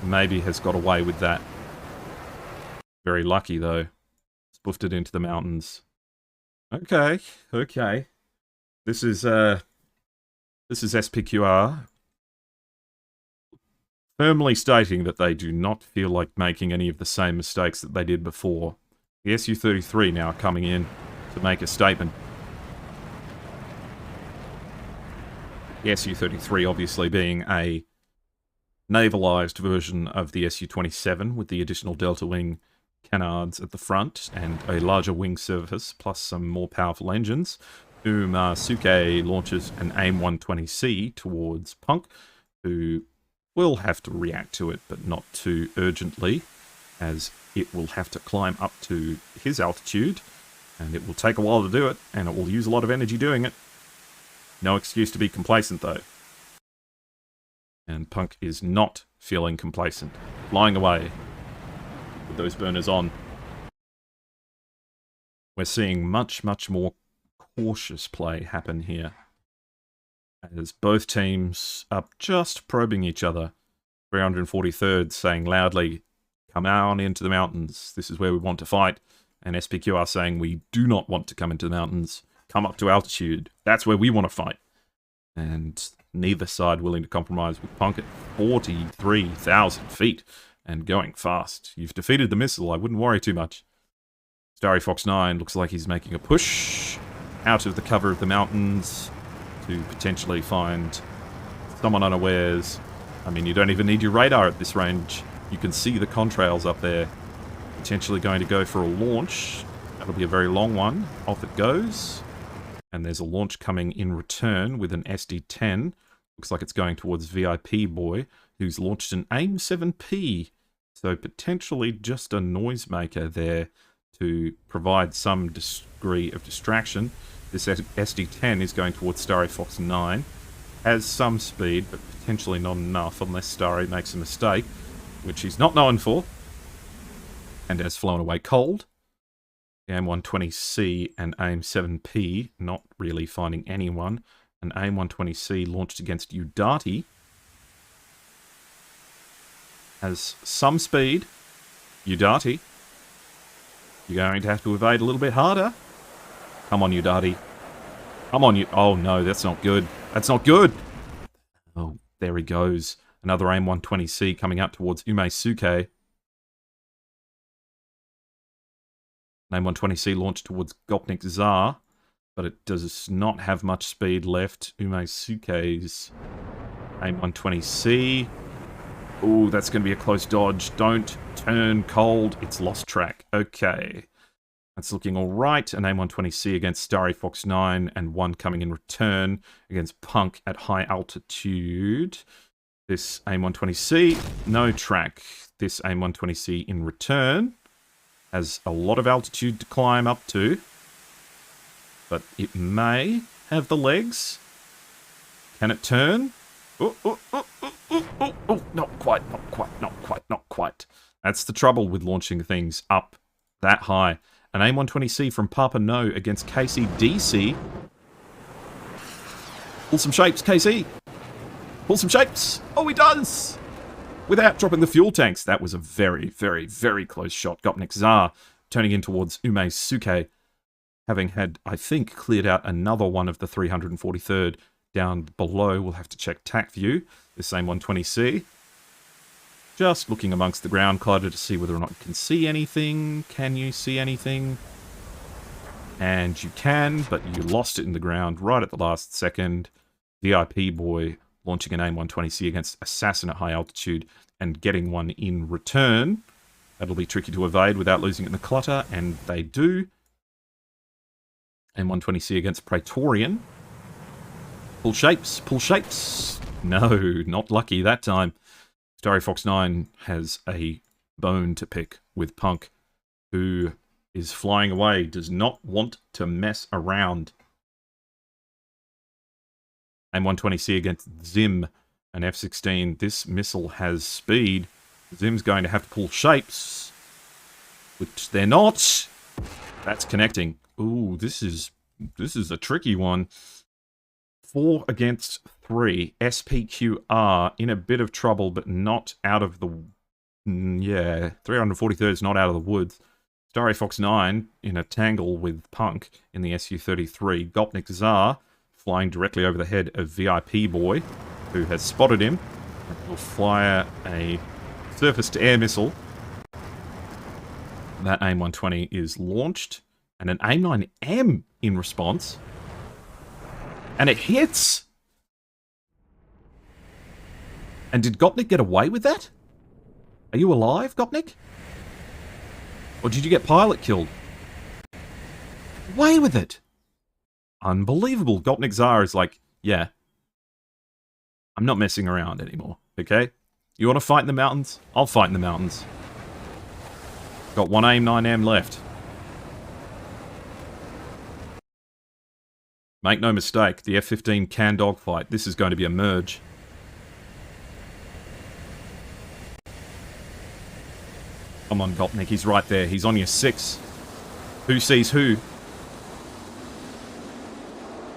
[SPEAKER 1] Maybe has got away with that. Very lucky, though. Spoofed it into the mountains. Okay, okay. This is SPQR firmly stating that they do not feel like making any of the same mistakes that they did before. The Su-33 now coming in to make a statement. The Su-33 obviously being a navalized version of the Su-27 with the additional delta wing canards at the front and a larger wing surface plus some more powerful engines. Suke launches an AIM-120C towards Punk, who will have to react to it, but not too urgently, as it will have to climb up to his altitude, and it will take a while to do it, and it will use a lot of energy doing it. No excuse to be complacent, though. And Punk is not feeling complacent, flying away with those burners on. We're seeing much, much more cautious play happen here, as both teams are just probing each other. 343rd saying loudly, come on into the mountains, this is where we want to fight, and SPQR saying we do not want to come into the mountains, come up to altitude, that's where we want to fight. And Neither side willing to compromise, with Punk at 43,000 feet and going fast. You've defeated the missile. I wouldn't worry too much. Starry Fox 9 looks like he's making a push out of the cover of the mountains to potentially find someone unawares. I mean, you don't even need your radar at this range. You can see the contrails up there. Potentially going to go for a launch. That'll be a very long one. Off it goes. And there's a launch coming in return with an SD-10. Looks like it's going towards VIP Boy, who's launched an AIM-7P. So potentially just a noisemaker there to provide some degree of distraction. This SD-10 is going towards Starry Fox 9. Has some speed, but potentially not enough unless Starry makes a mistake, which he's not known for. And has flown away cold. The AIM-120C and AIM-7P not really finding anyone. An AIM-120C launched against Udati. Has some speed. Udati. You're going to have to evade a little bit harder. Come on, Udati. Come on, you. Oh no, that's not good. That's not good. Oh, there he goes. Another AIM-120C coming up towards Umesuke. AIM-120C launched towards Gopnik Tsar, but it does not have much speed left. Umesuke's AIM-120C. Ooh, that's going to be a close dodge. Don't turn cold. It's lost track. Okay. That's looking all right. An AIM-120C against Starry Fox 9 and one coming in return against Punk at high altitude. This AIM-120C, no track. This AIM-120C in return has a lot of altitude to climb up to, but it may have the legs. Can it turn? Oh, not quite, not quite, not quite, not quite. That's the trouble with launching things up that high. An AIM-120C from Papa No against KCDC. Pull some shapes, KC. Pull some shapes. Oh, he does! Without dropping the fuel tanks. That was a very, very, very close shot. Gopnik Tsar turning in towards Umesuke, having had, I think, cleared out another one of the 343rd down below. We'll have to check TAC view. The same 120C. Just looking amongst the ground clutter to see whether or not you can see anything. Can you see anything? And you can, but you lost it in the ground right at the last second. VIP Boy launching an AIM-120C against Assassin at high altitude and getting one in return. That'll be tricky to evade without losing it in the clutter, and they do. AIM-120C against Praetorian. Pull shapes, pull shapes. No, not lucky that time. Starry Fox 9 has a bone to pick with Punk, who is flying away, does not want to mess around. AIM-120C against Zim, an F-16. This missile has speed. Zim's going to have to pull shapes, which they're not. That's connecting. Ooh, this is a tricky one. 4 against 3. SPQR in a bit of trouble, but not out of the... Yeah, 343rd is not out of the woods. Starry Fox 9 in a tangle with Punk in the Su-33. Gopnik Tsar flying directly over the head of VIP Boy, who has spotted him. Will fire a surface-to-air missile. That AIM-120 is launched, and an AIM-9M in response. And it hits! And did Gopnik get away with that? Are you alive, Gopnik? Or did you get pilot killed? Away with it! Unbelievable. Gopnik Tsar is like, yeah, I'm not messing around anymore, okay? You want to fight in the mountains? I'll fight in the mountains. Got one AIM-9M left. Make no mistake, the F-15 can dogfight. This is going to be a merge. Come on, Gopnik, he's right there. He's on your 6. Who sees who?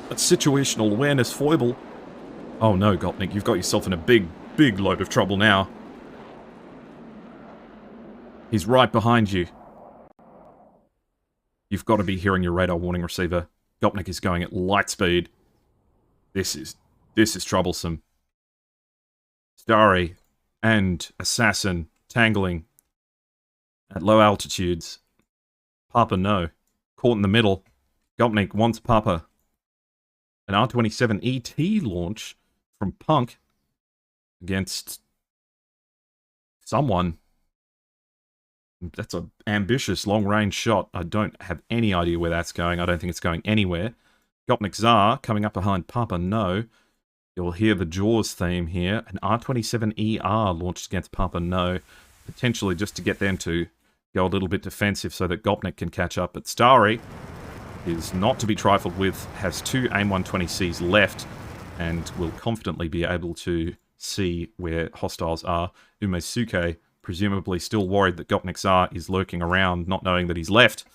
[SPEAKER 1] That's situational awareness foible. Oh no, Gopnik, you've got yourself in a big, big load of trouble now. He's right behind you. You've got to be hearing your radar warning receiver. Gopnik is going at light speed. This is This is troublesome. Starry and Assassin tangling at low altitudes. Papa no. Caught in the middle. Gopnik wants Papa. An R27 ET launch from Punk against someone. That's an ambitious long-range shot. I don't have any idea where that's going. I don't think it's going anywhere. Gopnik Tsar coming up behind Papa No. You'll hear the Jaws theme here. An R27ER launched against Papa No. Potentially just to get them to go a little bit defensive so that Gopnik can catch up. But Starry is not to be trifled with. Has 2 AIM-120Cs left and will confidently be able to see where hostiles are. Umesuke presumably still worried that Gopnik Tsar is lurking around, not knowing that he's left.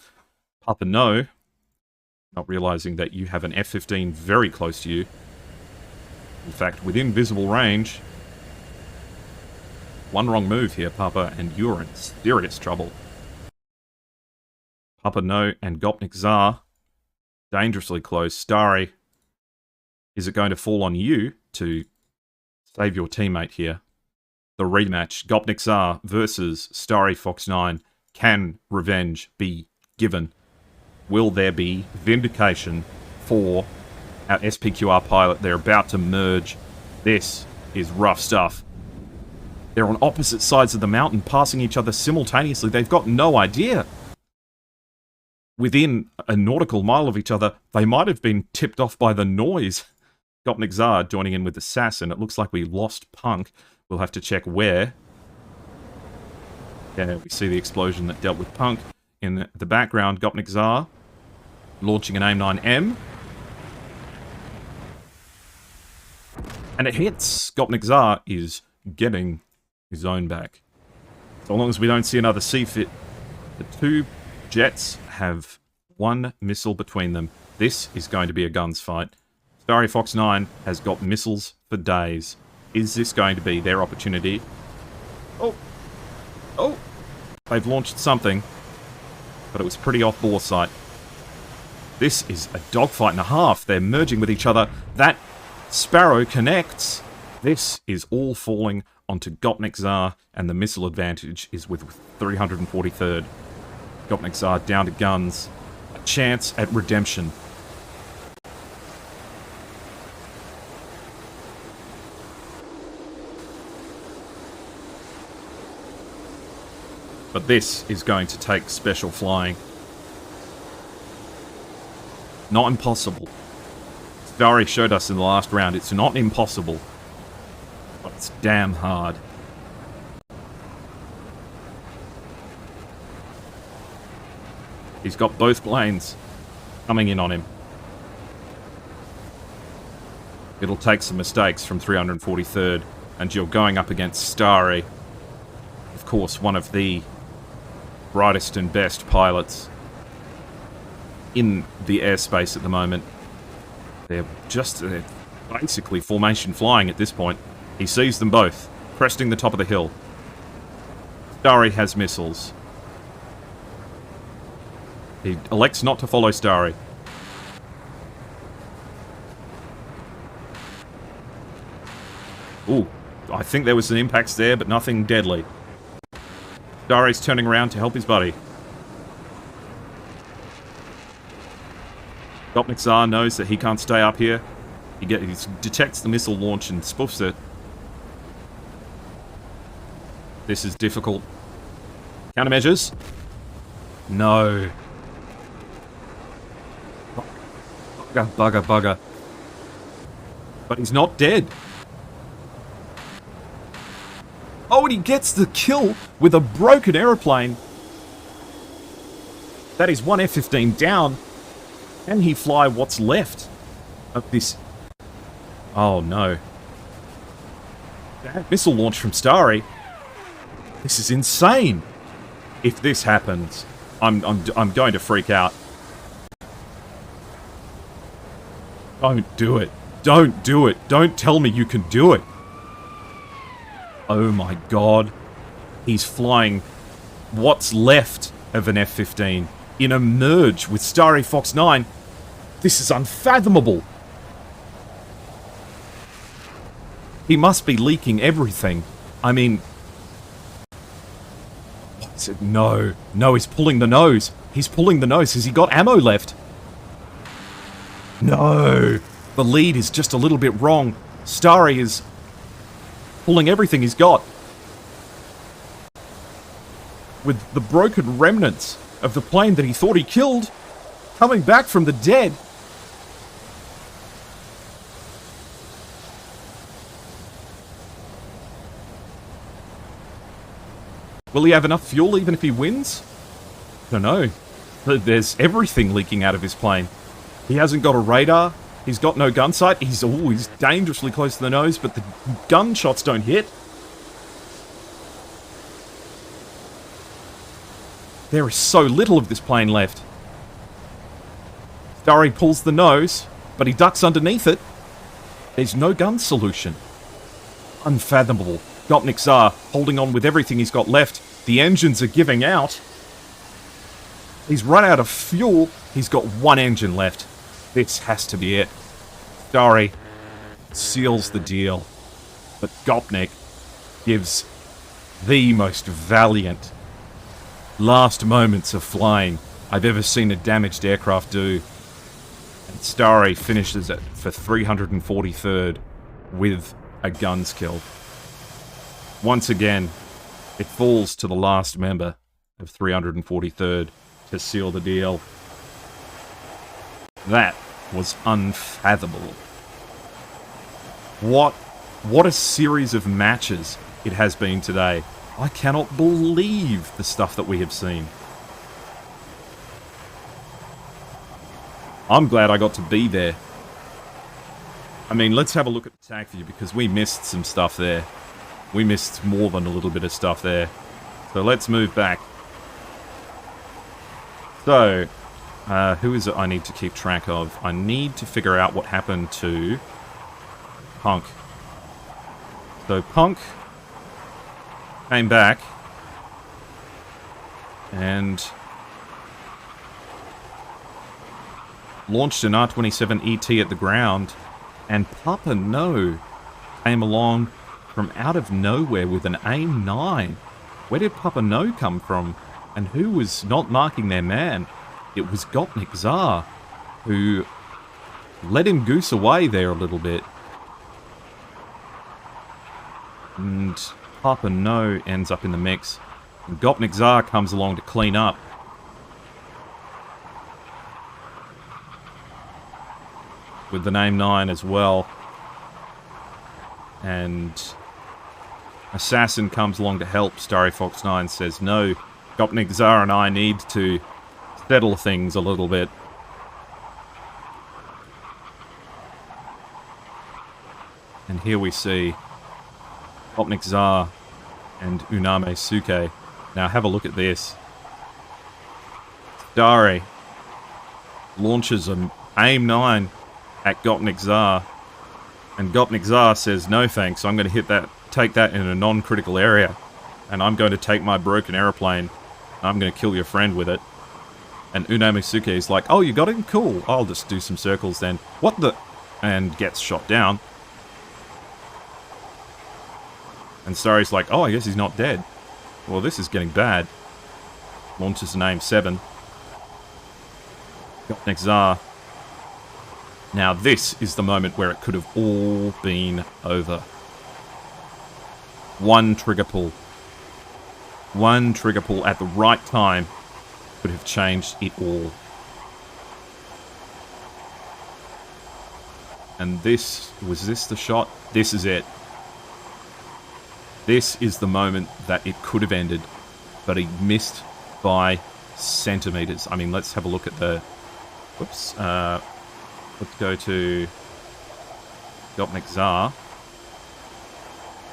[SPEAKER 1] Papa No, not realizing that you have an F-15 very close to you. In fact, within visible range. One wrong move here, Papa, and you're in serious trouble. Papa No and Gopnik Tsar, dangerously close. Starry, is it going to fall on you to save your teammate here? The rematch, Gopnik Tsar versus Starry Fox 9. Can revenge be given? Will there be vindication for our SPQR pilot? They're about to merge. This is rough stuff. They're on opposite sides of the mountain, passing each other simultaneously. They've got no idea. Within a nautical mile of each other, they might have been tipped off by the noise. Gopnik Tsar joining in with Assassin. It looks like we lost Punk. We'll have to check where. Yeah, we see the explosion that dealt with Punk. In the background, Gopnik Tsar launching an AIM-9M. And it hits. Gopnik Tsar is getting his own back. So long as we don't see another C-fit, the two jets have one missile between them. This is going to be a guns fight. Starry Fox 9 has got missiles for days. Is this going to be their opportunity? Oh! Oh! They've launched something, but it was pretty off bore sight. This is a dogfight and a half. They're merging with each other. That Sparrow connects. This is all falling onto Gopnik Tsar, and the missile advantage is with 343rd. Gopnik Tsar down to guns. A chance at redemption. But this is going to take special flying. Not impossible. Starry showed us in the last round it's not impossible. But it's damn hard. He's got both planes coming in on him. It'll take some mistakes from 343rd, and you're going up against Starry. Of course, one of the brightest and best pilots in the airspace at the moment. They're basically formation flying at this point. He sees them both, cresting the top of the hill. Starry has missiles. He elects not to follow Starry. Ooh, I think there was some impacts there, but nothing deadly. Starry's turning around to help his buddy. Gopnik Tsar knows that he can't stay up here. He detects the missile launch and spoofs it. This is difficult. Countermeasures? No. Bugger, bugger. But he's not dead. Oh, and he gets the kill with a broken aeroplane. That is one F-15 down. Can he fly what's left of this? Oh no. That missile launch from Starry. This is insane. If this happens, I'm going to freak out. Don't do it. Don't do it. Don't tell me you can do it. Oh my god. He's flying what's left of an F-15 in a merge with Starry Fox 9. This is unfathomable. He must be leaking everything. I mean... What's it? No. No, he's pulling the nose. He's pulling the nose. Has he got ammo left? No. The lead is just a little bit wrong. Starry is pulling everything he's got. With the broken remnants of the plane that he thought he killed coming back from the dead. Will he have enough fuel even if he wins? I don't know. There's everything leaking out of his plane. He hasn't got a radar. He's got no gun sight. He's dangerously close to the nose, but the gunshots don't hit. There is so little of this plane left. Starry pulls the nose, but he ducks underneath it. There's no gun solution. Unfathomable. Gopnik Tsar holding on with everything he's got left. The engines are giving out. He's run out of fuel. He's got one engine left. This has to be it. Starry seals the deal. But Gopnik gives the most valiant last moments of flying I've ever seen a damaged aircraft do. And Starry finishes it for 343rd with a guns kill. Once again, it falls to the last member of 343rd to seal the deal. That was unfathomable. What a series of matches it has been today. I cannot believe the stuff that we have seen. I'm glad I got to be there. I mean, let's have a look at the tag view because we missed some stuff there. We missed more than a little bit of stuff there. So let's move back. So, who is it I need to keep track of? I need to figure out what happened to Punk. So Punk came back and launched an R-27 ET at the ground, and Papa No came along from out of nowhere with an AIM-9. Where did Papa No come from? And who was not marking their man? It was Gopnik Tsar, who let him goose away there a little bit. And Papa No ends up in the mix. And Gopnik Tsar comes along to clean up. With the name 9 as well. And Assassin comes along to help. Starry Fox 9 says, no, Gopnik Tsar and I need to settle things a little bit. And here we see Gopnik Tsar and Uname Suke. Now have a look at this. Starry launches an AIM-9 at Gopnik Tsar, and Gopnik Tsar says, no thanks, I'm going to take that in a non-critical area, and I'm going to take my broken aeroplane, and I'm going to kill your friend with it. And Uname Suke is like, oh, you got him? Cool, I'll just do some circles then. What the? And gets shot down. And Starry's like, oh, I guess he's not dead. Well, this is getting bad. Launches an AIM-7. Gopnik Tsar. Now this is the moment where it could have all been over. One trigger pull. One trigger pull at the right time could have changed it all. And this, was this the shot? This is it. This is the moment that it could have ended, but he missed by centimeters. I mean, let's have a look at the... Whoops. Let's go to Gopnik Tsar.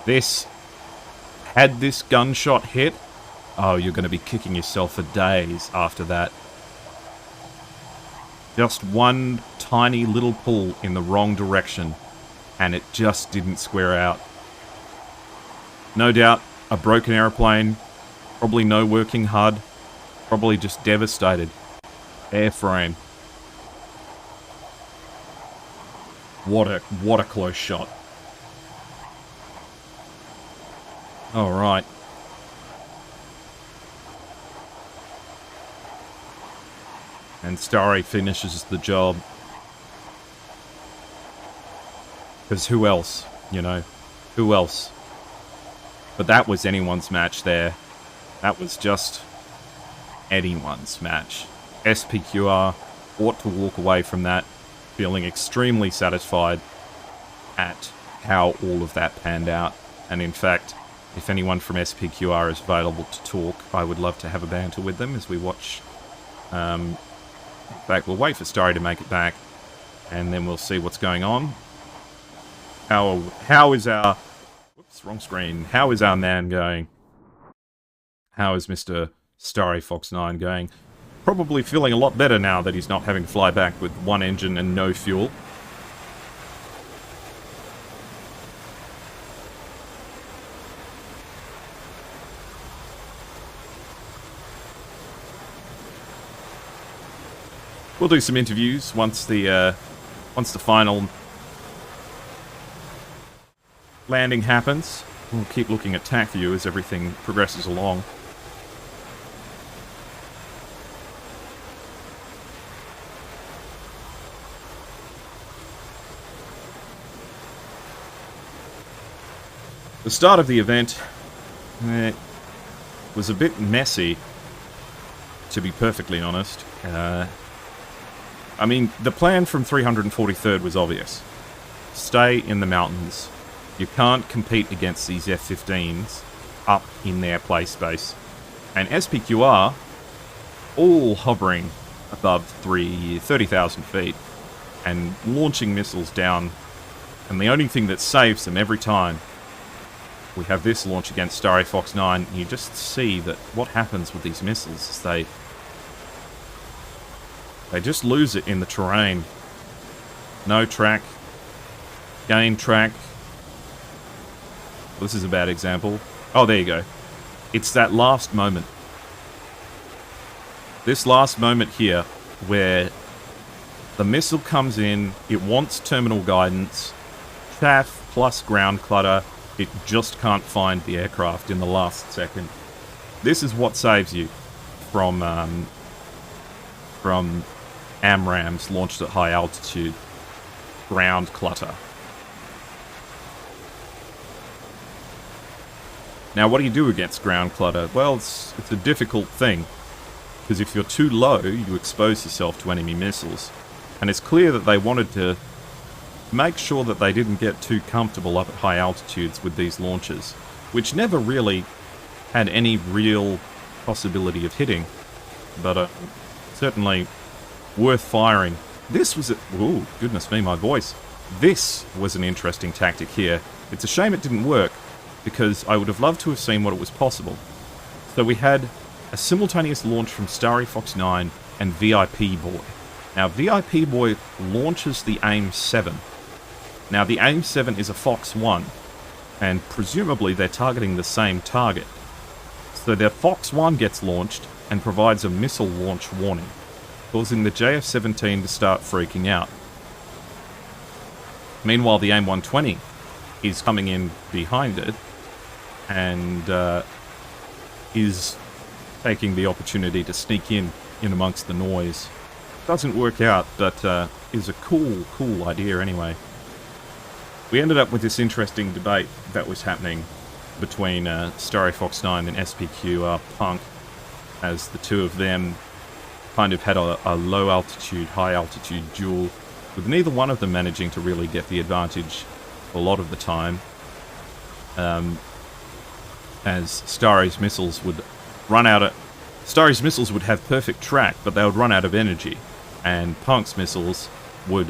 [SPEAKER 1] This, had this gunshot hit, oh, you're going to be kicking yourself for days after that. Just one tiny little pull in the wrong direction, and it just didn't square out. No doubt, a broken aeroplane, probably no working HUD, probably just devastated. Airframe. What a close shot. Alright. And Starry finishes the job. Because who else? You know? Who else? But that was anyone's match there. That was just anyone's match. SPQR ought to walk away from that feeling extremely satisfied at how all of that panned out. And in fact, if anyone from SPQR is available to talk, I would love to have a banter with them as we watch. In fact, we'll wait for Starry to make it back, and then we'll see what's going on. How is our... Whoops, wrong screen. How is our man going? How is Mr. Starry Fox 9 going? Probably feeling a lot better now that he's not having to fly back with one engine and no fuel. We'll do some interviews once the final landing happens. We'll keep looking at TAC view as everything progresses along. The start of the event was a bit messy, to be perfectly honest. I mean, the plan from 343rd was obvious. Stay in the mountains. You can't compete against these F-15s up in their play space. And SPQR, all hovering above 30,000 feet and launching missiles down. And the only thing that saves them every time, we have this launch against Starry Fox 9, and you just see that what happens with these missiles is they just lose it in the terrain. No track. Gain track. This is a bad example. Oh, there you go. It's that last moment. This last moment here, where the missile comes in, it wants terminal guidance, chaff plus ground clutter, it just can't find the aircraft in the last second. This is what saves you from AMRAAMs launched at high altitude. Ground clutter. Now, what do you do against ground clutter? Well, it's a difficult thing, because if you're too low, you expose yourself to enemy missiles. And it's clear that they wanted to make sure that they didn't get too comfortable up at high altitudes with these launches, which never really had any real possibility of hitting, but certainly worth firing. This was ooh, goodness me, my voice. This was an interesting tactic here. It's a shame it didn't work, because I would have loved to have seen what it was possible. So we had a simultaneous launch from Starry Fox 9 and VIP Boy. Now, VIP Boy launches the AIM-7. Now, the AIM-7 is a Fox 1, and presumably they're targeting the same target. So their Fox 1 gets launched and provides a missile launch warning, causing the JF-17 to start freaking out. Meanwhile, the AIM-120 is coming in behind it and is taking the opportunity to sneak in amongst the noise. Doesn't work out, but is a cool idea anyway. We ended up with this interesting debate that was happening between Starry Fox 9 and SPQR Punk, as the two of them kind of had a low altitude, high altitude duel, with neither one of them managing to really get the advantage a lot of the time, as Starry's missiles would run out of... Starry's missiles would have perfect track, but they would run out of energy, and Punk's missiles would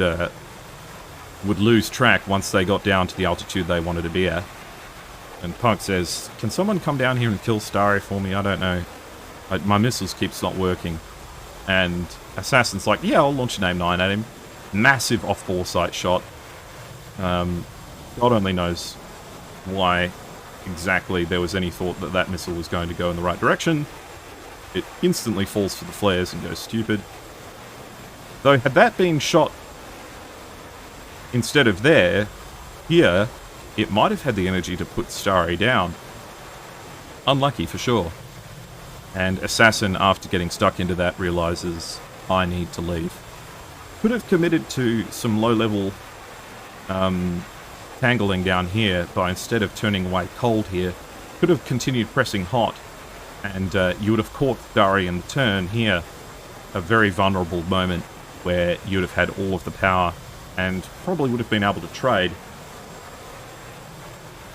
[SPEAKER 1] lose track once they got down to the altitude they wanted to be at. And Punk says, "Can someone come down here and kill Starry for me? I don't know. My missiles keeps not working." And Assassin's like, "Yeah, I'll launch an AIM-9 at him." Massive off-boresight shot. God only knows why exactly there was any thought that that missile was going to go in the right direction. It instantly falls for the flares and goes stupid. Though, had that been shot instead of here, it might have had the energy to put Starry down. unlucky for sure. And Assassin, after getting stuck into that, realizes, I need to leave. Could have committed to some low-level tangling down here, but instead of turning away cold here, could have continued pressing hot, and you would have caught Dari in the turn here, a very vulnerable moment where you would have had all of the power and probably would have been able to trade.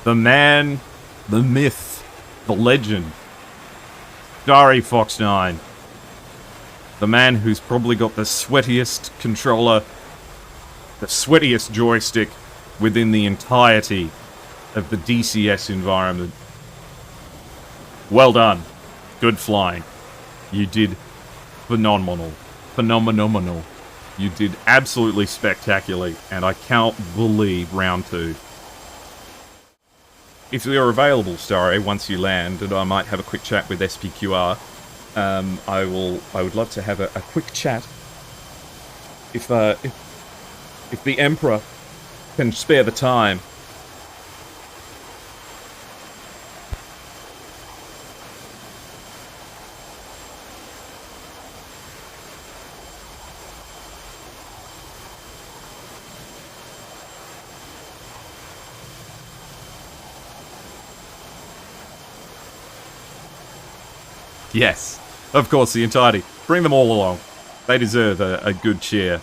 [SPEAKER 1] The man, the myth, the legend, Dari Fox 9. The man who's probably got the sweatiest controller, the sweatiest joystick within the entirety of the DCS environment. Well done. Good flying. You did phenomenal. Phenomenal. You did absolutely spectacularly, and I can't believe round 2. If you're available, Starry, once you land, and I might have a quick chat with SPQR, I would love to have a quick chat. If the Emperor can spare the time. Yes, of course, the entirety. Bring them all along. They deserve a good cheer.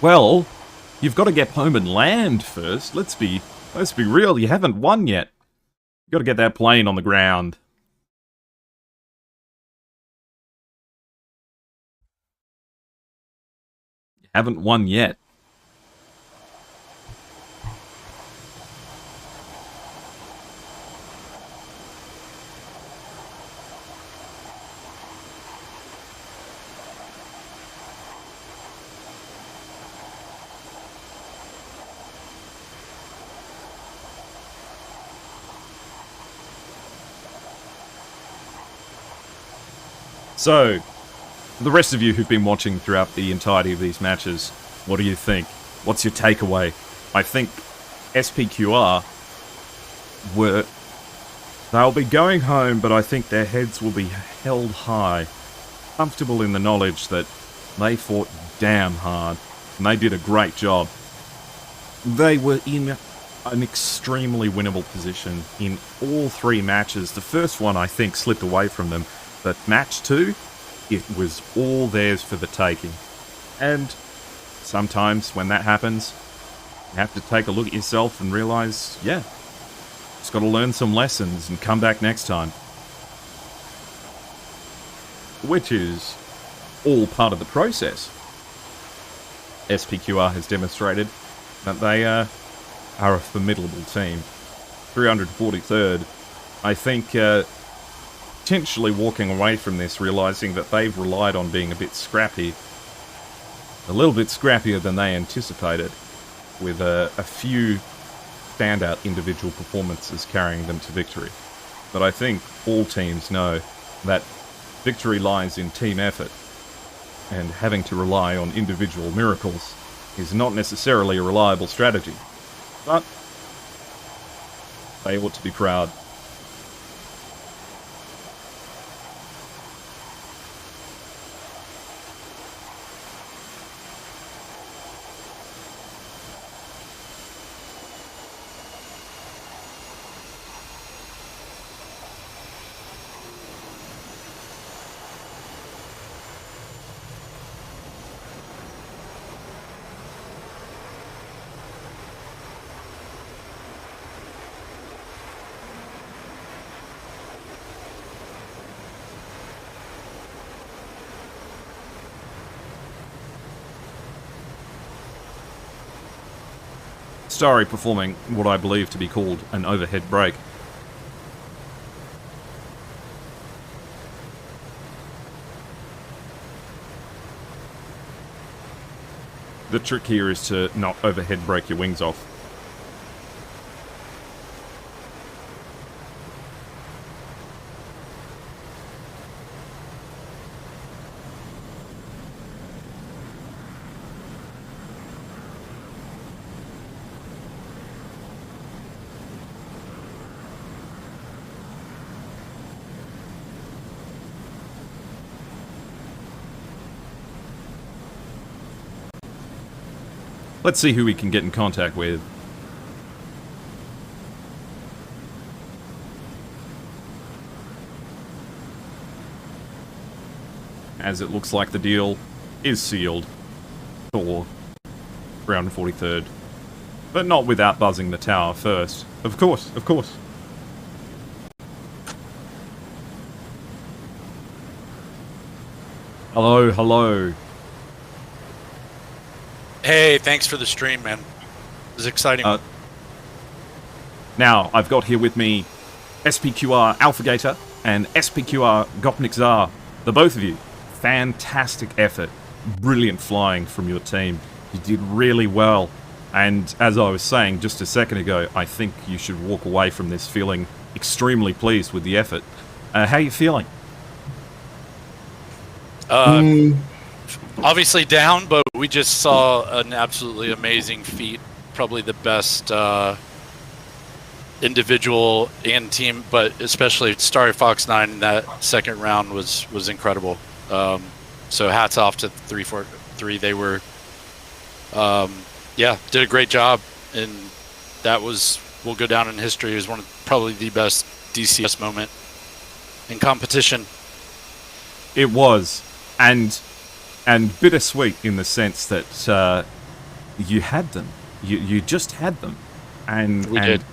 [SPEAKER 1] Well, you've got to get home and land first. Let's be real. You haven't won yet. You've got to get that plane on the ground. You haven't won yet. So, the rest of you who've been watching throughout the entirety of these matches, what do you think? What's your takeaway? I think SPQR they'll be going home, but I think their heads will be held high, comfortable in the knowledge that they fought damn hard, and they did a great job. They were in an extremely winnable position in all 3 matches. The first one, I think, slipped away from them. But match 2, it was all theirs for the taking. And sometimes when that happens, you have to take a look at yourself and realise, yeah, just got to learn some lessons and come back next time. Which is all part of the process. SPQR has demonstrated that they are a formidable team. 343rd, I think... potentially walking away from this, realising that they've relied on being a bit scrappy. A little bit scrappier than they anticipated, with a few standout individual performances carrying them to victory. But I think all teams know that victory lies in team effort, and having to rely on individual miracles is not necessarily a reliable strategy. But they ought to be proud. Starry performing what I believe to be called an overhead break. The trick here is to not overhead break your wings off. Let's see who we can get in contact with. As it looks like the deal is sealed for 343rd. But not without buzzing the tower first. Of course, of course. Hello, hello.
[SPEAKER 2] Hey, thanks for the stream, man. It was exciting.
[SPEAKER 1] Now, I've got here with me SPQR Alphagator and SPQR Gopnik Tsar. The both of you. Fantastic effort. Brilliant flying from your team. You did really well. And as I was saying just a second ago, I think you should walk away from this feeling extremely pleased with the effort. How are you feeling?
[SPEAKER 2] Obviously down, but we just saw an absolutely amazing feat. Probably the best individual and team, but especially Starry Fox 9 in that second round was incredible. So hats off to 343. They were, did a great job, and that will go down in history as one of probably the best DCS moment in competition.
[SPEAKER 1] It was, and bittersweet in the sense that you had them. You just had them, and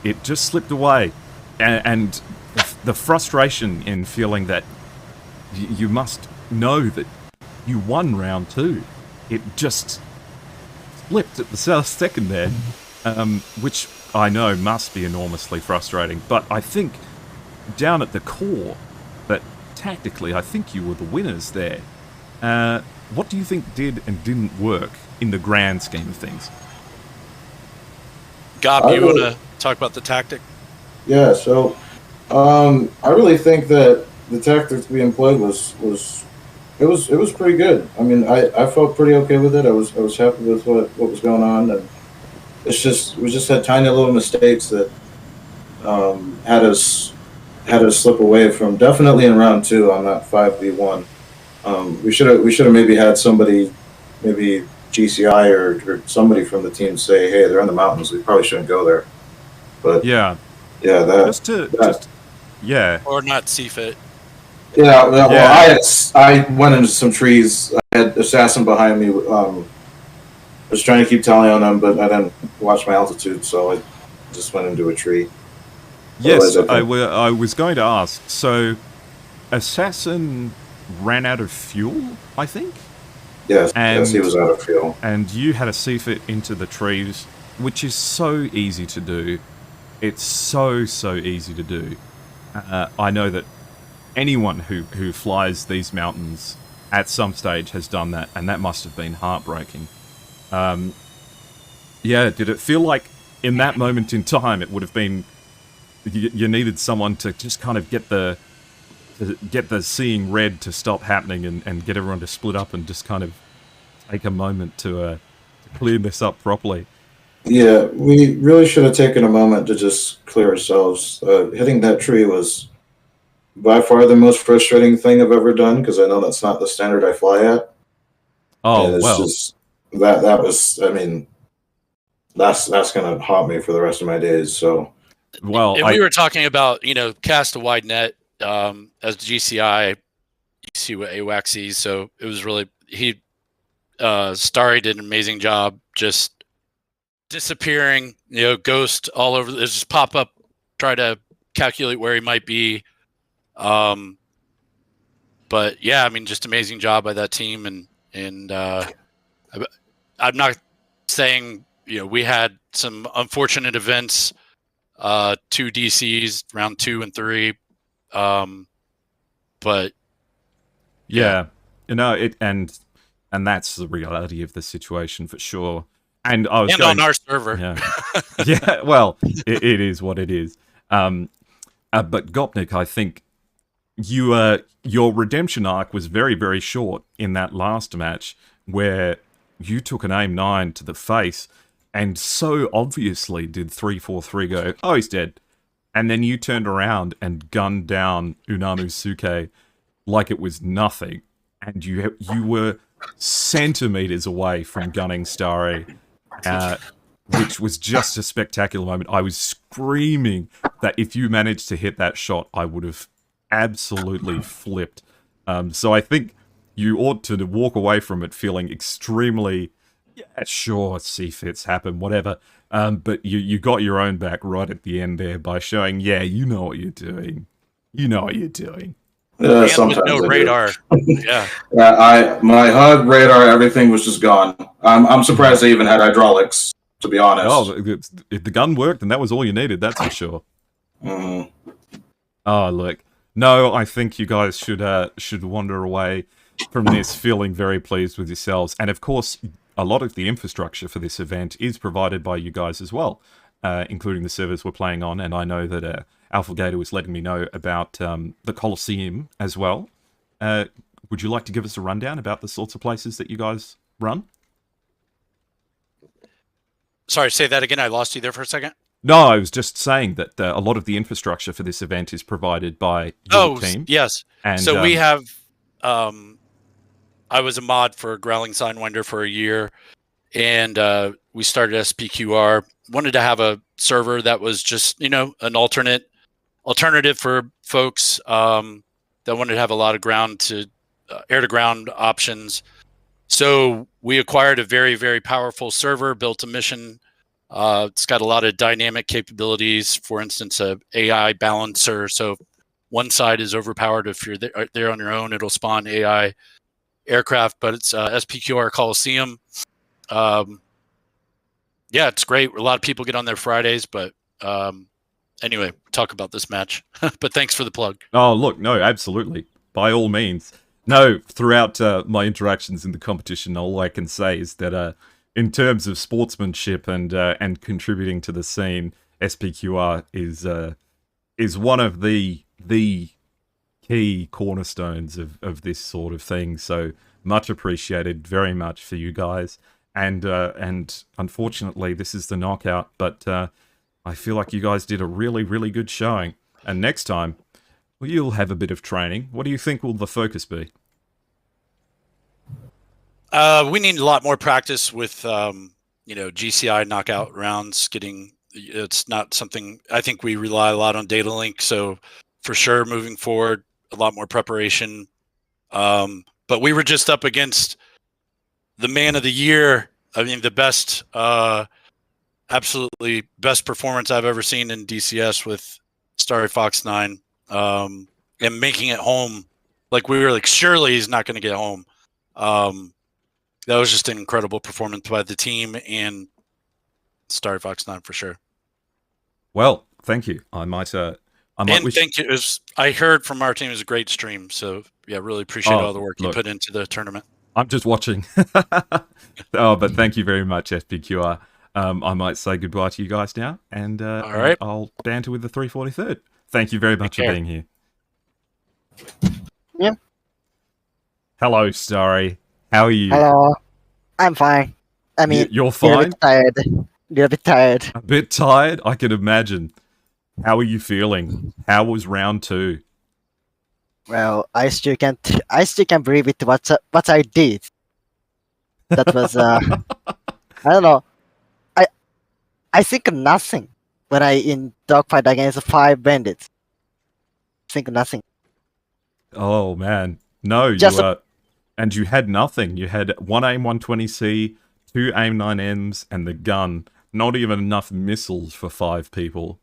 [SPEAKER 1] it just slipped away, and the frustration in feeling that you must know that you won round 2. It just slipped at the second there, which I know must be enormously frustrating. But I think down at the core, that tactically, I think you were the winners there. What do you think did and didn't work in the grand scheme of things?
[SPEAKER 2] Gob, you want to talk about the tactic?
[SPEAKER 3] Yeah, so I really think that the tactics being played was pretty good. I mean, I felt pretty okay with it. I was happy with what was going on, and we just had tiny little mistakes that had us slip away from definitely in round 2 on that 5v1. We should have maybe had somebody, maybe GCI or somebody from the team say, hey, they're in the mountains, we probably shouldn't go there. But yeah,
[SPEAKER 2] or not CFIT.
[SPEAKER 3] Yeah, well, I went into some trees. I had assassin behind me. I was trying to keep tally on them, but I didn't watch my altitude, so I just went into a tree.
[SPEAKER 1] Yes, I was going to ask. So, assassin ran out of fuel, I think?
[SPEAKER 3] Yes, he was out of fuel.
[SPEAKER 1] And you had a CFIT into the trees, which is so easy to do. It's so easy to do. I know that anyone who flies these mountains at some stage has done that, and that must have been heartbreaking. Did it feel like in that moment in time it would have been you needed someone to just kind of get the seeing red to stop happening and get everyone to split up and just kind of take a moment to clear this up properly?
[SPEAKER 3] Yeah, we really should have taken a moment to just clear ourselves. Hitting that tree was by far the most frustrating thing I've ever done, because I know that's not the standard I fly at.
[SPEAKER 1] Oh,
[SPEAKER 3] and
[SPEAKER 1] well.
[SPEAKER 3] Just, that was, I mean, that's going to haunt me for the rest of my days, so.
[SPEAKER 2] Well, and we were talking about, cast a wide net as GCI, you see what AWAC sees, so it was really, Starry did an amazing job just disappearing, ghost all over, just pop up, try to calculate where he might be. But yeah, I mean, just amazing job by that team, and I'm not saying we had some unfortunate events, 2 DCs round 2 and 3, but
[SPEAKER 1] and that's the reality of the situation for sure. And I was
[SPEAKER 2] on our server,
[SPEAKER 1] yeah, well, it is what it is. But Gopnik, I think your redemption arc was very, very short in that last match, where you took an aim 9 to the face, and so obviously did 343 go, oh, he's dead. And then you turned around and gunned down Unamu Suke like it was nothing. And you were centimeters away from gunning Starry. which was just a spectacular moment. I was screaming that if you managed to hit that shot, I would have absolutely flipped. So I think you ought to walk away from it feeling extremely, yeah, sure, see fits happen, whatever. But you got your own back right at the end there by showing, yeah, you know what you're doing. You know what you're doing.
[SPEAKER 3] Yeah,
[SPEAKER 2] And
[SPEAKER 3] sometimes
[SPEAKER 2] with no
[SPEAKER 3] I do.
[SPEAKER 2] radar. Yeah.
[SPEAKER 3] Yeah, my HUD, radar, everything was just gone. I'm surprised they even had hydraulics, to be honest.
[SPEAKER 1] Oh, if the gun worked, then that was all you needed, that's for sure.
[SPEAKER 3] Mhm.
[SPEAKER 1] Oh, look. No, I think you guys should wander away from this feeling very pleased with yourselves. And of course, a lot of the infrastructure for this event is provided by you guys as well, including the servers we're playing on. And I know that AlphaGator was letting me know about the Coliseum as well. Would you like to give us a rundown about the sorts of places that you guys run?
[SPEAKER 2] Sorry, say that again. I lost you there for a second.
[SPEAKER 1] No, I was just saying that a lot of the infrastructure for this event is provided by your team.
[SPEAKER 2] Yes.
[SPEAKER 1] And,
[SPEAKER 2] so we have, I was a mod for Growling Sidewinder for a year, and we started SPQR. Wanted to have a server that was just, an alternative for folks that wanted to have a lot of air to ground options. So we acquired a very, very powerful server, built a mission. It's got a lot of dynamic capabilities. For instance, a AI balancer. So if one side is overpowered, if you're there on your own, it'll spawn AI aircraft. But it's SPQR Coliseum. Yeah, it's great. A lot of people get on there Fridays, but anyway, talk about this match. But thanks for the plug.
[SPEAKER 1] Oh, look, no, absolutely. By all means. No, throughout my interactions in the competition, all I can say is that in terms of sportsmanship and contributing to the scene, SPQR is one of the key cornerstones of this sort of thing. So much appreciated, very much for you guys. And unfortunately, this is the knockout, but I feel like you guys did a really, really good showing. And next time, well, you'll have a bit of training. What do you think will the focus be?
[SPEAKER 2] We need a lot more practice with, GCI knockout rounds. It's not something, I think we rely a lot on data link. So for sure, moving forward, a lot more preparation. But we were just up against the man of the year. I mean, the best, absolutely best performance I've ever seen in DCS with Starry Fox 9, and making it home. Like, we were like, surely he's not going to get home. That was just an incredible performance by the team and Starry Fox 9 for sure.
[SPEAKER 1] Well, thank you. I might
[SPEAKER 2] thank you. I heard from our team, it was a great stream. So yeah, really appreciate all the work you put into the tournament.
[SPEAKER 1] I'm just watching. But thank you very much, SPQR. I might say goodbye to you guys now, and
[SPEAKER 2] all right.
[SPEAKER 1] I'll banter with the 343rd. Thank you very much for being here.
[SPEAKER 4] Yeah.
[SPEAKER 1] Hello, Starry. How are you?
[SPEAKER 4] Hello. I'm fine. I mean,
[SPEAKER 1] you're fine?
[SPEAKER 4] A little bit tired.
[SPEAKER 1] A bit tired? I can imagine. How are you feeling? How was round 2?
[SPEAKER 4] Well, I still can't believe it. What I did. That was I don't know. I think nothing when I in dogfight against 5 bandits. Think nothing.
[SPEAKER 1] Oh man, no, and you had nothing. You had 1 AIM 120C, 2 AIM 9Ms, and the gun. Not even enough missiles for 5 people.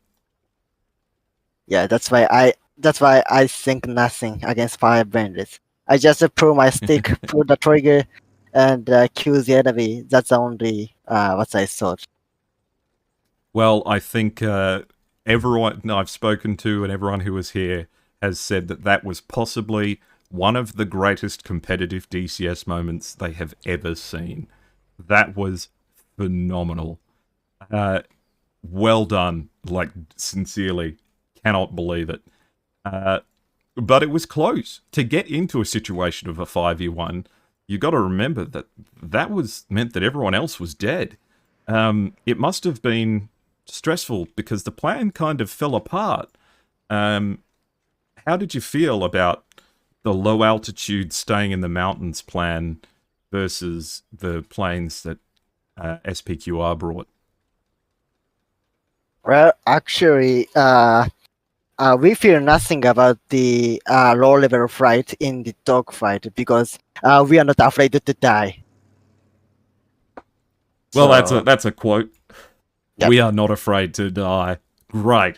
[SPEAKER 4] Yeah, that's why I think nothing against 5 bandits. I just pull my stick, pull the trigger, and kill the enemy. That's only what I thought.
[SPEAKER 1] Well, I think everyone I've spoken to and everyone who was here has said that was possibly one of the greatest competitive DCS moments they have ever seen. That was phenomenal. Well done, like, sincerely. Cannot believe it. But it was close. To get into a situation of a 5v1, you got to remember that meant that everyone else was dead. It must have been stressful because the plan kind of fell apart. How did you feel about the low altitude staying in the mountains plan versus the planes that SPQR brought?
[SPEAKER 4] Well, actually, we fear nothing about the low level fight in the dog fight because we are not afraid to die.
[SPEAKER 1] Well,
[SPEAKER 4] So,
[SPEAKER 1] that's a quote.
[SPEAKER 4] Yep.
[SPEAKER 1] We are not afraid to die. Great.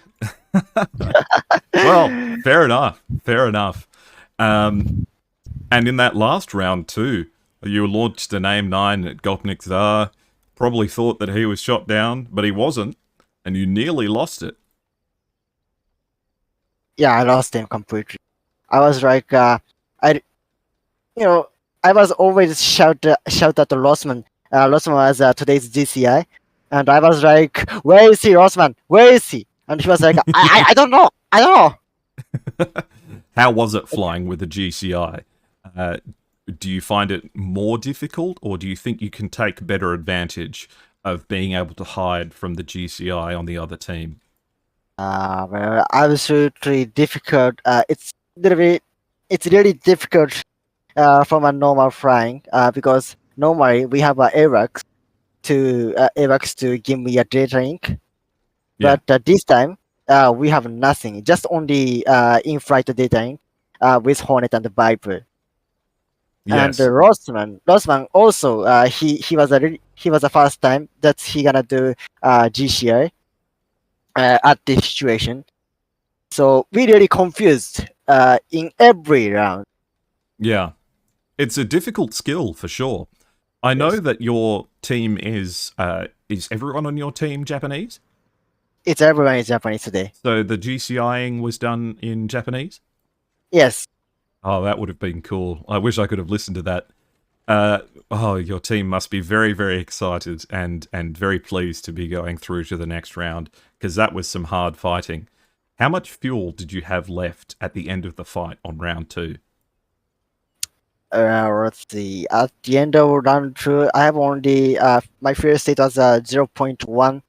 [SPEAKER 1] Well, fair enough. Fair enough. And in that last round too, you launched an AIM-9 at Gopnik Tsar. Probably thought that he was shot down, but he wasn't, and you nearly lost it.
[SPEAKER 4] yeah, I lost him completely. I was like, I was always shout at the Rossman. Rossman was today's GCI, and I was like, "Where is he, Rossman? Where is he?" And he was like, I don't know. I don't know."
[SPEAKER 1] How was it flying with the GCI? Do you find it more difficult, or do you think you can take better advantage of being able to hide from the GCI on the other team?
[SPEAKER 4] Well, absolutely difficult. It's really difficult from a normal flying because normally we have AWACS to give me a data link,
[SPEAKER 1] Yeah.
[SPEAKER 4] but this time we have nothing, just only in-flight data link with Hornet and Viper.
[SPEAKER 1] Yes.
[SPEAKER 4] And Rossman also he was the first time that he gonna do GCI at this situation. So we really confused in every round.
[SPEAKER 1] Yeah. It's a difficult skill for sure. I know
[SPEAKER 4] Yes.
[SPEAKER 1] that your team is everyone on your team Japanese?
[SPEAKER 4] It's everyone is Japanese today.
[SPEAKER 1] So the GCIing was done in Japanese?
[SPEAKER 4] Yes.
[SPEAKER 1] Oh, that would have been cool. I wish I could have listened to that. Your team must be very, very excited and very pleased to be going through to the next round, because that was some hard fighting. How much fuel did you have left at the end of the fight on round 2?
[SPEAKER 4] Let's see. At the end of round 2, I have only my fuel state was 0.1,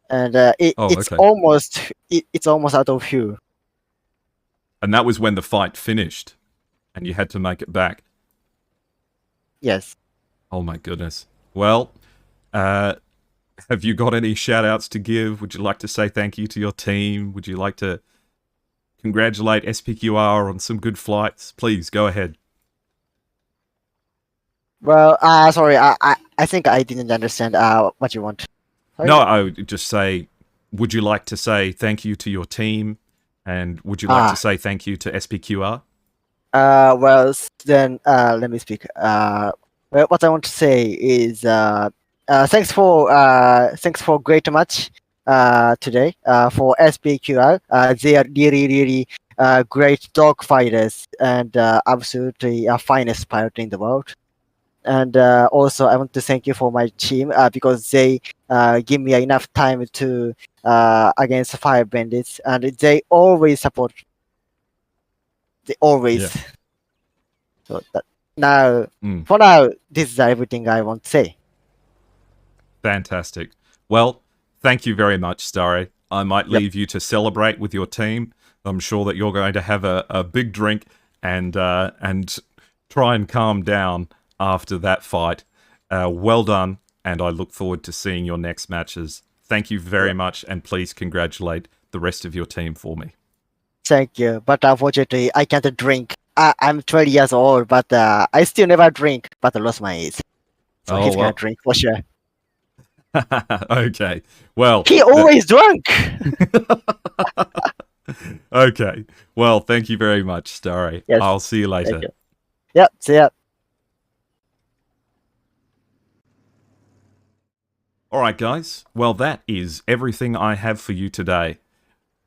[SPEAKER 4] and it's
[SPEAKER 1] okay.
[SPEAKER 4] it's almost out of fuel.
[SPEAKER 1] And that was when the fight finished, and you had to make it back.
[SPEAKER 4] Yes.
[SPEAKER 1] Oh my goodness. Well, have you got any shout outs to give? Would you like to say thank you to your team? Would you like to congratulate SPQR on some good flights? Please go ahead.
[SPEAKER 4] Well, sorry, I think I didn't understand what you want. Sorry?
[SPEAKER 1] No, I would just say, would you like to say thank you to your team? And would you like to say thank you to SPQR?
[SPEAKER 4] Well, then let me speak. Well, what I want to say is thanks for great match today for SPQR. They are really great dog fighters and absolutely finest pilot in the world. And also, I want to thank you for my team because they give me enough time to against Fire Bandits, and they always support. They always.
[SPEAKER 1] Yeah.
[SPEAKER 4] So that for now, this is everything I want to say.
[SPEAKER 1] Fantastic. Well, thank you very much, Starry. I might leave you to celebrate with your team. I'm sure that you're going to have a big drink and try and calm down after that fight. Well done, and I look forward to seeing your next matches. Thank you very much, and please congratulate the rest of your team for me.
[SPEAKER 4] Thank you, but unfortunately, I can't drink. I'm 20 years old, but I still never drink. But Rossman is, so he's gonna drink for sure.
[SPEAKER 1] Okay, well,
[SPEAKER 4] he always drunk.
[SPEAKER 1] Okay, well, thank you very much, Starry.
[SPEAKER 4] Yes.
[SPEAKER 1] I'll see you later.
[SPEAKER 4] Yep, see ya.
[SPEAKER 1] All right, guys. Well, that is everything I have for you today.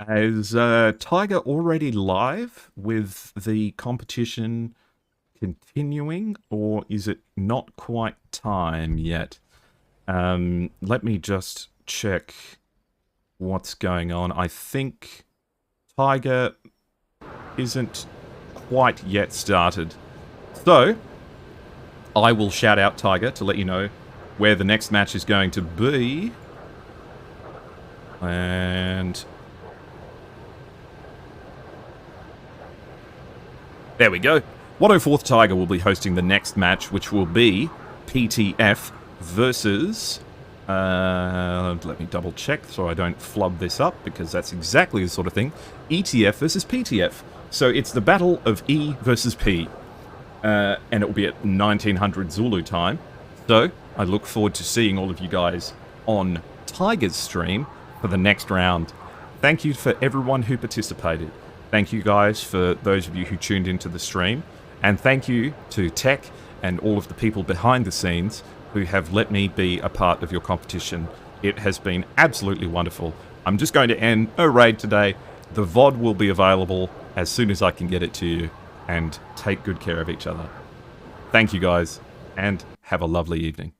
[SPEAKER 1] Is Tiger already live with the competition continuing, or is it not quite time yet? Let me just check what's going on. I think Tiger isn't quite yet started. So, I will shout out Tiger to let you know where the next match is going to be. And there we go. 104th Tiger will be hosting the next match, which will be PTF versus... let me double check so I don't flub this up, because that's exactly the sort of thing. ETF versus PTF. So it's the battle of E versus P. And it will be at 1900 Zulu time. So I look forward to seeing all of you guys on Tiger's stream for the next round. Thank you for everyone who participated. Thank you guys for those of you who tuned into the stream. And thank you to Tech and all of the people behind the scenes who have let me be a part of your competition. It has been absolutely wonderful. I'm just going to end a raid today. The VOD will be available as soon as I can get it to you. And take good care of each other. Thank you guys, and have a lovely evening.